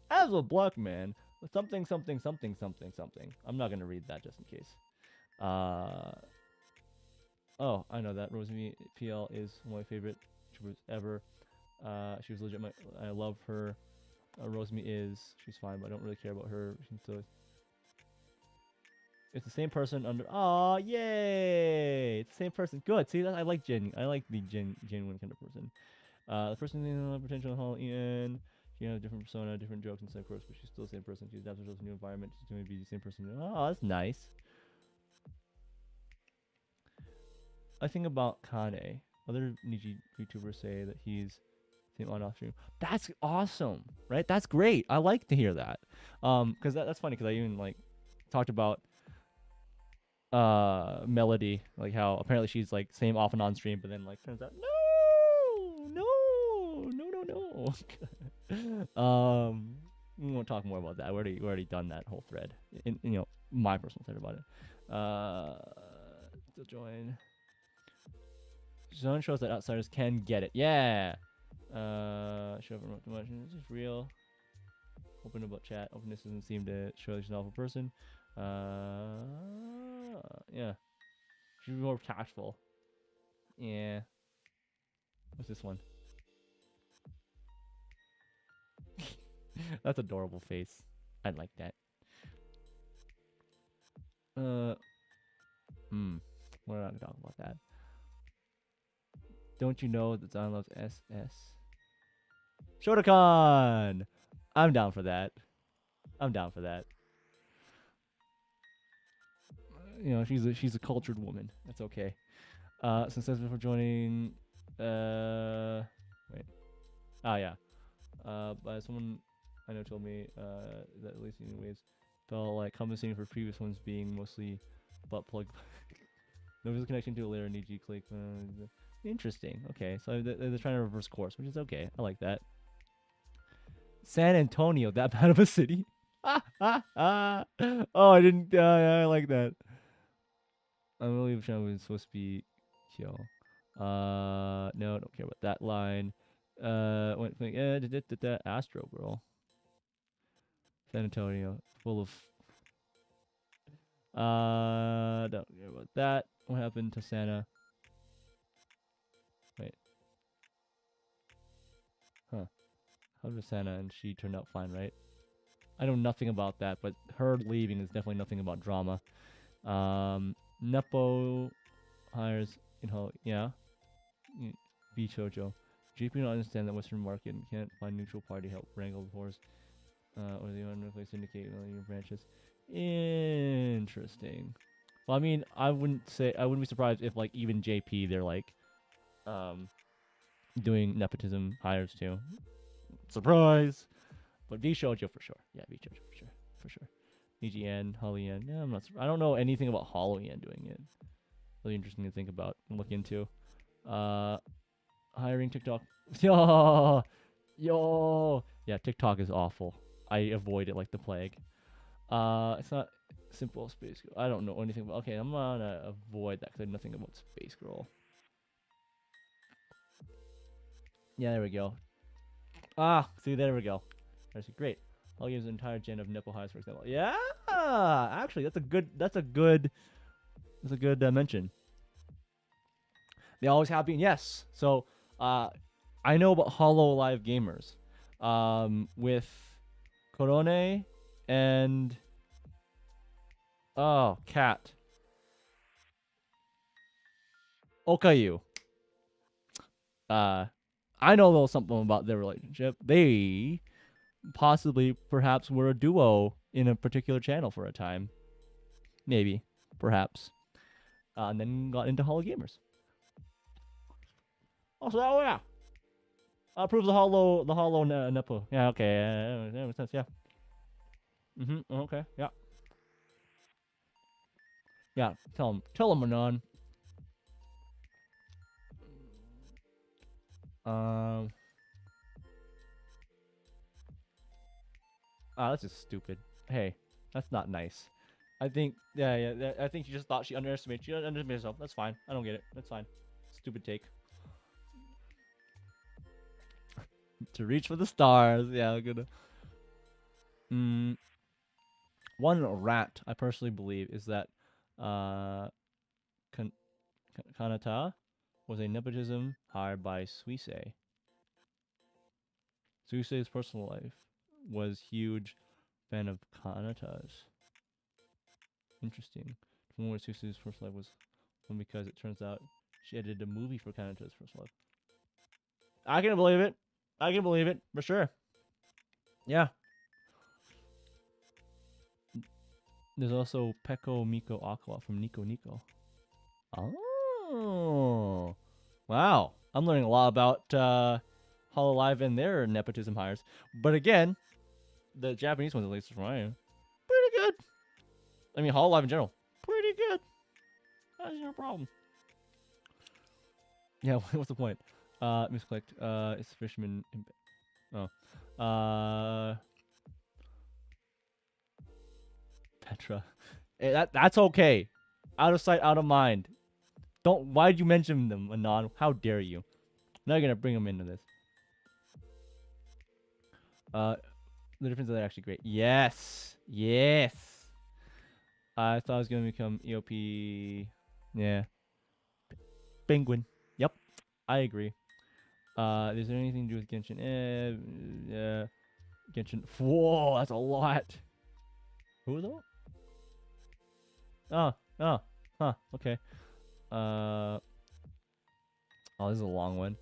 As a black man, something. I'm not gonna read that just in case. Oh, I know that Rosemary PL is one of my favorite YouTubers ever. She was legit. I love her. Rosemary is. She's fine, but I don't really care about her. So it's the same person under. Oh, yay! It's the same person. Good. See, I like I like the genuine kind of person. The person in potential Hall Ian. She has a different persona, different jokes and stuff, of course, but she's still the same person. She adapts herself to a new environment. She's going to be the same person. Oh, that's nice. I think about Kane. Other Niji YouTubers say that he's same on-off stream. That's awesome, right? That's great. I like to hear that. Because that's funny. Because I even like talked about Melody, like how apparently she's like same off and on stream, but then like turns out no. We won't talk more about that. We already done that whole thread. In my personal thread about it. Still join. Zone shows that outsiders can get it. Yeah. Show up too much. Is this real? Open about chat. Openness doesn't seem to show that she's an awful person. Yeah. She's more tactful. Yeah. What's this one? That's adorable face. I like that. We're not gonna talk about that. Don't you know that Zion loves SS? Shotokan! I'm down for that. She's a cultured woman. That's okay. Success before joining. Wait. Oh yeah. But someone I know told me that at least anyways felt like compensating for previous ones being mostly butt plug. No physical connection to a layer Niji click. Interesting. Okay, so they're trying to reverse course, which is okay. I like that. San Antonio, that bad of a city? Oh, I didn't. I like that. I believe China was supposed to be Kyo. No, don't care about that line. Astro Girl. San Antonio, full of. Don't care about that. What happened to Santa? Wait. Huh. How did Santa and she turned out fine, right? I know nothing about that, but her leaving is definitely nothing about drama. Nepo hires, yeah. B Chojo. GP don't understand that Western market and can't find neutral party help wrangle wars. Or the unreplaced syndicate your branches. Interesting. Well, I mean, I wouldn't be surprised if like even JP they're like doing nepotism hires too. Surprise. But V Shoujo for sure. Yeah, V Shoujo for sure. For sure. EGN, Holly-Yen. Yeah, I don't know anything about Holly-Yen doing it. Really interesting to think about and look into. Hiring TikTok. Yo. Yeah, TikTok is awful. I avoid it like the plague. It's not simple Space Girl. I don't know anything about. Okay, I'm gonna avoid that because I know nothing about Space Girl. Yeah, there we go. See, there we go. That's great. I'll use an entire gen of nipple highs, for example. Yeah, actually, that's a good mention. They always have been, yes. So, I know about Hollow Live gamers, with Korone and Cat Okayu. I know a little something about their relationship. They possibly, perhaps, were a duo in a particular channel for a time. Maybe, perhaps. And then got into Hollow Gamers. Also, yeah. Proves the Hollow Nepo. Yeah, okay. That makes sense, yeah. Okay, yeah. Yeah, tell him, Anon. That's just stupid. Hey, that's not nice. I think, I think she just thought she underestimated herself. That's fine. I don't get it. That's fine. Stupid take. To reach for the stars. Yeah, good. One rat, I personally believe, is that Kanata was a nepotism hired by Suisei. Suisei's personal life was huge fan of Kanata's. Interesting. From where Suisei's first life was, because it turns out she edited a movie for Kanata's first life. I can believe it. For sure. Yeah. There's also Peko Miko Aqua from Nico Nico. Oh. Wow. I'm learning a lot about Hololive and their nepotism hires. But again, the Japanese ones, at least from I pretty good. I mean, Hololive in general, pretty good. That's no problem. Yeah, what's the point? Misclicked. It's Fishman. Petra. That's okay. Out of sight, out of mind. Why'd you mention them, Anon? How dare you? Now you're gonna bring them into this. The difference is actually great. Yes. I thought I was gonna become EOP. Yeah. Penguin. Yep. I agree. Is there anything to do with Genshin? Yeah. Genshin. Whoa, that's a lot. Who though? Okay. Oh, this is a long one.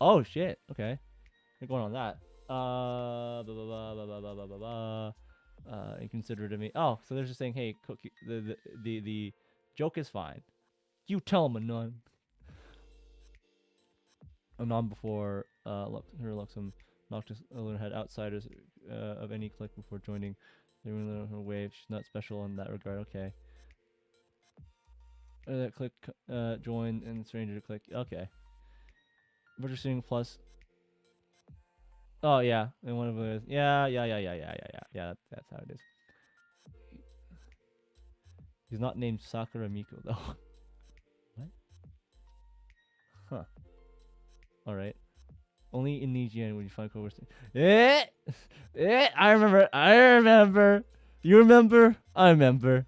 Oh shit. Okay, you're going on that. Inconsiderate of me. Oh, so they're just saying, hey, cookie. The joke is fine. You tell him, Anon. Anon before her Luxem Noctis had outsiders of any clique before joining. They were her wave. She's not special in that regard. Okay. That click join and stranger to click. Okay. Purchasing plus. Oh yeah, and one of them is yeah. That's how it is. He's not named Sakura Miko though. What? All right. Only in Nijian would you find co-workers. I remember. I remember. You remember? I remember.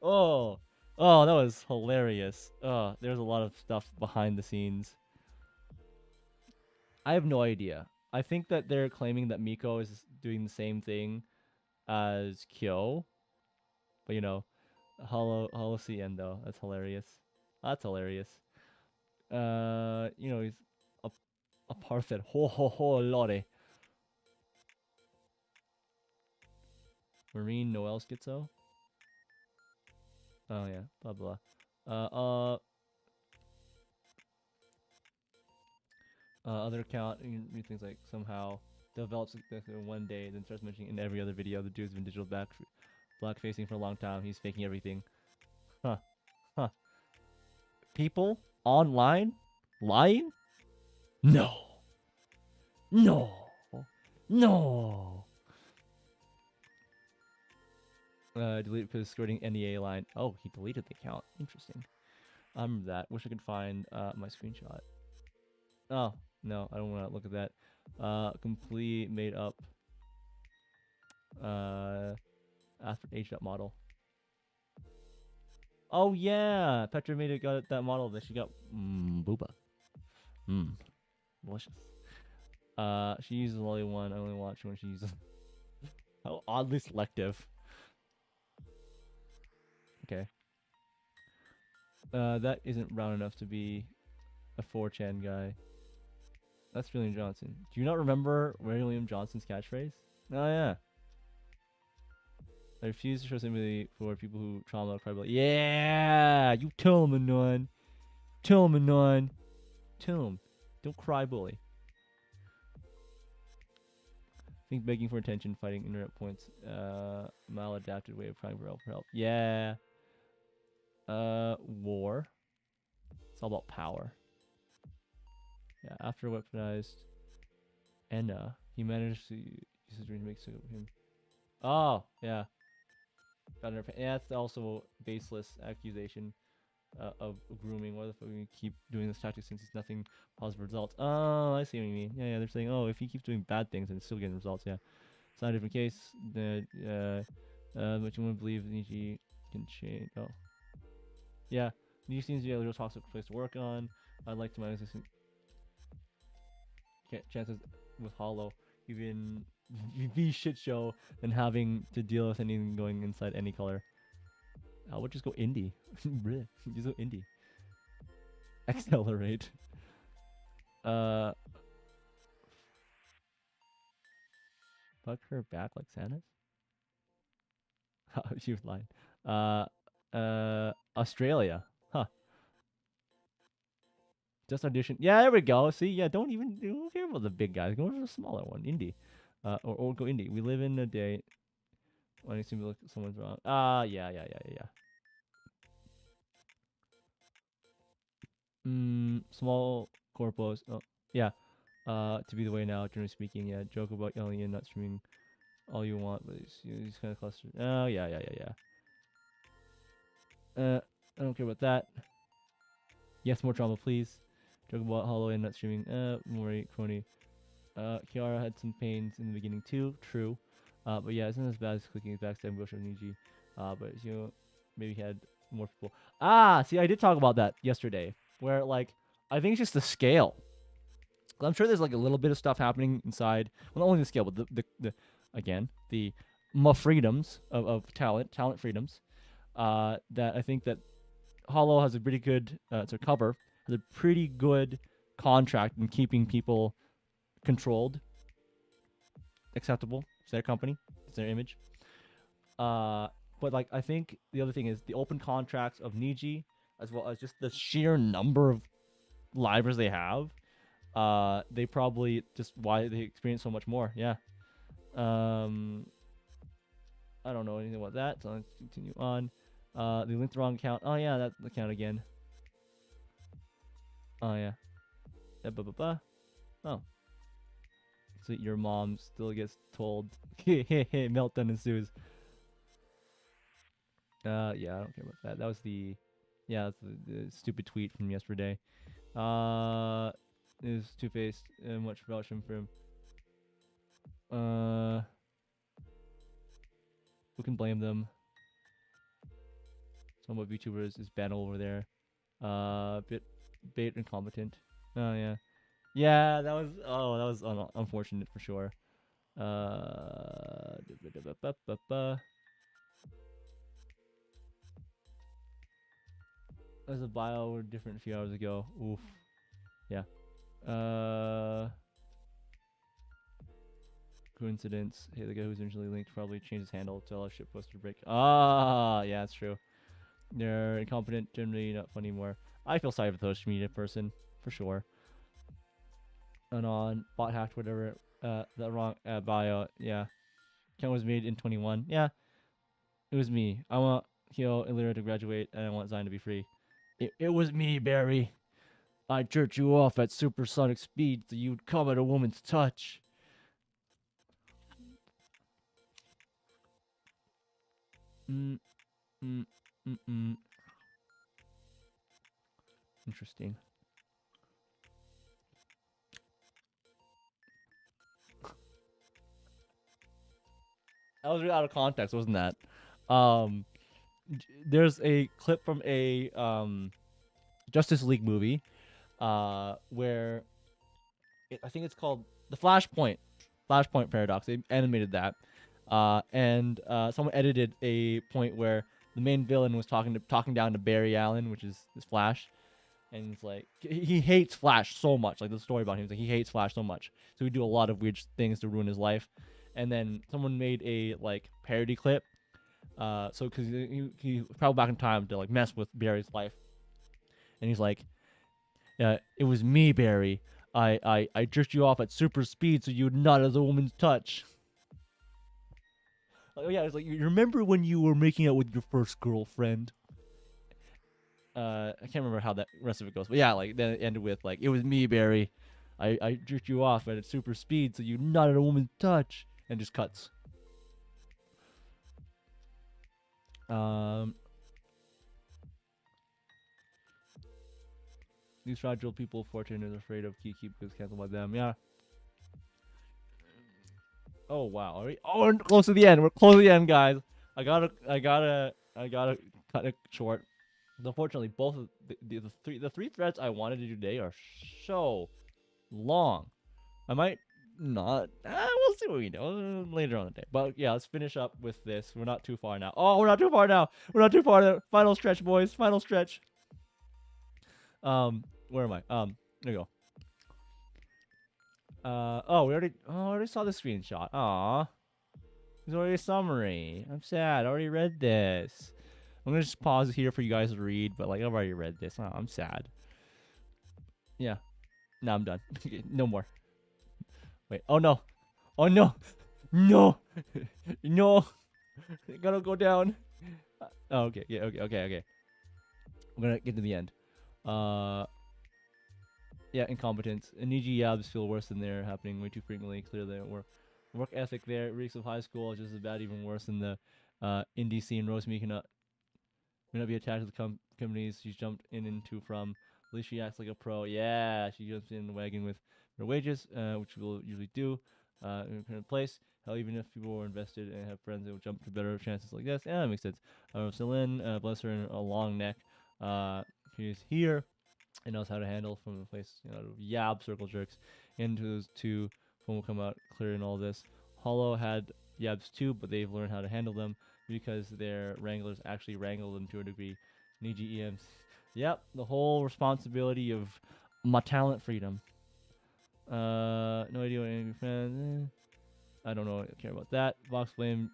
Oh, oh, that was hilarious. There's a lot of stuff behind the scenes. I have no idea. I think that they're claiming that Miko is doing the same thing as Kyo, but you know, Hollow C Endo. That's hilarious. That's hilarious. You know, he's a a Parthed. Ho ho ho lore. Marine Noel Schizo. Oh yeah, blah blah. Uh, other account, you read things like somehow develops in one day, then starts mentioning in every other video the dude's been digital black facing for a long time. He's faking everything. Huh. Huh. People online lying? No. No. No. Delete because skirting NEA line. Oh, he deleted the account. Interesting. I remember that. Wish I could find my screenshot. Oh, no, I don't want to look at that. Complete made up after age up model. Oh yeah, Petra made it got that model that she got booba. Delicious. She uses only one. I only watch when she uses. How oddly selective. Okay. That isn't round enough to be a 4chan guy. That's William Johnson. Do you not remember William Johnson's catchphrase? Oh yeah. I refuse to show sympathy for people who trauma cry about. Yeah, you tell him, Anon. Tell him, Anon. Tell him. Don't cry, bully. Think begging for attention, fighting internet points, maladapted way of crying for help. Yeah. War. It's all about power. Yeah, after weaponized Enna, he managed to use his dream to make sick of him. Oh, yeah. Yeah, that's also baseless accusation of grooming. Why the fuck we keep doing this tactic since it's nothing positive results? Oh, I see what you mean. Yeah, they're saying, oh, if he keeps doing bad things and still getting results, yeah. It's not a different case. But you want to believe Niji can change. Oh. Yeah, Niji seems to be a real toxic place to work on. I'd like to my existing chances with Hollow. Even be shit show than having to deal with anything going inside any color. I would just go indie. Just go indie. Accelerate. Fuck her back like Santa's? She was lying. Australia. Huh. Just audition. Yeah, there we go. See, yeah, don't care about the big guys. Go for the smaller one, indie. Or go indie. We live in a day when it seems like someone's wrong. Yeah. Small corpos. Oh, yeah. To be the way now, generally speaking. Yeah, joke about yelling and not streaming all you want, but it's kind of clustered. Oh, yeah. I don't care about that. Yes, more drama, please. Joke about Hollow and not streaming. Mori, Crony. Kiara had some pains in the beginning too. True. But yeah, it's not as bad as clicking his backstab Bush on Niji. But you know, maybe he had more people. See, I did talk about that yesterday. Where like, I think it's just the scale. I'm sure there's like a little bit of stuff happening inside. Well, not only the scale, but the again the freedoms of talent freedoms. That I think that Hollow has a pretty good to cover has a pretty good contract in keeping people controlled, acceptable. It's their company, it's their image. But like I think the other thing is the open contracts of Niji, as well as just the sheer number of livers they have. They probably just why they experience so much more. Yeah. I don't know anything about that, so let's continue on. They linked the wrong account. Oh yeah, that's the account again. Oh yeah. Oh. So your mom still gets told meltdown ensues. Yeah, I don't care about that. That was the that's the stupid tweet from yesterday. Is Two-Faced and much vouching for him. Who can blame them? Some of VTubers is banned over there. Bit incompetent. Oh yeah, yeah. That was unfortunate for sure. There's a bio different a few hours ago. Oof. Yeah. Coincidence. Hey, the guy who's originally linked probably changed his handle to allow shit poster break. Ah, yeah, that's true. They're incompetent, generally not funny anymore. I feel sorry for the social media person, for sure. Anon, bot hacked, whatever. The wrong bio. Yeah. Account was made in 21. Yeah, it was me. I want Kyo and Lyra to graduate, and I want Zion to be free. It was me, Barry. I jerked you off at supersonic speed so you'd come at a woman's touch. Interesting. That was really out of context, wasn't that? There's a clip from a Justice League movie, where I think it's called the Flashpoint Paradox. They animated that, and someone edited a point where the main villain was talking down to Barry Allen, which is Flash, and he's like, he hates Flash so much. Like the story about him, like he hates Flash so much, so he do a lot of weird things to ruin his life. And then someone made a like parody clip, so because he traveled back in time to like mess with Barry's life, and he's like, it was me, Barry. I jerked you off at super speed so you'd not as a woman's touch. Like, oh yeah, it's like, you remember when you were making out with your first girlfriend? I can't remember how that rest of it goes, but yeah, like then it ended with like, it was me, Barry. I jerked you off at super speed so you'd not at a woman's touch, and just cuts. These fragile people, fortune is afraid of Kiki because canceled by them. Yeah. Oh wow. Are we? Oh, we're close to the end. We're close to the end, guys. I gotta cut it short. Unfortunately, both of the three threads I wanted to do today are so long. I might not. We'll see what we do later on the day. But yeah, let's finish up with this. We're not too far now. Oh, we're not too far now. We're not too far now. Final stretch, boys. Final stretch. Where am I? There you go. Oh, I already saw the screenshot. Aw. There's already a summary. I'm sad. I already read this. I'm gonna just pause here for you guys to read, but like I've already read this. Oh, I'm sad. Yeah. Now I'm done. No more. Wait. Oh no. Oh no. No. No. I gotta go down. Oh, okay. Yeah. Okay. I'm gonna get to the end. Yeah, incompetence. And Niji yabs feel worse than they're happening way too frequently. Clearly, work ethic there reeks of high school. It's just as bad, even worse than the indie scene. Rosemi may not be attached to the companies she's jumped into from. At least she acts like a pro. Yeah, she jumps in the wagon with her wages, which we'll usually do in her current place. Hell, even if people were invested and have friends that will jump to better chances like this. Yeah, that makes sense. Celine, bless her in a long neck. She's here and knows how to handle from the place, yab circle jerks into those two when will come out clear in all this. Hollow had yabs too, but they've learned how to handle them because their wranglers actually wrangle them to a degree. Niji EMs. Yep, the whole responsibility of my talent freedom. No idea what any fans. I don't know. I care about that. Vox blame,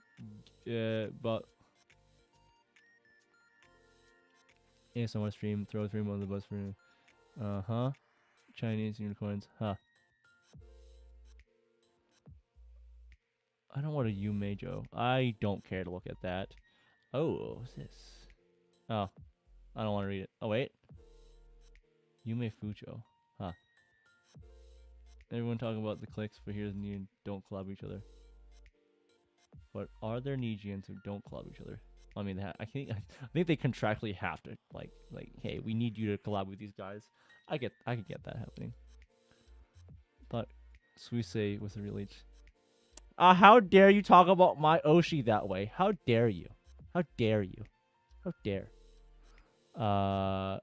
but ASMR stream. Throw 3 more on the bus for. Chinese unicorns. Huh. I don't want a Yume Joe. I don't care to look at that. Oh, what's this? Oh, I don't want to read it. Oh, wait. Yume Fujo. Huh. Everyone talking about the clicks, but here's new don't collab each other. But are there Nijians who don't collab each other? I mean, I think they contractually have to, like, hey, we need you to collab with these guys. I can get that happening. Thought Suisei was a real leech. How dare you talk about my Oshi that way? How dare you? How dare you? How dare? Why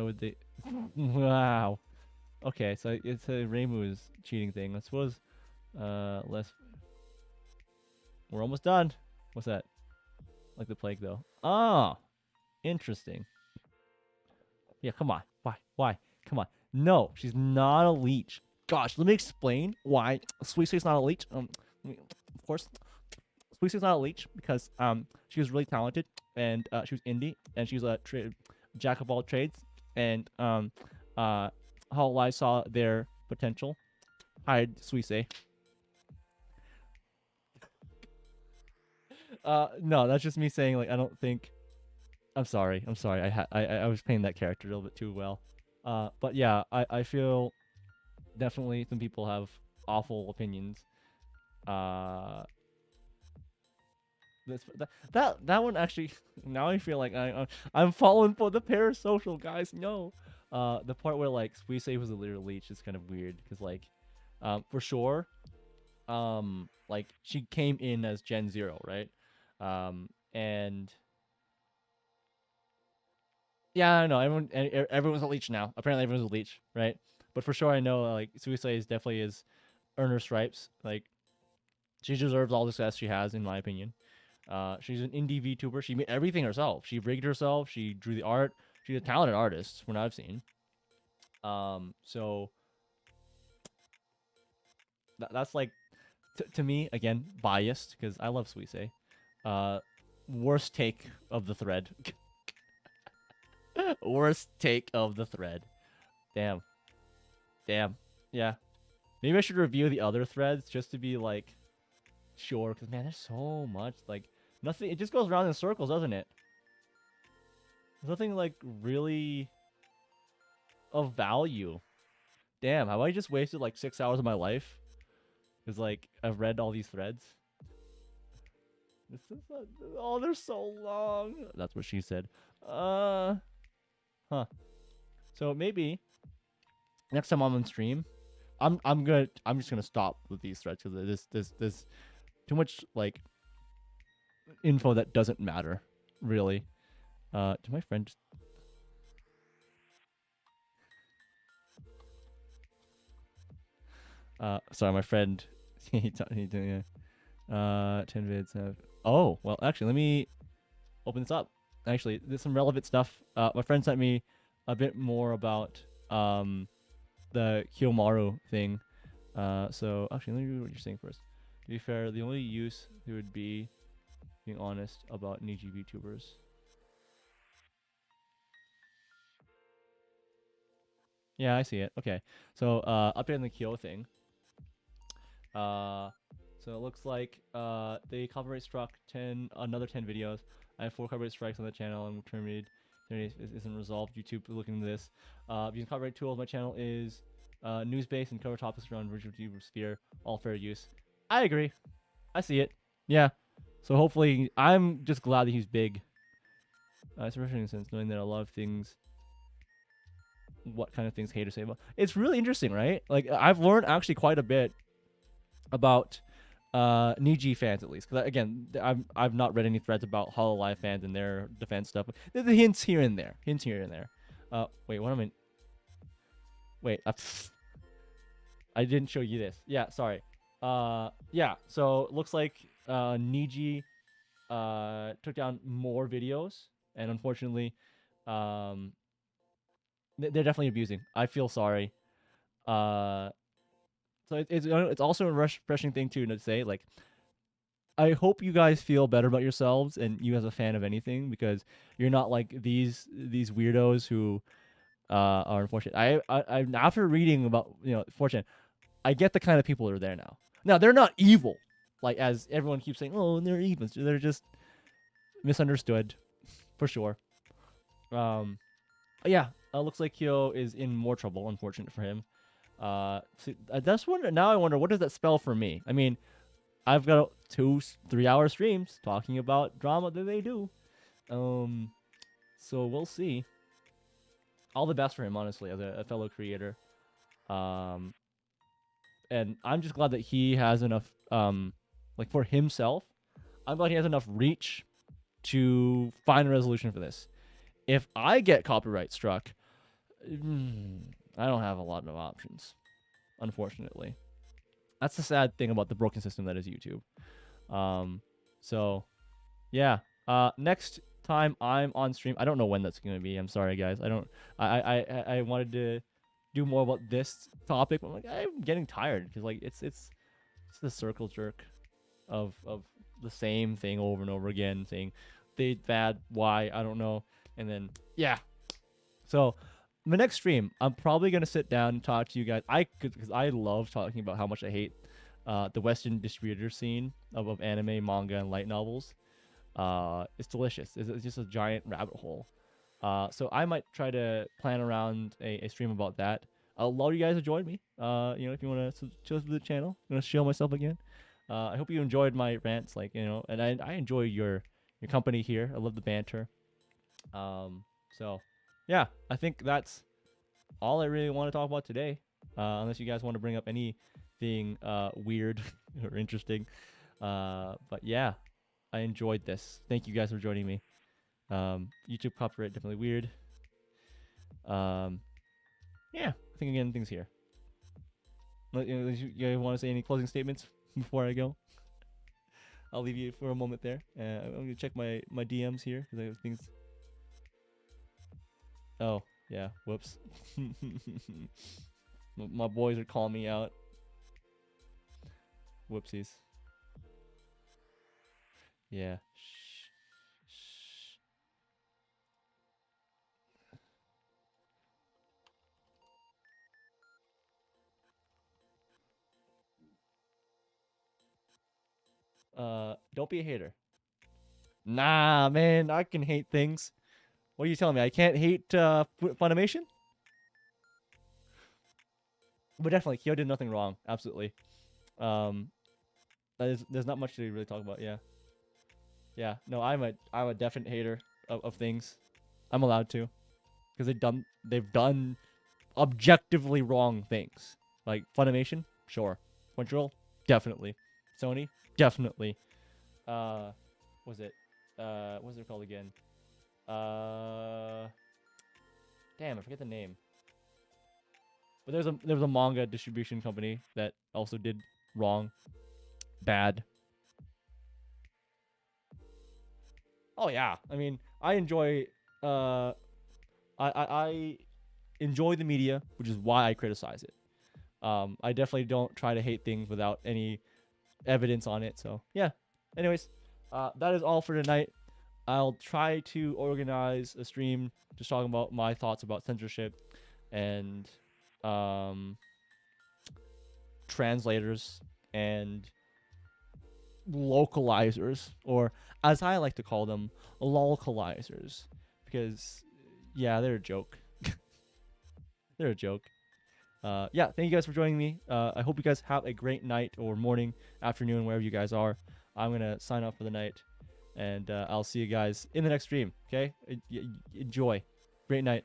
would they? Wow. Okay, so it's a Reimu's cheating thing. I suppose. Less. We're almost done. What's that? Like the plague, though. Oh, interesting. Yeah, come on. Why? Why? Come on. No, she's not a leech. Gosh, let me explain why Suisei's not a leech. Of course, Suisei's not a leech because she was really talented and she was indie and she was a jack of all trades and Hololive saw their potential, hired Suisei. No, that's just me saying like I don't think. I'm sorry. I was playing that character a little bit too well. But yeah, I feel definitely some people have awful opinions. That one actually. Now I feel like I'm falling for the parasocial guys. No, the part where like Suisei was a literal leech is kind of weird because like, for sure, like she came in as Gen 0, right? And yeah, I know everyone's a leech now. Apparently, everyone's a leech, right? But for sure, I know like Suicide is definitely is earned her stripes. Like she deserves all the success she has, in my opinion. She's an indie VTuber. She made everything herself. She rigged herself. She drew the art. She's a talented artist, from what I've seen. So that's like to me again biased because I love Suisei. Worst take of the thread. Worst take of the thread. Damn. Yeah. Maybe I should review the other threads just to be like sure, because man, there's so much like nothing. It just goes around in circles, doesn't it? There's nothing like really of value. Damn, have I just wasted like 6 hours of my life? Because like I've read all these threads. This is not, oh, they're so long. That's what she said. Huh. So maybe next time I'm on stream, I'm just gonna stop with these threads because there's too much like info that doesn't matter really. To my friend. Sorry, my friend. he 10 vids have. Oh well, actually, let me open this up. Actually, there's some relevant stuff. My friend sent me a bit more about the Kiyomaru thing. So actually, let me read what you're saying first. To be fair, the only use there would be being honest about Niji VTubers. Yeah, I see it. Okay, so updating the Kyo thing. So it looks like they copyright struck another 10 videos. I have 4 copyright strikes on the channel and terminated. Isn't resolved. YouTube looking into this. Using copyright tools, my channel is news-based and cover topics around virtual YouTuber sphere. All fair use. I agree. I see it. Yeah. So hopefully, I'm just glad that he's big. It's refreshing sense knowing that a lot of things. What kind of things haters say about? It's really interesting, right? Like I've learned actually quite a bit about Niji fans at least, because again, I've not read any threads about Hololive fans and their defense stuff. There's the hints here and there. Wait, what am I? Wait, I didn't show you this. Yeah, sorry. Yeah. So it looks like Niji took down more videos, and unfortunately, they're definitely abusing. I feel sorry. So it's also a refreshing thing too to say like I hope you guys feel better about yourselves and you as a fan of anything because you're not like these weirdos who are unfortunate. I after reading about fortunate, I get the kind of people that are there now. Now they're not evil, like as everyone keeps saying. Oh, they're evil. They're just misunderstood, for sure. Yeah, looks like Kyo is in more trouble. Unfortunate for him. So I just wonder now. I wonder what does that spell for me. I mean, I've got 2-3 hour streams talking about drama that they do. So we'll see. all the best for him, honestly, as a fellow creator. And I'm just glad that he has enough, like for himself, I'm glad he has enough reach to find a resolution for this. If I get copyright struck, I don't have a lot of options, unfortunately. That's the sad thing about the broken system that is YouTube. So yeah. Next time I'm on stream, I don't know when that's gonna be. I'm sorry, guys. I wanted to do more about this topic, but I'm like, I'm getting tired because like it's the circle jerk of the same thing over and over again, saying they bad, why, I don't know, and then yeah. So my next stream, I'm probably gonna sit down and talk to you guys. Because I love talking about how much I hate the Western distributor scene of anime, manga, and light novels. It's delicious. It's just a giant rabbit hole. So I might try to plan around a stream about that. A lot of you guys have joined me. If you want to chill to the channel, I'm gonna show myself again. I hope you enjoyed my rants, and I enjoy your company here. I love the banter. So yeah, I think that's all I really want to talk about today. Unless you guys want to bring up anything weird or interesting. But yeah, I enjoyed this. Thank you guys for joining me. YouTube copyright definitely weird. Yeah, I think again things here. You guys want to say any closing statements before I go? I'll leave you for a moment there. I'm gonna check my DMs here because I have things. Oh yeah, whoops. My boys are calling me out. Whoopsies. Yeah. Shh. Don't be a hater. Nah, man, I can hate things. What are you telling me? I can't hate Funimation? But definitely, Kyo did nothing wrong. Absolutely. There's not much to really talk about. Yeah. Yeah. No, I'm a definite hater of things. I'm allowed to, because they've done objectively wrong things. Like Funimation, sure. Crunchyroll, definitely. Sony, definitely. Was it? What's it called again? Damn, I forget the name. But there was a manga distribution company that also did wrong, bad. Oh yeah, I mean, I enjoy I enjoy the media, which is why I criticize it. I definitely don't try to hate things without any evidence on it. So yeah. Anyways, that is all for tonight. I'll try to organize a stream just talking about my thoughts about censorship and translators and localizers, or as I like to call them, localizers, because yeah, they're a joke. They're a joke. Yeah, thank you guys for joining me. I hope you guys have a great night or morning, afternoon, wherever you guys are. I'm gonna sign off for the night, and I'll see you guys in the next stream. Okay, enjoy. Great night.